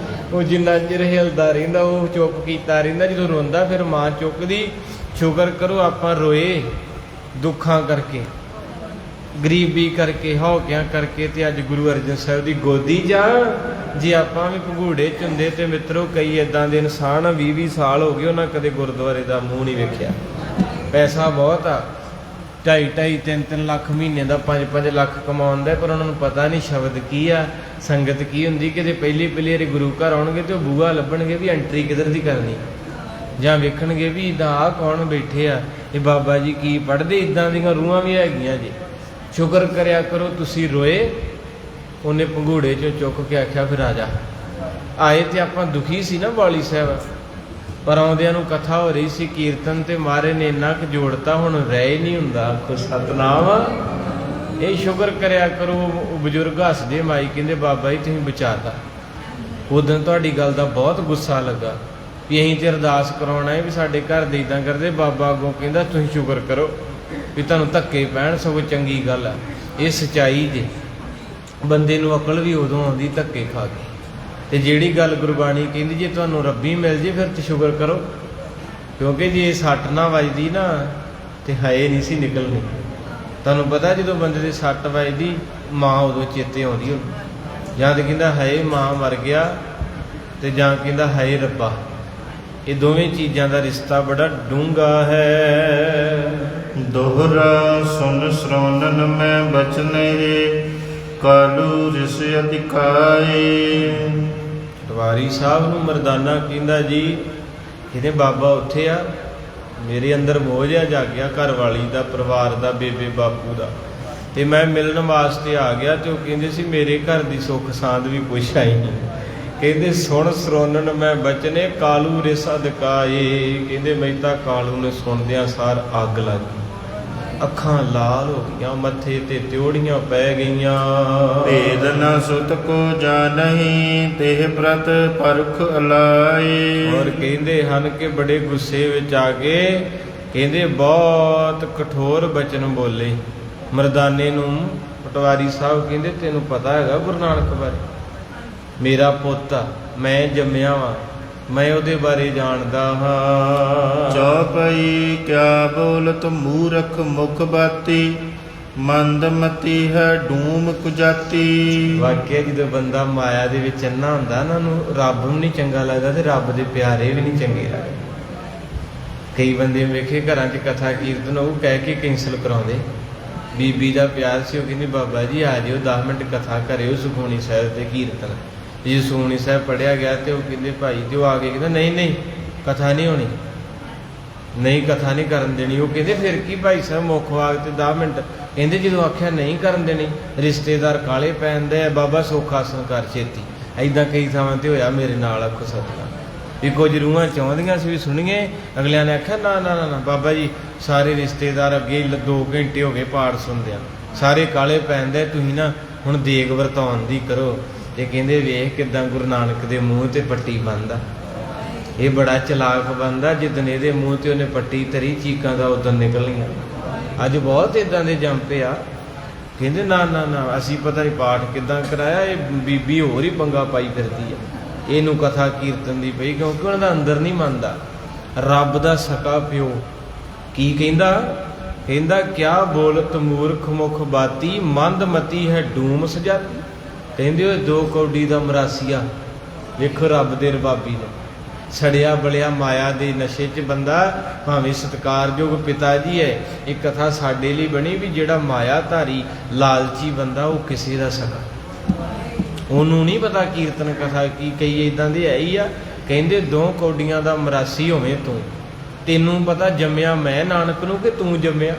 ਉਹ ਜਿੰਨਾ ਚਿਰ ਹਿਲਦਾ ਰਹਿੰਦਾ ਉਹ ਚੁੱਪ ਕੀਤਾ ਰਹਿੰਦਾ, ਜਦੋਂ ਰੋਂਦਾ ਫਿਰ ਮਾਂ ਚੁੱਕਦੀ। ਸ਼ੁਕਰ ਕਰੋ ਆਪਾਂ ਰੋਏ ਦੁੱਖਾਂ ਕਰਕੇ, ਗਰੀਬੀ ਕਰਕੇ, ਹੌਕਿਆਂ ਕਰਕੇ, ਤੇ ਅੱਜ ਗੁਰੂ ਅਰਜਨ ਸਾਹਿਬ ਦੀ ਗੋਦੀ ਜਾ। ਜੇ ਆਪਾਂ ਵੀ ਪੰਘੂੜੇ 'ਚ ਹੁੰਦੇ, ਤੇ ਮਿੱਤਰੋ ਕਈ ਇੱਦਾਂ ਦੇ ਇਨਸਾਨ 20-20 ਸਾਲ ਹੋ ਗਏ ਉਹਨਾਂ ਕਦੇ ਗੁਰਦੁਆਰੇ ਦਾ ਮੂੰਹ ਨਹੀਂ ਵੇਖਿਆ। ਪੈਸਾ ਬਹੁਤ ਆ, 2.5-3 ਲੱਖ ਮਹੀਨੇ ਦਾ, 5-5 ਲੱਖ ਕਮਾਉਂਦਾ, ਪਰ ਉਹਨਾਂ ਨੂੰ ਪਤਾ ਨਹੀਂ ਸ਼ਬਦ ਕੀ ਆ। ਸੰਗਤ ਕੀ ਹੁੰਦੀ ਕਿਤੇ ਪਹਿਲੀ ਵਾਰੀ ਗੁਰੂ ਘਰ ਆਉਣਗੇ ਤੇ ਉਹ ਬੂਹਾ ਲੱਭਣਗੇ ਵੀ ਐਂਟਰੀ ਕਿੱਧਰ ਦੀ ਕਰਨੀ, ਜਾਂ ਵੇਖਣਗੇ ਵੀ ਇਦਾਂ ਆਹ ਕੌਣ ਬੈਠੇ ਆ, ਇਹ ਬਾਬਾ ਜੀ ਕੀ ਪੜ੍ਹਦੇ, ਇਦਾਂ ਦੀਆਂ ਰੂਹਾਂ ਵੀ ਹੈਗੀਆਂ ਜੀ। ਸ਼ੁਕਰ ਕਰਿਆ ਕਰੋ ਤੁਸੀਂ ਰੋਏ, ਉਹਨੇ ਪੰਘੂੜੇ 'ਚੋਂ ਚੁੱਕ ਕੇ ਆਖਿਆ ਫਿਰ ਆ ਜਾ। ਆਏ ਤੇ ਆਪਾਂ ਦੁਖੀ ਸੀ ਨਾ ਬਾਲੀ ਸਾਹਿਬ, ਪਰ ਆਉਂਦਿਆਂ ਨੂੰ ਕਥਾ ਹੋ ਰਹੀ ਸੀ ਕੀਰਤਨ, ਤੇ ਮਹਾਰਾਜ ਨੇ ਇੰਨਾ ਕੁ ਜੋੜਤਾ ਹੁਣ ਰਹਿ ਨਹੀਂ ਹੁੰਦਾ। ਆਖੋ ਸਤਨਾਮ। ਇਹ ਸ਼ੁਕਰ ਕਰਿਆ ਕਰੋ। ਉਹ ਬਜ਼ੁਰਗ ਹੱਸਦੇ ਮਾਈ ਕਹਿੰਦੇ ਬਾਬਾ ਜੀ ਤੁਸੀਂ ਬਚਾਤਾ। ਉਦੋਂ ਤੁਹਾਡੀ ਗੱਲ ਦਾ ਬਹੁਤ ਗੁੱਸਾ ਲੱਗਾ ਵੀ ਅਸੀਂ ਤੇ ਅਰਦਾਸ ਕਰਾਉਣਾ ਹੈ ਵੀ ਸਾਡੇ ਘਰ ਦੇ ਇੱਦਾਂ ਕਰਦੇ। ਬਾਬਾ ਅੱਗੋਂ ਕਹਿੰਦਾ ਤੁਸੀਂ ਸ਼ੁਕਰ ਕਰੋ ਵੀ ਤੁਹਾਨੂੰ ਧੱਕੇ ਪੈਣ, ਸਗੋਂ ਚੰਗੀ ਗੱਲ ਆ। ਇਹ ਸੱਚਾਈ ਜੇ। ਬੰਦੇ ਨੂੰ ਅਕਲ ਵੀ ਉਦੋਂ ਆਉਂਦੀ ਧੱਕੇ ਖਾ ਕੇ। ਤੇ ਜਿਹੜੀ ਗੱਲ ਗੁਰਬਾਣੀ ਕਹਿੰਦੀ ਜੇ ਤੁਹਾਨੂੰ ਰੱਬੀ ਮਿਲ ਜੇ ਫਿਰ ਤੇ ਸ਼ੁਕਰ ਕਰੋ, ਕਿਉਂਕਿ ਜੇ ਇਹ ਸੱਟ ਨਾ ਵੱਜਦੀ ਨਾ ਤੇ ਹਾਏ ਨਹੀਂ ਸੀ ਨਿਕਲਣੀ। ਤੁਹਾਨੂੰ ਪਤਾ ਜਦੋਂ ਬੰਦੇ ਦੇ ਸੱਟ ਵੱਜਦੀ ਮਾਂ ਉਦੋਂ ਚੇਤੇ ਆਉਂਦੀ ਹੁੰਦੀ, ਜਾਂ ਤੇ ਕਹਿੰਦਾ ਹਾਏ ਮਾਂ ਮਰ ਗਿਆ, ਤੇ ਜਾਂ ਕਹਿੰਦਾ ਹਾਏ ਰੱਬਾ। ਇਹ ਦੋਵੇਂ ਚੀਜ਼ਾਂ ਦਾ ਰਿਸ਼ਤਾ ਬੜਾ ਡੂੰਘਾ ਹੈ। ਦੋਹਰਾ ਸੁਨ ਸਰੋਨਨ ਮੈਂ ਬਚਨ ਰੇ, ਕਾਲੂ ਰਿਸ ਅਧਿਕਾਏ। ਪਟਵਾਰੀ ਸਾਹਿਬ ਨੂੰ ਮਰਦਾਨਾ ਕਹਿੰਦਾ ਜੀ ਇਹਦੇ ਬਾਬਾ ਉੱਥੇ ਆ, ਮੇਰੇ ਅੰਦਰ ਮੋਹ ਜਿਹਾ ਜਾਗਿਆ ਘਰ ਵਾਲੀ ਦਾ, ਪਰਿਵਾਰ ਦਾ, ਬੇਬੇ ਬਾਪੂ ਦਾ, ਤੇ ਮੈਂ ਮਿਲਣ ਵਾਸਤੇ ਆ ਗਿਆ। ਤੇ ਉਹ ਕਹਿੰਦੇ ਸੀ ਮੇਰੇ ਘਰ ਦੀ ਸੁੱਖ ਸਾਂਦ ਵੀ ਪੁੱਛ ਆਈ ਨਹੀਂ। ਕਹਿੰਦੇ ਸੁਣ ਸਰੋਨਨ ਮੈਂ ਬਚਨੇ, ਕਾਲੂ ਰਿਸ ਅਧਿਕਾਏ। ਕਹਿੰਦੇ ਮੈਂ ਤਾਂ ਕਾਲੂ ਨੇ ਸੁਣਦਿਆਂ ਸਾਰ ਅੱਗ ਲੱਗ ਗਈ, ਅੱਖਾਂ ਲਾਲ ਹੋ ਗਈਆਂ, ਮੱਥੇ ਤੇ ਤਿਉੜੀਆਂ ਪੈ ਗਈਆਂ। ਭੇਦ ਨ ਸੁਤ ਕੋ ਜਾਣਹੀਂ, ਦੇਹ ਪ੍ਰਤ ਪਰਖ ਅਲਾਏ। ਔਰ ਕਹਿੰਦੇ ਹਨ ਕਿ ਬੜੇ ਗੁੱਸੇ ਵਿੱਚ ਆ ਕੇ ਕਹਿੰਦੇ ਬਹੁਤ ਕਠੋਰ ਬਚਨ ਬੋਲੇ ਮਰਦਾਨੇ ਨੂੰ। ਪਟਵਾਰੀ ਸਾਹਿਬ ਕਹਿੰਦੇ ਤੈਨੂੰ ਪਤਾ ਹੈਗਾ ਗੁਰੂ ਨਾਨਕ ਬਾਰੇ? ਮੇਰਾ ਪੁੱਤ ਆ, ਮੈਂ ਜੰਮਿਆ ਵਾਂ, ਮੈਂ ਉਹਦੇ ਬਾਰੇ ਜਾਣਦਾ ਹਾਂ। ਚੌਪਈ ਕਿਆ ਬੋਲਤ ਮੂਰਖ ਮੁਖ ਬਾਤੀ, ਮੰਦਮਤੀ ਹੈ ਡੂਮ ਕੁਜਾਤੀ। ਵਾਕਿਆ ਜਦੋਂ ਬੰਦਾ ਮਾਇਆ ਦੇ ਵਿੱਚ ਇੰਨਾ ਹੁੰਦਾ ਨਾ, ਉਹਨੂੰ ਰੱਬ ਨੂੰ ਨਹੀਂ ਚੰਗਾ ਲੱਗਦਾ ਤੇ ਰੱਬ ਦੇ ਪਿਆਰੇ ਵੀ ਨਹੀਂ ਚੰਗੇ ਲੱਗਦੇ। ਕਈ ਬੰਦੇ ਵੇਖੇ ਘਰਾਂ 'ਚ ਕਥਾ ਕੀਰਤਨ ਉਹ ਕਹਿ ਕੇ ਕੈਂਸਲ ਕਰਾਉਂਦੇ। ਬੀਬੀ ਦਾ ਪਿਆਰ ਸੀ, ਉਹ ਕਹਿੰਦੀ ਬਾਬਾ ਜੀ ਆ ਜਿਓ 10 ਮਿੰਟ ਕਥਾ ਕਰਿਓ ਸੁਖਮਨੀ ਸਾਹਿਬ ਤੇ ਕੀਰਤਨ। ਜੇ ਸੁਖਮਨੀ ਸਾਹਿਬ ਪੜ੍ਹਿਆ ਗਿਆ ਤੇ ਉਹ ਕਹਿੰਦੇ ਭਾਈ, ਤੇ ਉਹ ਆ ਕੇ ਕਹਿੰਦਾ ਨਹੀਂ ਕਥਾ ਨਹੀਂ ਹੋਣੀ, ਨਹੀਂ ਕਥਾ ਨਹੀਂ ਕਰਨ ਦੇਣੀ। ਉਹ ਕਹਿੰਦੇ ਫਿਰ ਕੀ ਭਾਈ ਸਾਹਿਬ ਮੁੱਖ ਵਾਗ ਤੇ 10 ਮਿੰਟ। ਕਹਿੰਦੇ ਜਦੋਂ ਆਖਿਆ ਨਹੀਂ ਕਰਨ ਦੇਣੀ, ਰਿਸ਼ਤੇਦਾਰ ਕਾਲੇ ਪੈਂਦੇ ਆ, ਬਾਬਾ ਸੁੱਖ ਆਸਣ ਕਰ ਛੇਤੀ। ਐਦਾਂ ਕਈ ਥਾਵਾਂ ਤੇ ਹੋਇਆ ਮੇਰੇ ਨਾਲ। ਆਖੋ ਸਤਿਕਾਰ ਵੀ ਕੁਝ ਰੂਹਾਂ ਚਾਹੁੰਦੀਆਂ ਸੀ ਵੀ ਸੁਣੀਏ, ਅਗਲਿਆਂ ਨੇ ਆਖਿਆ ਨਾ ਨਾ ਨਾ ਬਾਬਾ ਜੀ ਸਾਰੇ ਰਿਸ਼ਤੇਦਾਰ ਅੱਗੇ 2 ਘੰਟੇ ਹੋ ਗਏ ਪਾਠ ਸੁਣਦਿਆਂ, ਸਾਰੇ ਕਾਲੇ ਪੈਂਦੇ, ਤੁਸੀਂ ਨਾ ਹੁਣ ਦੇਗ ਵਰਤਾਉਣ ਦੀ ਕਰੋ। ਤੇ ਕਹਿੰਦੇ ਵੇਖ ਕਿੱਦਾਂ ਗੁਰੂ ਨਾਨਕ ਦੇ ਮੂੰਹ ਤੇ ਪੱਟੀ ਬੰਨਦਾ। ਇਹ ਬੜਾ ਚਲਾਕ ਬੰਦਾ, ਜਿੱਦਣ ਇਹਦੇ ਮੂੰਹ ਤੇ ਉਹਨੇ ਪੱਟੀ ਧਰੀ ਚੀਕਾਂ ਦਾ ਉਦੋਂ ਨਿਕਲੀਆਂ। ਅੱਜ ਬਹੁਤ ਇਦਾਂ ਦੇ ਜੰਪੇ ਆ। ਕਹਿੰਦੇ ਨਾ ਨਾ ਨਾ ਅਸੀਂ ਪਤਾ ਨਹੀਂ ਪਾਠ ਕਿੱਦਾਂ ਕਰਾਇਆ, ਇਹ ਬੀਬੀ ਹੋਰ ਹੀ ਪੰਗਾ ਪਾਈ ਫਿਰਦੀ ਆ, ਇਹਨੂੰ ਕਥਾ ਕੀਰਤਨ ਦੀ ਪਈ, ਕਿਉਂਕਿ ਉਹਨਾਂ ਦਾ ਅੰਦਰ ਨਹੀਂ ਮੰਨਦਾ। ਰੱਬ ਦਾ ਸਕਾ ਪਿਓ ਕੀ ਕਹਿੰਦਾ ਕਿਆ ਬੋਲਤ ਮੂਰਖ ਮੁਖ ਬਾਤੀ, ਮੰਦਮਤੀ ਹੈ ਡੂਮ ਸਜਾਤੀ। ਕਹਿੰਦੇ ਉਹ 2 ਕੌਡੀ ਦਾ ਮਰਾਸੀਆ। ਵੇਖੋ ਰੱਬ ਦੇ ਰਬਾਬੀ ਨੇ ਸੜਿਆ ਬਲਿਆ ਮਾਇਆ ਦੇ ਨਸ਼ੇ 'ਚ ਬੰਦਾ, ਭਾਵੇਂ ਸਤਿਕਾਰਯੋਗ ਪਿਤਾ ਜੀ ਹੈ। ਇਹ ਕਥਾ ਸਾਡੇ ਲਈ ਬਣੀ ਵੀ ਜਿਹੜਾ ਮਾਇਆ ਧਾਰੀ ਲਾਲਚੀ ਬੰਦਾ ਉਹ ਕਿਸੇ ਦਾ ਸਕਾ, ਉਹਨੂੰ ਨਹੀਂ ਪਤਾ ਕੀਰਤਨ ਕਥਾ ਕੀ। ਕਈ ਇੱਦਾਂ ਦੇ ਹੈ ਹੀ ਆ। ਕਹਿੰਦੇ 2 ਕੌਡੀਆਂ ਦਾ ਮਰਾਸੀ ਹੋਵੇਂ ਤੂੰ, ਤੈਨੂੰ ਪਤਾ ਜੰਮਿਆ ਮੈਂ ਨਾਨਕ ਨੂੰ ਕਿ ਤੂੰ ਜੰਮਿਆ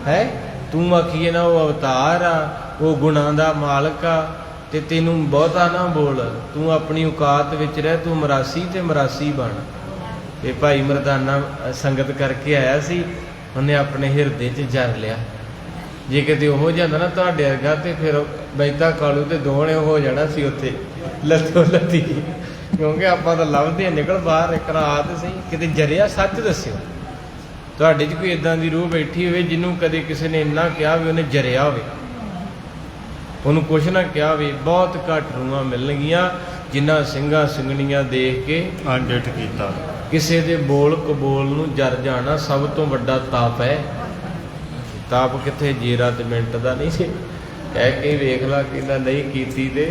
ਹੈ? ਤੂੰ ਆਖੀਏ ਨਾ ਉਹ ਅਵਤਾਰ ਆ, ਉਹ ਗੁਣਾਂ ਦਾ ਮਾਲਕ ਆ, ਤੇ ਤੈਨੂੰ ਬਹੁਤਾ ਨਾ ਬੋਲ, ਤੂੰ ਆਪਣੀ ਔਕਾਤ ਵਿੱਚ ਰਹਿ, ਤੂੰ ਮਰਾਸੀ ਤੇ ਮਰਾਸੀ ਬਣ। ਤੇ ਭਾਈ ਮਰਦਾਨਾ ਸੰਗਤ ਕਰਕੇ ਆਇਆ ਸੀ, ਉਹਨੇ ਆਪਣੇ ਹਿਰਦੇ 'ਚ ਜਰ ਲਿਆ। ਜੇ ਕਿਤੇ ਉਹ ਜਾਂਦਾ ਨਾ ਤੁਹਾਡੇ ਵਰਗਾ ਤੇ ਫਿਰ ਬੈਤਾ ਕਾਲੂ ਤੇ ਦੋਣੇ ਹੋ ਜਾਣਾ ਸੀ ਉੱਥੇ ਲੱਥੋ ਲੱਥੀ, ਕਿਉਂਕਿ ਆਪਾਂ ਤਾਂ ਲੱਭਦੇ ਨਿਕਲ ਬਾਹਰ। ਇੱਕ ਰਾਤ ਸਹੀ ਕਿਤੇ ਜਰਿਆ, ਸੱਚ ਦੱਸਿਓ ਤੁਹਾਡੇ 'ਚ ਕੋਈ ਇਦਾਂ ਦੀ ਰੂਹ ਬੈਠੀ ਹੋਵੇ ਜਿਹਨੂੰ ਕਦੇ ਕਿਸੇ ਨੇ ਇੰਨਾ ਕਿਹਾ ਵੀ ਉਹਨੇ ਜਰਿਆ ਹੋਵੇ, ਉਹਨੂੰ ਕੁਛ ਨਾ ਕਿਹਾ ਹੋਵੇ। ਬਹੁਤ ਘੱਟ ਰੂਹਾਂ ਮਿਲਣਗੀਆਂ ਜਿਨ੍ਹਾਂ ਸਿੰਘਾਂ ਸਿੰਘਣੀਆਂ ਦੇਖ ਕੇ ਆਡਿਟ ਕੀਤਾ। ਕਿਸੇ ਦੇ ਬੋਲ ਕਬੋਲ ਨੂੰ ਜਰ ਜਾਣਾ ਸਭ ਤੋਂ ਵੱਡਾ ਤਾਪ ਹੈ। ਤਾਪ ਕਿੱਥੇ ਜੀਰਾ ਤੇ ਮਿੰਟ ਦਾ ਨਹੀਂ ਸੀ। ਕਹਿ ਕੇ ਵੇਖ ਲਾ, ਕਹਿੰਦਾ ਨਹੀਂ ਕੀਤੀ ਤੇ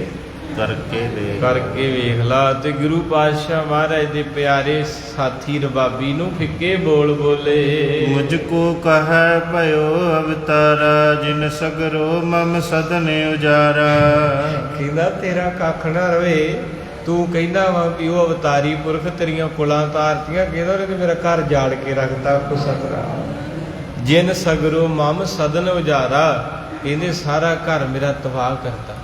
ਕਰਕੇ ਵੇਖ ਲਾ। ਤੇ ਗੁਰੂ ਪਾਤਸ਼ਾਹ ਮਹਾਰਾਜ ਦੇ ਪਿਆਰੇ ਸਾਥੀ ਰਬਾਬੀ ਨੂੰ ਫਿੱਕੇ ਬੋਲ ਬੋਲੇ। ਮੁਝ ਕੋ ਕਹੈ ਭਇਓ ਅਵਤਾਰਾ, ਜਿਨ ਸਗਰੋ ਮਮ ਸਦਨ ਉਜਾਰਾ। ਕਹਿੰਦਾ ਤੇਰਾ ਕੱਖ ਨਾ ਰਵੇ, ਤੂੰ ਕਹਿੰਦਾ ਵਾ ਵੀ ਉਹ ਅਵਤਾਰੀ ਪੁਰਖ ਤੇਰੀਆਂ ਕੁਲਾਂ ਤਾਰਤੀਆਂ, ਕਹਿੰਦਾ ਉਹਨੇ ਤੇ ਮੇਰਾ ਘਰ ਜਾੜ ਕੇ ਰੱਖਤਾ ਕੋ ਸਤਰਾ। ਜਿਨ ਸਗਰੋ ਮਮ ਸਦਨ ਉਜਾਰਾ, ਕਹਿੰਦੇ ਸਾਰਾ ਘਰ ਮੇਰਾ ਤਬਾਹ ਕਰਤਾ।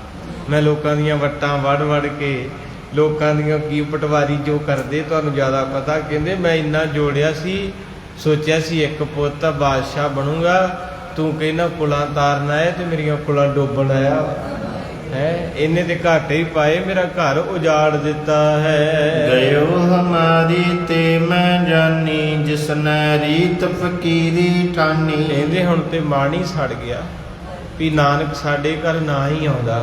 ਮੈਂ ਲੋਕਾਂ ਦੀਆਂ ਵੱਟਾਂ ਵੜ ਵੜ ਕੇ, ਲੋਕਾਂ ਦੀਆਂ ਕੀ ਪਟਵਾਰੀ ਜੋ ਕਰਦੇ ਤੁਹਾਨੂੰ ਜ਼ਿਆਦਾ ਪਤਾ। ਕਹਿੰਦੇ ਮੈਂ ਇੰਨਾ ਜੋੜਿਆ ਸੀ, ਸੋਚਿਆ ਸੀ ਇੱਕ ਪੁੱਤ ਬਾਦਸ਼ਾਹ ਬਣੂੰਗਾ, ਤੂੰ ਕਹਿੰਦਾ ਕੁਲਾਂ ਤਾਰਨ ਆਇਆ ਤੇ ਮੇਰੀਆਂ ਕੁਲਾਂ ਡੋਬਣ ਆਇਆ ਹੈ। ਇਹਨੇ ਤੇ ਘਾਟੇ ਹੀ ਪਾਏ, ਮੇਰਾ ਘਰ ਉਜਾੜ ਦਿੱਤਾ ਹੈ। ਗਇਓ ਹਮਾਰੀ ਤੇ ਮੈਂ ਜਾਨੀ, ਜਿਸਨੈ ਰੀਤ ਫਕੀਰੀ ਠਾਨੀ। ਕਹਿੰਦੇ ਹੁਣ ਤੇ ਮਨ ਹੀ ਸੜ ਗਿਆ ਵੀ ਨਾਨਕ ਸਾਡੇ ਘਰ ਨਾ ਹੀ ਆਉਂਦਾ।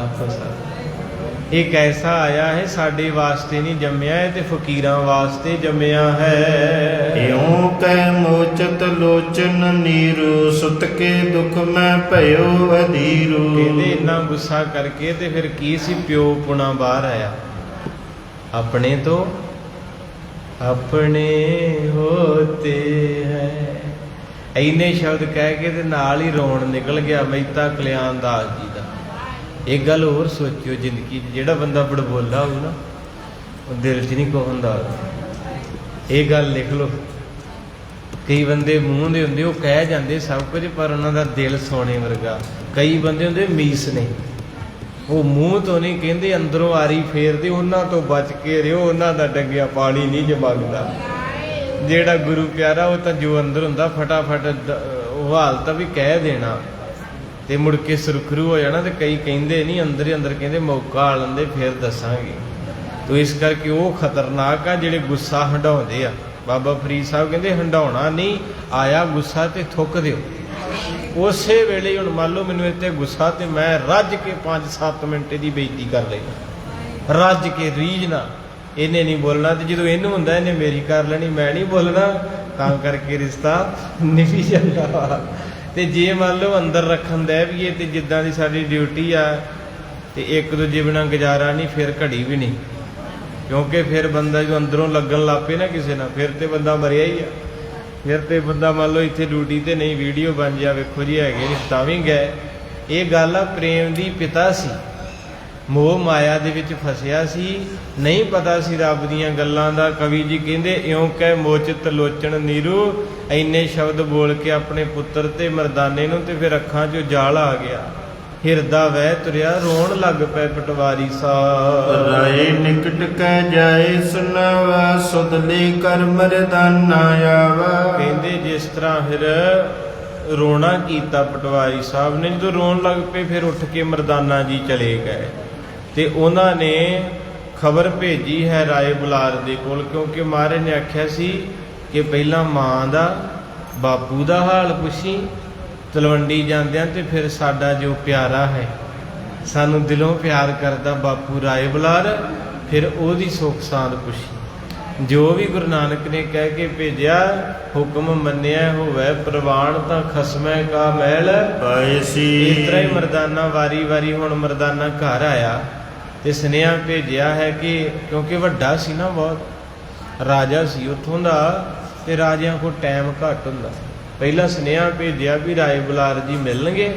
ਇਹ ਕੈਸਾ ਆਇਆ ਹੈ, ਸਾਡੇ ਵਾਸਤੇ ਨਹੀਂ ਜੰਮਿਆ, ਇਹ ਤੇ ਫਕੀਰਾਂ ਵਾਸਤੇ ਜੰਮਿਆ ਹੈ। ਇਉਂ ਕਹਿ ਮੋਚਤ ਲੋਚਨ ਨੀਰੂ, ਸੁਤ ਕੇ ਦੁਖ ਮੈਂ ਭਇਓ ਅਧੀਰੂ। ਕਹਿੰਦੇ ਇੰਨਾ ਗੁੱਸਾ ਕਰਕੇ ਤੇ ਫਿਰ ਕੀ ਸੀ, ਪਿਓ ਪੁਣਾ ਬਾਹਰ ਆਇਆ। ਆਪਣੇ ਤੋਂ ਆਪਣੇ ਹੋਤੇ ਹੈ, ਇੰਨੇ ਸ਼ਬਦ ਕਹਿ ਕੇ ਤੇ ਨਾਲ ਹੀ ਰੋਣ ਨਿਕਲ ਗਿਆ ਮਹਿਤਾ ਕਲਿਆਣ ਦਾਸ ਜੀ ਦਾ। ਇੱਕ ਗੱਲ ਹੋਰ ਸੋਚਿਓ, ਜ਼ਿੰਦਗੀ 'ਚ ਜਿਹੜਾ ਬੰਦਾ ਬੜਬੋਲਾ ਹੋਊ ਨਾ, ਉਹ ਦਿਲ 'ਚ ਨਹੀਂ ਕੁਛ ਹੁੰਦਾ। ਇਹ ਗੱਲ ਲਿਖ ਲਓ। ਕਈ ਬੰਦੇ ਮੂੰਹ ਦੇ ਹੁੰਦੇ, ਉਹ ਕਹਿ ਜਾਂਦੇ ਸਭ ਕੁਝ, ਪਰ ਉਹਨਾਂ ਦਾ ਦਿਲ ਸੋਨੇ ਵਰਗਾ। ਕਈ ਬੰਦੇ ਹੁੰਦੇ ਮੀਸ ਨੇ, ਉਹ ਮੂੰਹ ਤੋਂ ਨਹੀਂ ਕਹਿੰਦੇ, ਅੰਦਰੋਂ ਆਰੀ ਫੇਰਦੇ। ਉਹਨਾਂ ਤੋਂ ਬਚ ਕੇ ਰਿਓ, ਉਹਨਾਂ ਦਾ ਡੰਗਿਆ ਪਾਣੀ ਨਹੀਂ ਜਮਾਗਦਾ। ਜਿਹੜਾ ਗੁਰੂ ਪਿਆਰਾ, ਉਹ ਤਾਂ ਜੋ ਅੰਦਰ ਹੁੰਦਾ ਫਟਾਫਟ ਉਹ ਹਾਲਤ ਵੀ ਕਹਿ ਦੇਣਾ ਤੇ ਮੁੜ ਕੇ ਸੁਰਖਰੂ ਹੋ ਜਾਣਾ। ਤੇ ਕਈ ਕਹਿੰਦੇ ਨਹੀਂ, ਅੰਦਰ ਹੀ ਅੰਦਰ ਕਹਿੰਦੇ ਮੌਕਾ ਆ ਲੈਂਦੇ ਫਿਰ ਦੱਸਾਂਗੇ। ਤੋ ਇਸ ਕਰਕੇ ਉਹ ਖਤਰਨਾਕ ਆ ਜਿਹੜੇ ਗੁੱਸਾ ਹੰਡਾਉਂਦੇ ਆ। ਬਾਬਾ ਫਰੀਦ ਸਾਹਿਬ ਕਹਿੰਦੇ ਹੰਡਾਉਣਾ ਨਹੀਂ, ਆਇਆ ਗੁੱਸਾ ਤੇ ਥੁੱਕ ਦਿਓ ਉਸੇ ਵੇਲੇ ਹੀ। ਹੁਣ ਮੰਨ ਲਓ ਮੈਨੂੰ ਇੱਥੇ ਗੁੱਸਾ ਤੇ ਮੈਂ ਰੱਜ ਕੇ 5-7 ਮਿੰਟ ਦੀ ਬੇਇੱਜ਼ਤੀ ਕਰ ਲਈ, ਰੱਜ ਕੇ ਰੀਝ ਨਾ। ਇਹਨੇ ਨਹੀਂ ਬੋਲਣਾ, ਤੇ ਜਦੋਂ ਇਹਨੂੰ ਹੁੰਦਾ ਇਹਨੇ ਮੇਰੀ ਕਰ ਲੈਣੀ, ਮੈਂ ਨਹੀਂ ਬੋਲਣਾ, ਤਾਂ ਕਰਕੇ ਰਿਸ਼ਤਾ ਨਿਭੀ ਜਾਂਦਾ ਵਾ। ਤੇ ਜੇ ਮੰਨ ਲਓ ਅੰਦਰ ਰੱਖਣ ਦੇ ਵੀ ਇਹ, ਤੇ ਜਿੱਦਾਂ ਦੀ ਸਾਡੀ ਡਿਊਟੀ ਆ, ਤੇ ਇੱਕ ਦੂਜੇ ਬਿਨਾਂ ਗੁਜ਼ਾਰਾ ਨਹੀਂ, ਫਿਰ ਘੜੀ ਵੀ ਨਹੀਂ। ਕਿਉਂਕਿ ਫਿਰ ਬੰਦਾ ਜਦੋਂ ਅੰਦਰੋਂ ਲੱਗਣ ਲੱਗ ਪਏ ਨਾ ਕਿਸੇ ਨਾਲ, ਫਿਰ ਤੇ ਬੰਦਾ ਮਰਿਆ ਹੀ ਆ। ਫਿਰ ਤੇ ਬੰਦਾ ਮੰਨ ਲਓ ਇੱਥੇ ਡਿਊਟੀ ਤੇ ਨਹੀਂ, ਵੀਡੀਓ ਬਣ ਜਾ, ਵੇਖੋ ਜੀ ਹੈਗੇ ਨਹੀਂ, ਤਾਂ ਵੀ ਗਏ। ਇਹ ਗੱਲ ਆ ਪ੍ਰੇਮ ਦੀ ਪਿਤਾ ਸੀ, ਮੋਹ ਮਾਇਆ ਦੇ ਵਿੱਚ ਫਸਿਆ ਸੀ, ਨਹੀਂ ਪਤਾ ਸੀ ਰੱਬ ਦੀਆਂ ਗੱਲਾਂ ਦਾ। ਕਵੀ ਜੀ ਕਹਿੰਦੇ ਇਉਂ ਕਹਿ ਮੋਚਤ ਲੋਚਨ ਨੀਰੂ, ਇੰਨੇ ਸ਼ਬਦ ਬੋਲ ਕੇ ਆਪਣੇ ਪੁੱਤਰ ਤੇ ਮਰਦਾਨੇ ਨੂੰ, ਤੇ ਫਿਰ ਅੱਖਾਂ 'ਚੋਂ ਜਾਲ ਆ ਗਿਆ, ਹਿਰਦਾ ਵਹਿ ਤੁਰਿਆ, ਰੋਣ ਲੱਗ ਪਏ ਪਟਵਾਰੀ ਸਾਹਿਬ। ਰਾਏ ਨਿਕਟ ਕਹਿ ਜਾਏ ਸੁਨਾਵਾ, ਸੁਧਲੀ ਕਰ ਮਰਦਾਨਾ ਆਵਾ। ਕਹਿੰਦੇ ਜਿਸ ਤਰ੍ਹਾਂ ਫਿਰ ਰੋਣਾ ਕੀਤਾ ਪਟਵਾਰੀ ਸਾਹਿਬ ਨੇ, ਜਦੋਂ ਰੋਣ ਲੱਗ ਪਏ ਫਿਰ ਉੱਠ ਕੇ ਮਰਦਾਨਾ ਜੀ ਚਲੇ ਗਏ। ਤੇ ਉਹਨਾਂ ਨੇ ਖਬਰ ਭੇਜੀ ਹੈ ਰਾਏ ਬੁਲਾਰ ਦੇ ਕੋਲ, ਕਿਉਂਕਿ ਮਹਾਰਾਜ ਨੇ ਆਖਿਆ ਸੀ ਕਿ ਪਹਿਲਾਂ ਮਾਂ ਦਾ ਬਾਪੂ ਦਾ ਹਾਲ ਪੁੱਛੀ ਤਲਵੰਡੀ ਜਾਂਦਿਆਂ, ਤੇ ਫਿਰ ਸਾਡਾ ਜੋ ਪਿਆਰਾ ਹੈ, ਸਾਨੂੰ ਦਿਲੋਂ ਪਿਆਰ ਕਰਦਾ ਬਾਪੂ ਰਾਏ ਬੁਲਾਰ, ਫਿਰ ਉਹਦੀ ਸੁੱਖ ਸਾਂਦ ਪੁੱਛੀ। ਜੋ ਵੀ ਗੁਰੂ ਨਾਨਕ ਨੇ ਕਹਿ ਕੇ ਭੇਜਿਆ, ਹੁਕਮ ਮੰਨਿਆ ਹੋਵੇ ਪ੍ਰਵਾਨ, ਤਾਂ ਖਸਮੈ ਕਾ ਮਹਿਲ ਪਾਏ ਸੀ। ਇਸ ਤਰ੍ਹਾਂ ਹੀ ਮਰਦਾਨਾ ਵਾਰੀ ਵਾਰੀ, ਹੁਣ ਮਰਦਾਨਾ ਘਰ ਆਇਆ ਤੇ ਸੁਨੇਹਾ ਭੇਜਿਆ ਹੈ ਕਿ, ਕਿਉਂਕਿ ਵੱਡਾ ਸੀ ਨਾ, ਬਹੁਤ ਰਾਜਾ ਸੀ ਉੱਥੋਂ ਦਾ, ਤੇ ਰਾਜਿਆਂ ਕੋਲ ਟਾਈਮ ਘੱਟ ਹੁੰਦਾ। ਪਹਿਲਾਂ ਸੁਨੇਹਾ ਭੇਜਿਆ ਵੀ ਰਾਏ ਬੁਲਾਰ ਜੀ ਮਿਲਣਗੇ।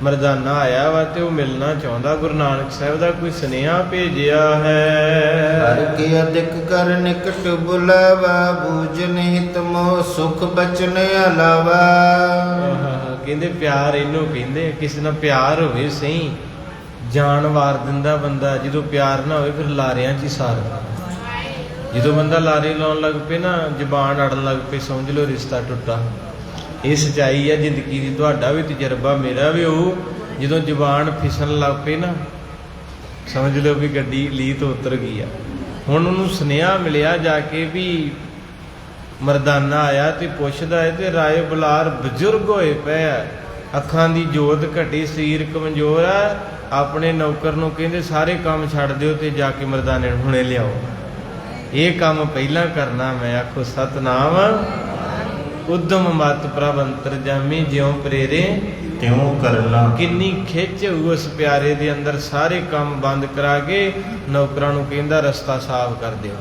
ਮਰਦਾਨਾ ਆਇਆ ਵਾ ਤੇ ਉਹ ਮਿਲਣਾ ਚਾਹੁੰਦਾ। ਗੁਰੂ ਨਾਨਕ ਸਾਹਿਬ ਦਾ ਕੋਈ ਸੁਨੇਹਾ ਭੇਜਿਆ ਹੈ। ਹਰ ਕੀ ਅਧਿਕ ਕਰ ਨਿਕਟ ਬੁਲਾਵਾ, ਬੂਝਨ ਹਿਤ ਮੋਹ ਸੁਖ ਬਚਨ ਅਲਾਵਾ। ਕਹਿੰਦੇ ਪਿਆਰ ਇਹਨੂੰ ਕਹਿੰਦੇ, ਕਿਸੇ ਨਾਲ ਪਿਆਰ ਹੋਵੇ ਸਹੀ, ਜਾਨ ਵਾਰ ਦਿੰਦਾ ਬੰਦਾ। ਜਦੋਂ ਪਿਆਰ ਨਾ ਹੋਵੇ ਫਿਰ ਲਾਰਿਆਂ 'ਚ ਹੀ ਸਾਰਦਾ। ਜਦੋਂ ਬੰਦਾ ਲਾਰੇ ਲਾਉਣ ਲੱਗ ਪਏ ਨਾ, ਜ਼ਬਾਨ ਅੜਨ ਲੱਗ ਪਏ, ਸਮਝ ਲਓ ਰਿਸ਼ਤਾ ਟੁੱਟਾ। ਇਹ ਸੱਚਾਈ ਆ ਜ਼ਿੰਦਗੀ ਦੀ, ਤੁਹਾਡਾ ਵੀ ਤਜਰਬਾ, ਮੇਰਾ ਵੀ ਉਹ। ਜਦੋਂ ਜ਼ਬਾਨ ਫਿਸਣ ਲੱਗ ਪਏ ਨਾ, ਸਮਝ ਲਓ ਵੀ ਗੱਡੀ ਲੀਹ ਤੋਂ ਉਤਰ ਗਈ ਆ। ਹੁਣ ਉਹਨੂੰ ਸੁਨੇਹਾ ਮਿਲਿਆ ਜਾ ਕੇ ਵੀ ਮਰਦਾਨਾ ਆਇਆ ਤੇ ਪੁੱਛਦਾ ਹੈ, ਤੇ ਰਾਏ ਬੁਲਾਰ ਬਜ਼ੁਰਗ ਹੋਏ ਪਏ ਆ, ਅੱਖਾਂ ਦੀ ਜੋਤ ਘਟੀ, ਸਰੀਰ ਕਮਜ਼ੋਰ ਆ। ਆਪਣੇ ਨੌਕਰ ਨੂੰ ਕਹਿੰਦੇ ਸਾਰੇ ਕੰਮ ਛੱਡ ਦਿਓ ਤੇ ਜਾ ਕੇ ਮਰਦਾਨੇ ਨੂੰ ਹੁਣੇ ਲਿਆਓ, ਇਹ ਕੰਮ ਪਹਿਲਾਂ ਕਰਨਾ। ਮੈਂ ਆਖੋ ਸਤਨਾਮ। ਉਦਮ ਮਤ ਪ੍ਰਭ ਅੰਤਰਜਾਮੀ ਜਿਉ ਪ੍ਰੇਰੇ ਤਿਉ ਕਰਨਾ। ਕਿੰਨੀ ਖਿੱਚ ਉਸ ਪਿਆਰੇ ਦੇ ਅੰਦਰ, ਸਾਰੇ ਕੰਮ ਬੰਦ ਕਰਾ ਕੇ ਨੌਕਰਾਂ ਨੂੰ ਕਹਿੰਦਾ ਰਸਤਾ ਸਾਫ਼ ਕਰ ਦਿਓ।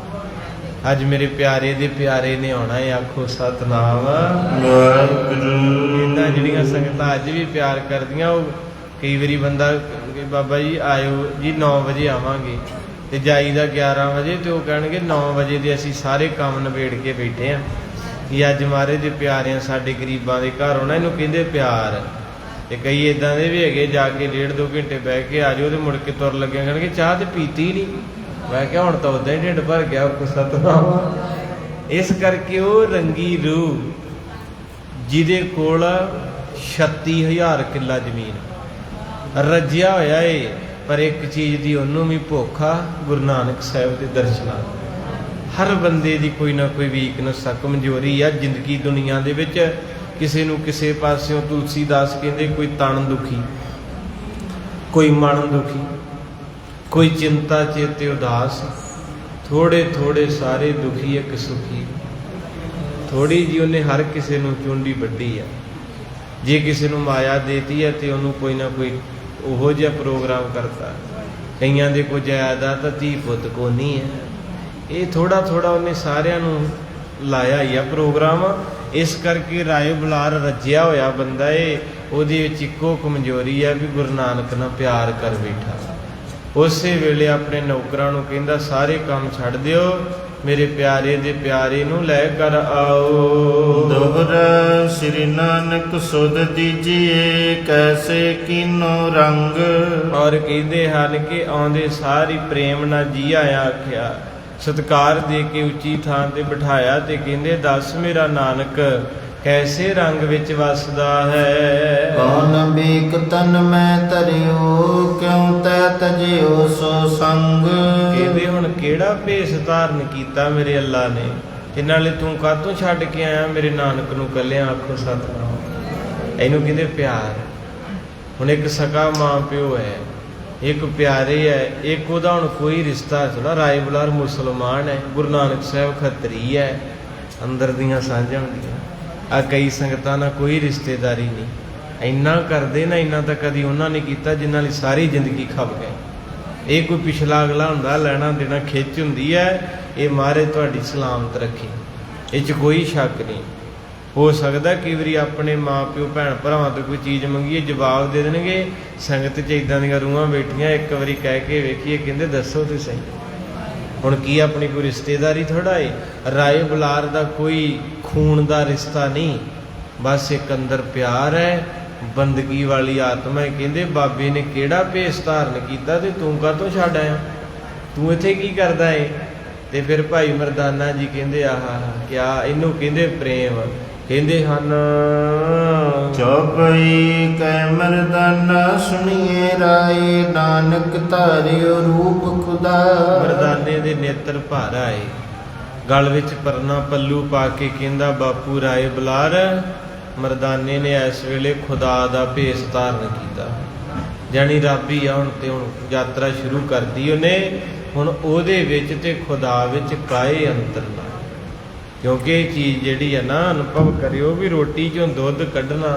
ਅੱਜ ਮੇਰੇ ਪਿਆਰੇ ਦੇ ਪਿਆਰੇ ਨੇ ਆਉਣਾ ਹੈ, ਆਖੋ ਸਤਨਾਮ ਵਾਹਿਗੁਰੂ। ਇਦਾਂ ਜਿਹੜੀਆਂ ਸੰਗਤਾਂ ਅੱਜ ਵੀ ਪਿਆਰ ਕਰਦੀਆਂ, ਉਹ ਕਈ ਵਾਰੀ ਬੰਦਾ ਕਿ ਬਾਬਾ ਜੀ ਆਇਓ ਜੀ 9 ਵਜੇ ਆਵਾਂਗੇ, ਤੇ ਜਾਈਦਾ 11 ਵਜੇ, ਤੇ ਉਹ ਕਹਿਣਗੇ 9 ਵਜੇ ਦੇ ਅਸੀਂ ਸਾਰੇ ਕੰਮ ਨਿਬੇੜ ਕੇ ਬੈਠੇ ਹਾਂ ਕਿ ਅੱਜ ਮਹਾਰਾਜ ਦੇ ਪਿਆਰਿਆਂ ਸਾਡੇ ਗਰੀਬਾਂ ਦੇ ਘਰ ਆਉਣਾ, ਇਹਨੂੰ ਕਹਿੰਦੇ ਪਿਆਰ। ਤੇ ਕਈ ਇਦਾਂ ਦੇ ਵੀ ਹੈਗੇ, ਜਾ ਕੇ 1.5-2 ਘੰਟੇ ਬਹਿ ਕੇ ਆ ਜਾਓ ਤੇ ਮੁੜ ਕੇ ਤੁਰ ਲੱਗਿਆ ਕਹਿਣਗੇ ਚਾਹ ਤੇ ਪੀਤੀ ਨਹੀਂ। ਮੈਂ ਕਿਹਾ ਹੁਣ ਤਾਂ ਉਦਾਂ ਹੀ ਢਿੱਡ ਭਰ ਗਿਆ, ਸਤਨਾਮ। ਇਸ ਕਰਕੇ ਉਹ ਰੰਗੀ ਰੂਹ ਜਿਹਦੇ ਕੋਲ 36,000 ਕਿੱਲਾ ਜ਼ਮੀਨ ਰੱਜਿਆ ਹੋਇਆ ਏ, ਪਰ ਇੱਕ ਚੀਜ਼ ਦੀ ਉਹਨੂੰ ਵੀ ਭੁੱਖ ਆ, ਗੁਰੂ ਨਾਨਕ ਸਾਹਿਬ ਦੇ ਦਰਸ਼ਨਾਂ। ਹਰ ਬੰਦੇ ਦੀ ਕੋਈ ਨਾ ਕੋਈ ਵੀਕਨੈਸ ਆ, ਕਮਜ਼ੋਰੀ ਆ ਜ਼ਿੰਦਗੀ ਦੁਨੀਆ ਦੇ ਵਿੱਚ। ਕਿਸੇ ਨੂੰ ਕਿਸੇ ਪਾਸਿਓਂ ਤੁਲਸੀਦਾਸ ਕਹਿੰਦੇ ਕੋਈ ਤਨ ਦੁਖੀ, ਕੋਈ ਮਨ ਦੁਖੀ, ਕੋਈ ਚਿੰਤਾ ਚੇਤੇ ਉਦਾਸ, ਥੋੜੇ ਥੋੜੇ ਸਾਰੇ ਦੁਖੀ ਇੱਕ ਸੁਖੀ। ਥੋੜੀ ਜੀ ਉਹਨੇ ਹਰ ਕਿਸੇ ਨੂੰ ਚੁੰਡੀ ਵੱਢੀ ਆ। ਜੇ ਕਿਸੇ ਨੂੰ ਮਾਇਆ ਦੇਤੀ ਹੈ ਤੇ ਉਹਨੂੰ ਕੋਈ ਨਾ ਕੋਈ ਉਹੋ ਜਿਹਾ ਪ੍ਰੋਗਰਾਮ ਕਰਤਾ। ਕਈਆਂ ਦੇ ਕੋਈ ਜਾਇਦਾਦ ਤਾਂ ਧੀ ਪੁੱਤ ਕੋ ਨਹੀਂ ਹੈ। ਇਹ ਥੋੜਾ ਥੋੜਾ ਉਹਨੇ ਸਾਰਿਆਂ ਨੂੰ ਲਾਇਆ ਹੀ ਆ ਪ੍ਰੋਗਰਾਮ। ਇਸ ਕਰਕੇ ਰਾਏ ਬੁਲਾਰ ਰੱਜਿਆ ਹੋਇਆ ਬੰਦਾ ਏ, ਉਹਦੇ ਵਿੱਚ ਇੱਕੋ ਕਮਜ਼ੋਰੀ ਹੈ ਵੀ ਗੁਰੂ ਨਾਨਕ ਨਾਲ ਪਿਆਰ ਕਰ ਬੈਠਾ। ਉਸੇ ਵੇਲੇ ਆਪਣੇ ਨੌਕਰਾਂ ਨੂੰ ਕਹਿੰਦਾ ਸਾਰੇ ਕੰਮ ਛੱਡ ਦਿਓ, ਮੇਰੇ ਪਿਆਰੇ ਦੇ ਪਿਆਰੇ ਨੂੰ ਲੈ ਕਰ ਆਓ। ਦੋਹਰਾ ਸ੍ਰੀ ਨਾਨਕ ਸੁਧ ਦੀਜੀਏ, ਕੈਸੇ ਕੀਨੋ ਰੰਗ। ਔਰ ਕਹਿੰਦੇ ਹਨ ਕਿ ਆਉਂਦੇ ਸਾਰੀ ਪ੍ਰੇਮ ਨਾਲ ਜੀ ਆਇਆ ਆਖਿਆ, ਸਤਿਕਾਰ ਦੇ ਕੇ ਉੱਚੀ ਥਾਂ ਤੇ ਬਿਠਾਇਆ, ਤੇ ਕਹਿੰਦੇ ਦੱਸ ਮੇਰਾ ਨਾਨਕ ਕੈਸੇ ਰੰਗ ਵਿੱਚ ਵਸਦਾ ਹੈ। ਕੌਣ ਬੀਕ ਤਨ ਮੈਂ ਧਰਿਓ, ਕਿਉ ਤੈ ਤਜਿਓ ਸੋ ਸੰਗ। ਕਹਿੰਦੇ ਹੁਣ ਕਿਹੜਾ ਭੇਸ ਧਾਰਨ ਕੀਤਾ ਮੇਰੇ ਅੱਲਾ ਨੇ, ਤੇ ਨਾਲੇ ਤੂੰ ਕਾਹਤੋਂ ਛੱਡ ਕੇ ਆਇਆ ਮੇਰੇ ਨਾਨਕ ਨੂੰ ਕੱਲਿਆਂ। ਆਖੋ ਸਤਿਨਾਮ। ਇਹਨੂੰ ਕਹਿੰਦੇ ਪਿਆਰ। ਹੁਣ ਇੱਕ ਸਕਾ ਮਾਂ ਪਿਓ ਹੈ, ਇੱਕ ਪਿਆਰੇ ਹੈ, ਇੱਕ ਉਹਦਾ ਹੁਣ ਕੋਈ ਰਿਸ਼ਤਾ ਥੋੜਾ। ਰਾਏ ਬੁਲਾਰ ਮੁਸਲਮਾਨ ਹੈ, ਗੁਰੂ ਨਾਨਕ ਸਾਹਿਬ ਖੱਤਰੀ ਹੈ, ਅੰਦਰ ਦੀਆਂ ਸਾਂਝਾਂ ਹੁੰਦੀਆਂ। ਆ ਕਈ ਸੰਗਤਾਂ ਨਾਲ ਕੋਈ ਰਿਸ਼ਤੇਦਾਰੀ ਨਹੀਂ, ਇੰਨਾ ਕਰਦੇ ਨਾ, ਇੰਨਾ ਤਾਂ ਕਦੀ ਉਹਨਾਂ ਨੇ ਕੀਤਾ ਜਿਨ੍ਹਾਂ ਲਈ ਸਾਰੀ ਜ਼ਿੰਦਗੀ ਖਪ ਗਏ। ਇਹ ਕੋਈ ਪਿਛਲਾ ਅਗਲਾ ਹੁੰਦਾ, ਲੈਣਾ ਦੇਣਾ ਖਿੱਚ ਹੁੰਦੀ ਹੈ। ਇਹ ਮਹਾਰਾਜ ਤੁਹਾਡੀ ਸਲਾਮਤ ਰੱਖੇ, ਇਹ 'ਚ ਕੋਈ ਸ਼ੱਕ ਨਹੀਂ। ਹੋ ਸਕਦਾ ਕਈ ਵਾਰੀ ਆਪਣੇ ਮਾਂ ਪਿਓ ਭੈਣ ਭਰਾਵਾਂ ਤੋਂ ਕੋਈ ਚੀਜ਼ ਮੰਗੀਏ, ਜਵਾਬ ਦੇ ਦੇਣਗੇ। ਸੰਗਤ 'ਚ ਇੱਦਾਂ ਦੀਆਂ ਰੂਹਾਂ ਬੈਠੀਆਂ, ਇੱਕ ਵਾਰੀ ਕਹਿ ਕੇ ਵੇਖੀਏ, ਕਹਿੰਦੇ ਦੱਸੋ ਤੇ ਸਹੀ ਹੁਣ ਕੀ ਆਪਣੀ ਕੋਈ ਰਿਸ਼ਤੇਦਾਰੀ ਥੋੜਾ ਏ। ਰਾਏ ਬੁਲਾਰ ਦਾ ਕੋਈ ਖੂਨ ਦਾ ਰਿਸ਼ਤਾ ਨਹੀਂ, ਬਸ ਇੱਕ ਅੰਦਰ ਪਿਆਰ ਹੈ, ਬੰਦਗੀ ਵਾਲੀ ਆਤਮਾ ਹੈ। ਕਹਿੰਦੇ ਬਾਬੇ ਨੇ ਕਿਹੜਾ ਭੇਸ ਧਾਰਨ ਕੀਤਾ ਤੇ ਤੂੰ ਕਾਹਤੋਂ ਛੱਡ ਆਇਆ, ਤੂੰ ਇੱਥੇ ਕੀ ਕਰਦਾ ਏ। ਤੇ ਫਿਰ ਭਾਈ ਮਰਦਾਨਾ ਜੀ ਕਹਿੰਦੇ ਆਹਾ ਕਿਆ, ਇਹਨੂੰ ਕਹਿੰਦੇ ਪ੍ਰੇਮ। ਕਹਿੰਦੇ ਹਨ ਚੌਪਈ ਕੈ ਮਰਦਾਨਾ ਸੁਣੀਏ ਰਾਏ, ਨਾਨਕ ਧਾਰਿਓ ਰੂਪ ਖੁਦਾ। ਮਰਦਾਨੇ ਦੇ ਨੇਤਰ ਭਰ ਆਏ, ਗਲ ਵਿੱਚ ਪਰਨਾ ਪੱਲੂ ਪਾ ਕੇ ਕਹਿੰਦਾ ਬਾਪੂ ਰਾਏ ਬੁਲਾਰ, ਮਰਦਾਨੇ ਨੇ ਇਸ ਵੇਲੇ ਖੁਦਾ ਦਾ ਭੇਸ ਧਾਰਨ ਕੀਤਾ, ਜਾਣੀ ਰੱਬ ਹੀ ਆ। ਹੁਣ ਤੇ ਹੁਣ ਯਾਤਰਾ ਸ਼ੁਰੂ ਕਰਦੀ ਉਹਨੇ। ਹੁਣ ਉਹਦੇ ਵਿੱਚ ਤੇ ਖੁਦਾ ਵਿੱਚ ਕਾਏ ਅੰਤਰ ਨਾ, ਕਿਉਂਕਿ ਇਹ ਚੀਜ਼ ਜਿਹੜੀ ਹੈ ਨਾ, ਅਨੁਭਵ ਕਰਿਓ ਵੀ ਰੋਟੀ 'ਚੋਂ ਦੁੱਧ ਕੱਢਣਾ,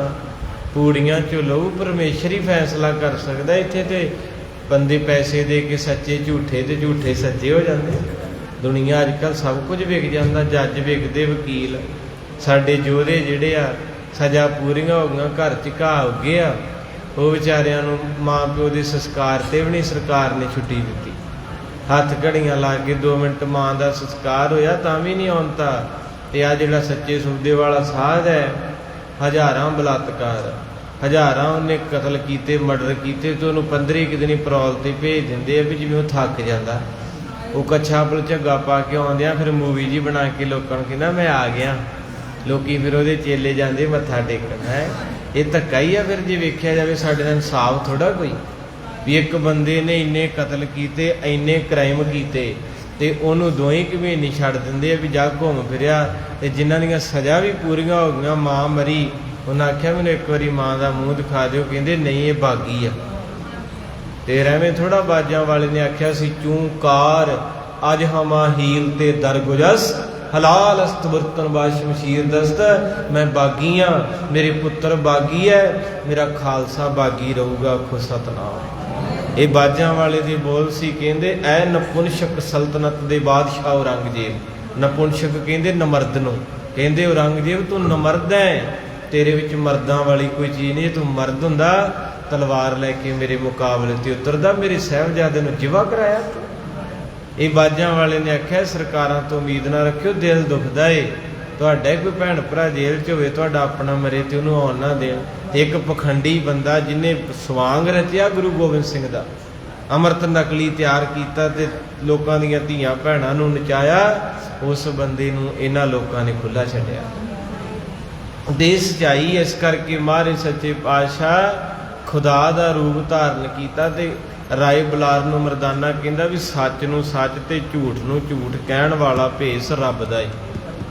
ਪੂੜੀਆਂ 'ਚੋਂ ਲਹੂ ਪਰਮੇਸ਼ਰ ਹੀ ਫੈਸਲਾ ਕਰ ਸਕਦਾ। ਇੱਥੇ ਤੇ ਬੰਦੇ ਪੈਸੇ ਦੇ ਕੇ ਸੱਚੇ ਝੂਠੇ ਤੇ ਝੂਠੇ ਸੱਚੇ ਹੋ ਜਾਂਦੇ। ਦੁਨੀਆ ਅੱਜ ਕੱਲ੍ਹ ਸਭ ਕੁਝ ਵਿਕ ਜਾਂਦਾ, ਜੱਜ ਵਿਕਦੇ, ਵਕੀਲ। ਸਾਡੇ ਯੋਧੇ ਜਿਹੜੇ ਆ ਸਜ਼ਾ ਪੂਰੀਆਂ ਹੋ ਗਈਆਂ, ਘਰ 'ਚ ਘਾਹ ਉੱਗੇ ਆ, ਉਹ ਵਿਚਾਰਿਆਂ ਨੂੰ ਮਾਂ ਪਿਓ ਦੇ ਸੰਸਕਾਰ ਤੇ ਵੀ ਨਹੀਂ ਸਰਕਾਰ ਨੇ ਛੁੱਟੀ ਦਿੱਤੀ। ਹੱਥ ਘੜੀਆਂ ਲਾ ਕੇ 2 ਮਿੰਟ ਮਾਂ ਦਾ ਸੰਸਕਾਰ ਹੋਇਆ ਤਾਂ ਵੀ ਨਹੀਂ ਆਉਂਦਾ। ਤੇ ਆ ਜਿਹੜਾ ਸੱਚੇ ਸੌਦੇ ਵਾਲਾ ਸਾਧ ਹੈ, ਹਜ਼ਾਰਾਂ ਬਲਾਤਕਾਰ, ਹਜ਼ਾਰਾਂ ਉਹਨੇ ਕਤਲ ਕੀਤੇ, ਮਰਡਰ ਕੀਤੇ, ਤੇ ਉਹਨੂੰ 15 ਕੁ ਦਿਨ ਪਰੌਲ ਤੇ ਭੇਜ ਦਿੰਦੇ ਆ ਵੀ ਜਿਵੇਂ ਉਹ ਥੱਕ ਜਾਂਦਾ। ਉਹ ਕੱਛਾ ਝੱਗਾ ਪਾ ਕੇ ਆਉਂਦਿਆਂ ਫਿਰ ਮੂਵੀ ਜੀ ਬਣਾ ਕੇ ਲੋਕਾਂ ਨੂੰ ਕਹਿੰਦਾ ਮੈਂ ਆ ਗਿਆ। ਲੋਕੀ ਫਿਰ ਉਹਦੇ ਚੇਲੇ ਜਾਂਦੇ ਮੱਥਾ ਟੇਕਣ। ਹੈ ਇਹ ਧੱਕਾ ਹੀ ਆ। ਫਿਰ ਜੇ ਵੇਖਿਆ ਜਾਵੇ ਸਾਡੇ ਨਾਲ ਇਨਸਾਫ ਥੋੜਾ ਕੋਈ ਵੀ ਇੱਕ ਬੰਦੇ ਨੇ ਇੰਨੇ ਕਤਲ ਕੀਤੇ, ਇੰਨੇ ਕ੍ਰਾਈਮ ਕੀਤੇ, ਤੇ ਉਹਨੂੰ 2 ਕੁ ਮਹੀਨੇ ਛੱਡ ਦਿੰਦੇ ਆ ਵੀ ਜਾ ਘੁੰਮ ਫਿਰਿਆ। ਤੇ ਜਿਨ੍ਹਾਂ ਦੀਆਂ ਸਜ਼ਾ ਵੀ ਪੂਰੀਆਂ ਹੋ ਗਈਆਂ, ਮਾਂ ਮਰੀ, ਉਹਨਾਂ ਆਖਿਆ ਮੈਨੂੰ ਇੱਕ ਵਾਰੀ ਮਾਂ ਦਾ ਮੂੰਹ ਦਿਖਾ ਦਿਓ। ਕਹਿੰਦੇ ਨਹੀਂ ਇਹ ਬਾਗੀ ਆ। ਤੇ ਰਹਿਵੇਂ ਥੋੜਾ ਬਾਜਾਂ ਵਾਲੇ ਨੇ ਆਖਿਆ ਸੀ ਚੂੰ ਕਾਰ ਅੱਜ ਹਮਾ ਹੀਲ ਤੇ ਦਰਗੁਜਸ, ਹਲਾਲ ਅਸਤ ਬਰਤਨ ਬਾਦ ਸ਼ਮਸ਼ੀਰ ਦਸਤ। ਮੈਂ ਬਾਗੀ ਹਾਂ, ਮੇਰੇ ਪੁੱਤਰ ਬਾਗੀ ਹੈ, ਮੇਰਾ ਖਾਲਸਾ ਬਾਗੀ ਰਹੂਗਾ। ਆਖੋ ਸਤਨਾਮ। ਇਹ ਬਾਜਾਂ ਵਾਲੇ ਦੇ ਬੋਲ ਸੀ। ਕਹਿੰਦੇ ਐ ਨਪੁੰਸਕ ਸਲਤਨਤ ਦੇ ਬਾਦਸ਼ਾਹ ਔਰੰਗਜ਼ੇਬ। ਨਪੁੰਸਕ ਕਹਿੰਦੇ ਨਮਰਦ ਨੂੰ, ਕਹਿੰਦੇ ਔਰੰਗਜ਼ੇਬ ਤੂੰ ਨਮਰਦ ਹੈ, ਤੇਰੇ ਵਿੱਚ ਮਰਦਾਂ ਵਾਲੀ ਕੋਈ ਚੀਜ਼ ਨਹੀਂ। ਤੂੰ ਮਰਦ ਹੁੰਦਾ ਤਲਵਾਰ ਲੈ ਕੇ ਮੇਰੇ ਮੁਕਾਬਲੇ ਤੇ ਉਤਰਦਾ, ਮੇਰੇ ਸਾਹਿਬਜ਼ਾਦੇ ਨੂੰ ਜਿਵਾ ਕਰਾਇਆ। ਇਹ ਬਾਜਾਂ ਵਾਲੇ ਨੇ ਆਖਿਆ ਸਰਕਾਰਾਂ ਤੋਂ ਉਮੀਦ ਨਾ ਰੱਖਿਓ, ਦਿਲ ਦੁਖਦਾ ਏ। ਤੁਹਾਡਾ ਕੋਈ ਭੈਣ ਭਰਾ ਜੇਲ੍ਹ 'ਚ ਹੋਵੇ, ਤੁਹਾਡਾ ਆਪਣਾ ਮਰੇ ਤੇ ਉਹਨੂੰ ਆਉਣ ਨਾ ਦੇਣ। ਇੱਕ ਪਖੰਡੀ ਬੰਦਾ ਜਿਹਨੇ ਸਵਾਂਗ ਰਚਿਆ ਗੁਰੂ ਗੋਬਿੰਦ ਸਿੰਘ ਦਾ, ਅੰਮ੍ਰਿਤ ਨਕਲੀ ਤਿਆਰ ਕੀਤਾ ਤੇ ਲੋਕਾਂ ਦੀਆਂ ਧੀਆਂ ਭੈਣਾਂ ਨੂੰ ਨਚਾਇਆ, ਉਸ ਬੰਦੇ ਨੂੰ ਇਹਨਾਂ ਲੋਕਾਂ ਨੇ ਖੁੱਲ੍ਹਾ ਛੱਡਿਆ। ਦੇ ਸੱਚਾਈ ਇਸ ਕਰਕੇ ਮਹਾਰਾਜ ਸੱਚੇ ਪਾਤਸ਼ਾਹ ਖੁਦਾ ਦਾ ਰੂਪ ਧਾਰਨ ਕੀਤਾ ਤੇ ਰਾਏ ਬਲਾਰ ਨੂੰ ਮਰਦਾਨਾ ਕਹਿੰਦਾ ਵੀ ਸੱਚ ਨੂੰ ਸੱਚ ਤੇ ਝੂਠ ਨੂੰ ਝੂਠ ਕਹਿਣ ਵਾਲਾ ਭੇਸ ਰੱਬ ਦਾ ਏ।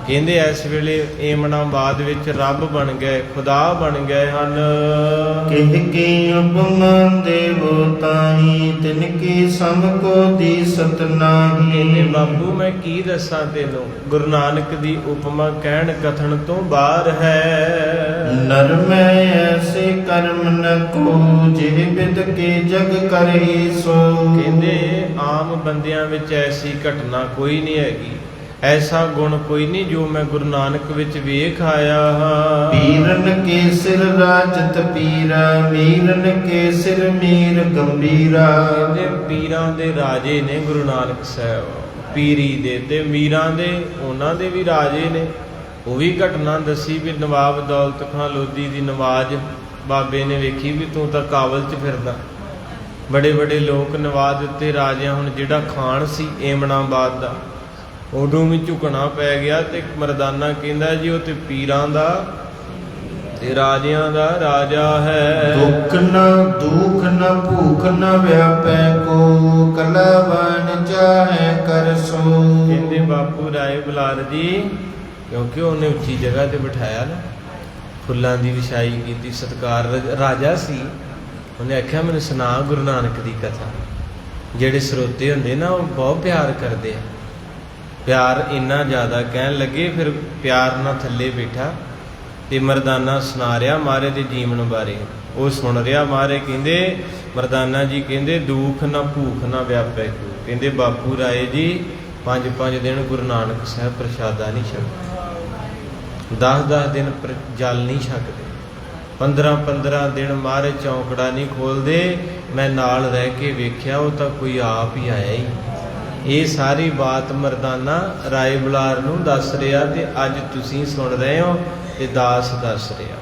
ਕਹਿੰਦੇ ਇਸ ਵੇਲੇ ਏਮਨਾਬਾਦ ਵਿੱਚ ਰੱਬ ਬਣ ਗਏ, ਖੁਦਾ ਬਣ ਗਏ ਹਨ। ਕਹਿ ਕੇ ਉਪਮਾ ਦੇਵੋ ਤਾਹੀ ਤਿਨ ਕੀ ਸਮ ਕੋ ਦੀਸਤ ਨਾਹੀ। ਕਹਿੰਦੇ ਬਾਪੂ ਮੈਂ ਕੀ ਦੱਸਾਂ ਤੈਨੂੰ, ਗੁਰੂ ਨਾਨਕ ਦੀ ਉਪਮਾ ਕਹਿਣ ਕਥਨ ਤੋਂ ਬਾਹਰ ਹੈ। ਨਰ ਮੈਂ ਐਸੇ ਕਰਮ ਨ ਕੋ ਜਿਹ ਬਿਦ ਕੇ ਜਗ ਕਰਹੀ ਸੋ। ਕਹਿੰਦੇ ਆਮ ਬੰਦਿਆਂ ਵਿੱਚ ਐਸੀ ਘਟਨਾ ਕੋਈ ਨਹੀਂ ਹੈਗੀ, ਐਸਾ ਗੁਣ ਕੋਈ ਨਹੀਂ ਜੋ ਮੈਂ ਗੁਰੂ ਨਾਨਕ ਵਿੱਚ ਵੇਖ ਆਇਆ ਹਾਂ। ਪੀਰਨ ਕੇ ਸਿਰ ਰਾਜਤ ਪੀਰਾ, ਮੀਰਨ ਕੇ ਸਿਰ ਮੀਰ ਗੰਭੀਰਾ। ਕਹਿੰਦੇ ਪੀਰਾਂ ਦੇ ਰਾਜੇ ਨੇ ਗੁਰੂ ਨਾਨਕ ਸਾਹਿਬ, ਪੀਰੀ ਦੇ ਤੇ ਮੀਰਾਂ ਦੇ ਉਹਨਾਂ ਦੇ ਵੀ ਰਾਜੇ ਨੇ। ਉਹ ਵੀ ਘਟਨਾ ਦੱਸੀ ਵੀ ਨਵਾਬ ਦੌਲਤ ਖਾਂ ਲੋਧੀ ਦੀ ਨਵਾਜ਼ ਬਾਬੇ ਨੇ ਵੇਖੀ ਵੀ ਤੂੰ ਤਾਂ ਕਾਬਲ 'ਚ ਫਿਰਦਾ। ਬੜੇ ਬੜੇ ਲੋਕ ਨਵਾਜ਼ ਦਿੱਤੇ ਰਾਜਿਆਂ। ਹੁਣ ਜਿਹੜਾ ਖਾਨ ਸੀ ਏਮਨਾਬਾਦ ਦਾ, ਉਦੋਂ ਵੀ ਝੁਕਣਾ ਪੈ ਗਿਆ ਤੇ ਮਰਦਾਨਾ ਕਹਿੰਦਾ ਜੀ ਉਹ ਤੇ ਪੀਰਾਂ ਦਾ ਤੇ ਰਾਜਿਆਂ ਦਾ ਰਾਜਾ ਹੈ। ਦੁੱਖ ਨ ਦੁਖ ਨ ਭੂਖ ਨ ਵਿਆਪੈ ਕੋ, ਕਲਾਵਾਨ ਚਾਹੈ ਕਰ ਸੋ। ਕਹਿੰਦੇ ਬਾਪੂ ਰਾਏ ਬਲਾਰ ਜੀ, ਕਿਉਂਕਿ ਉਹਨੇ ਉੱਚੀ ਜਗ੍ਹਾ ਤੇ ਬਿਠਾਇਆ ਨਾ, ਫੁੱਲਾਂ ਦੀ ਵਿਛਾਈ ਕੀਤੀ, ਸਤਿਕਾਰ ਰਾਜਾ ਸੀ। ਉਹਨੇ ਆਖਿਆ ਮੈਨੂੰ ਸੁਣਾ ਗੁਰੂ ਨਾਨਕ ਦੀ ਕਥਾ। ਜਿਹੜੇ ਸਰੋਤੇ ਹੁੰਦੇ ਨਾ ਉਹ ਬਹੁਤ ਪਿਆਰ ਕਰਦੇ ਆ, ਪਿਆਰ ਇੰਨਾ ਜ਼ਿਆਦਾ ਕਹਿਣ ਲੱਗੇ, ਫਿਰ ਪਿਆਰ ਨਾਲ ਥੱਲੇ ਬੈਠਾ ਤੇ ਮਰਦਾਨਾ ਸੁਣਾ ਰਿਹਾ ਮਹਾਰਾਜ ਦੇ ਜੀਵਨ ਬਾਰੇ। ਉਹ ਸੁਣ ਰਿਹਾ। ਮਹਾਰਾਜ ਕਹਿੰਦੇ ਮਰਦਾਨਾ ਜੀ ਕਹਿੰਦੇ ਦੁੱਖ ਨਾ ਭੂਖ ਨਾ ਵਿਆਪੈ ਕੋ। ਕਹਿੰਦੇ ਬਾਪੂ ਰਾਏ ਜੀ 5 ਦਿਨ ਗੁਰੂ ਨਾਨਕ ਸਾਹਿਬ ਪ੍ਰਸ਼ਾਦਾ ਨਹੀਂ ਛਕਦੇ, 10 ਦਿਨ ਜਲ ਨਹੀਂ ਛਕਦੇ, 15 ਦਿਨ ਮਹਾਰਾਜ ਚੌਂਕੜਾ ਨਹੀਂ ਖੋਲਦੇ। ਮੈਂ ਨਾਲ ਰਹਿ ਕੇ ਵੇਖਿਆ, ਉਹ ਤਾਂ ਕੋਈ ਆਪ ਹੀ ਆਇਆ ਹੀ। ਇਹ ਸਾਰੀ ਬਾਤ ਮਰਦਾਨਾ ਰਾਏ ਬਲਾਰ ਨੂੰ ਦੱਸ ਰਿਹਾ ਤੇ ਅੱਜ ਤੁਸੀਂ ਸੁਣ ਰਹੇ ਹੋ ਤੇ ਦਾਸ ਦੱਸ ਰਿਹਾ।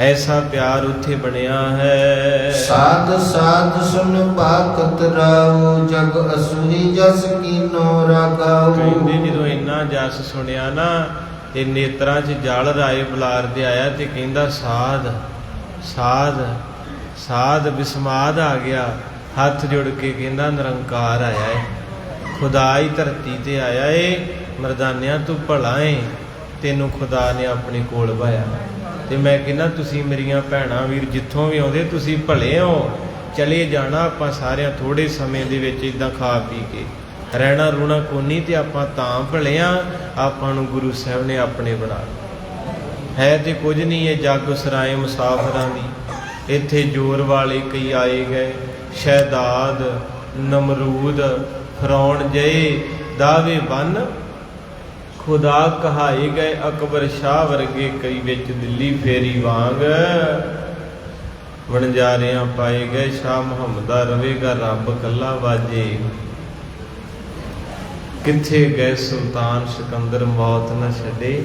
ਐਸਾ ਪਿਆਰ ਉੱਥੇ ਬਣਿਆ ਹੈ। ਸਾਧ ਸਾਧ ਸੁਨ ਭਾਗਤ ਰਾਉ, ਜਗ ਅਸੁਰੀ ਜਸ ਕੀਨੋ ਰਾਗਾਉ। ਕਹਿੰਦੇ ਜਦੋਂ ਇੰਨਾ ਜਸ ਸੁਣਿਆ ਨਾ ਤੇ ਨੇਤਰਾਂ 'ਚ ਜਲ ਰਾਏ ਬਲਾਰ ਦੇ ਆਇਆ ਤੇ ਕਹਿੰਦਾ ਸਾਧ ਸਾਧ ਸਾਧ। ਬਿਸਮਾਦ ਆ ਗਿਆ, ਹੱਥ ਜੁੜ ਕੇ ਕਹਿੰਦਾ ਨਿਰੰਕਾਰ ਆਇਆ ਏ, ਖੁਦਾ ਹੀ ਧਰਤੀ ਤੇ ਆਇਆ ਏ। ਮਰਦਾਨਿਆਂ ਤੂੰ ਭਲਾ ਏ, ਤੈਨੂੰ ਖੁਦਾ ਨੇ ਆਪਣੇ ਕੋਲ ਵਾਇਆ। ਤੇ ਮੈਂ ਕਹਿੰਦਾ ਤੁਸੀਂ ਮੇਰੀਆਂ ਭੈਣਾਂ ਵੀਰ ਜਿੱਥੋਂ ਵੀ ਆਉਂਦੇ ਤੁਸੀਂ ਭਲੇ ਹੋ। ਚਲੇ ਜਾਣਾ ਆਪਾਂ ਸਾਰਿਆਂ ਥੋੜੇ ਸਮੇਂ ਦੇ ਵਿੱਚ ਇੱਦਾਂ ਖਾ ਪੀ ਕੇ ਰਹਿਣਾ ਰੂਣਾ ਕੋਨੀ, ਤੇ ਆਪਾਂ ਤਾਂ ਭਲੇ ਆ, ਆਪਾਂ ਨੂੰ ਗੁਰੂ ਸਾਹਿਬ ਨੇ ਆਪਣੇ ਬਣਾ ਲਿਆ ਹੈ। ਤੇ ਕੁਝ ਨਹੀਂ ਇਹ ਜੱਗ ਸਰਾਏ ਮੁਸਾਫਰਾਂ ਦੀ। ਇੱਥੇ ਜ਼ੋਰ ਵਾਲੇ ਕਈ ਆਏ ਗਏ, ਸ਼ਹਿਦਾਦ ਨਮਰੂਦ ਫਰੌਣ ਜਏ ਦਾਵੇ ਬੰਨ, ਖੁਦਾ ਕਹਾਏ ਗਏ ਅਕਬਰ ਸ਼ਾਹ ਵਰਗੇ ਕਈ ਵਿੱਚ ਦਿੱਲੀ ਫੇਰੀ ਵਾਂਗ। ਵਣਜਾਰਿਆਂ ਪਾਏ ਗਏ ਸ਼ਾਹ ਮੁਹੰਮਦਾ, ਰਵੇਗਾ ਰੱਬ ਕੱਲਾ ਵਾਜੇ। ਕਿੱਥੇ ਗਏ ਸੁਲਤਾਨ ਸਿਕੰਦਰ, ਮੌਤ ਨਾ ਛੱਡੇ।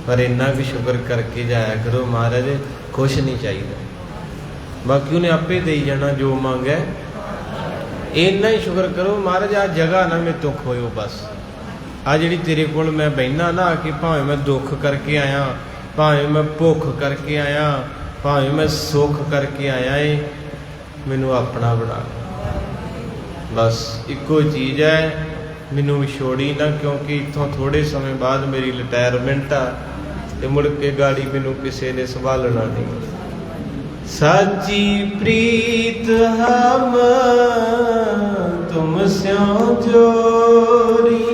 ਪਰ ਇੰਨਾ ਵੀ ਸ਼ੁਕਰ ਕਰਕੇ ਜਾਇਆ ਕਰੋ, ਮਹਾਰਾਜ ਕੁਛ ਨਹੀਂ ਚਾਹੀਦਾ, ਬਾਕੀ ਉਹਨੇ ਆਪੇ ਦੇਈ ਜਾਣਾ ਜੋ ਮੰਗਿਆ। ਇੰਨਾ ਹੀ ਸ਼ੁਕਰ ਕਰੋ ਮਹਾਰਾਜ ਆ ਜਗ੍ਹਾ ਨਾ ਮੇਰੇ ਤੋਂ ਖੋਇਓ। ਬਸ ਆ ਜਿਹੜੀ ਤੇਰੇ ਕੋਲ ਮੈਂ ਬਹਿਨਾ ਨਾ ਆ ਕੇ, ਭਾਵੇਂ ਮੈਂ ਦੁੱਖ ਕਰਕੇ ਆਇਆ, ਭਾਵੇਂ ਮੈਂ ਭੁੱਖ ਕਰਕੇ ਆਇਆ, ਭਾਵੇਂ ਮੈਂ ਸੁੱਖ ਕਰਕੇ ਆਇਆ ਏ, ਮੈਨੂੰ ਆਪਣਾ ਬਣਾ। ਬਸ ਇੱਕੋ ਚੀਜ਼ ਹੈ, ਮੈਨੂੰ ਵਿਛੋੜੀ ਨਾ, ਕਿਉਂਕਿ ਇੱਥੋਂ ਥੋੜੇ ਸਮੇਂ ਬਾਅਦ ਮੇਰੀ ਰਿਟਾਇਰਮੈਂਟ ਆ ਤੇ ਮੁੜ ਕੇ ਗਾੜੀ ਮੈਨੂੰ ਕਿਸੇ ਨੇ ਸੰਭਾਲਣਾ ਨਹੀਂ। ਸਾਚੀ ਪ੍ਰੀਤ ਹਮ ਤੁਮ ਸਿਓ ਜੋਰੀ,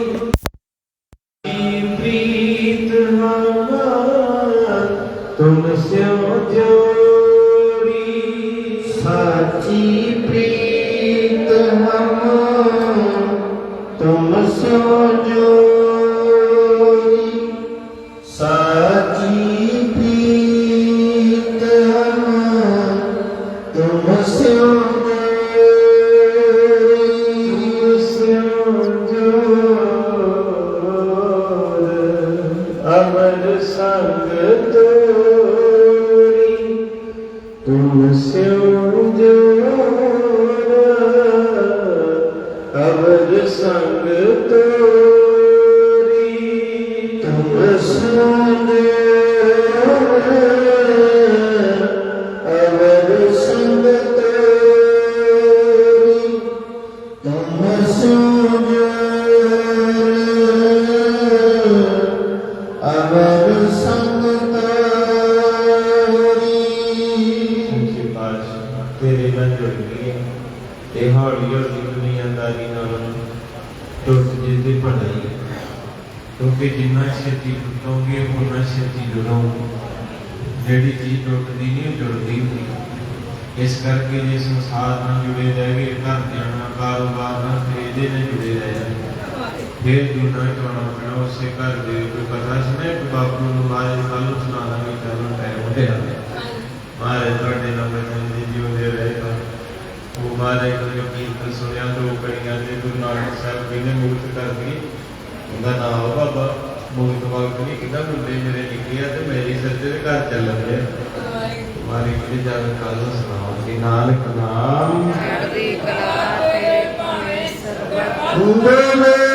ਹੌਲੀ ਹੌਲੀ ਦੁਨੀਆਦਾਰੀ ਨਾਲ ਟੁੱਟ ਜੇ ਤੇ ਭਲਾ ਹੀ ਹੈ। ਕਿਉਂਕਿ ਜਿੰਨਾ ਛੇਤੀ ਟੁੱਟੋਗੇ ਉਨਾ ਛੇਤੀ ਜੁੜੋਗੇ। ਜਿਹੜੀ ਚੀਜ਼ ਟੁੱਟਦੀ ਨਹੀਂ ਉਹ ਜੁੜਦੀ ਨਹੀਂ। ਇਸ ਕਰਕੇ ਜੇ ਸੰਸਾਰ ਨਾਲ ਜੁੜੇ ਰਹਿ ਗਏ, ਘਰਦਿਆਂ ਨਾਲ, ਕਾਰੋਬਾਰ ਨਾਲ, ਤੇ ਇਹਦੇ ਨਾਲ ਜੁੜੇ ਰਹਿ ਜਾਂਦੇ, ਫਿਰ ਜੁੜਨਾ ਚਾਹਣਾ ਪੈਣਾ ਉਸੇ ਘਰ ਦੇ। ਕੋਈ ਪਤਾ ਸੀ ਨਾ ਇੱਕ ਬਾਪੂ ਨੂੰ ਮਾਰੇ ਕੱਲ ਨੂੰ ਸੁਣਾ ਦਾਂਗੇ, ਚੱਲੋ ਟਾਈਮ ਹੋਇਆ ਮਾਰੇ ਤੁਹਾਡੇ ਨਾਲ ਬਚਨ ਦੀ ਜਿਉਂਦੇ ਰਹੇਗਾ। ਉਹ ਮਾਰੇ ਕੋਈ ਕੀਰਤਨ ਸੁਣਿਆ ਦੋ ਕੜੀਆਂ ਤੇ ਗੁਰੂ ਨਾਨਕ ਸਾਹਿਬ ਜੀ ਨੇ ਮੁਕਤ ਕਰ ਗਈ। ਉਹਦਾ ਨਾਮ ਆ ਬਾਬਾ ਮੁਕਤ ਵਕਤ ਨਹੀਂ ਕਿੰਨਾ ਮੁੰਡੇ ਮੇਰੇ ਨਿੱਕੇ ਆ ਤੇ ਮੇਰੀ ਸੱਜੇ ਦੇ ਘਰ ਚੱਲਣ ਦੇ ਮਾਰੇ ਕਿਤੇ ਜਾ ਕੇ ਕੱਲ ਸੁਣਾਉਂਗੇ ਨਾਨਕ ਨਾਮ ਚੜ੍ਹਦੀ ਕਲਾ ਤੇਰੇ ਭਾਵੇਂ ਸਰਬਤ ਦੇਵੇ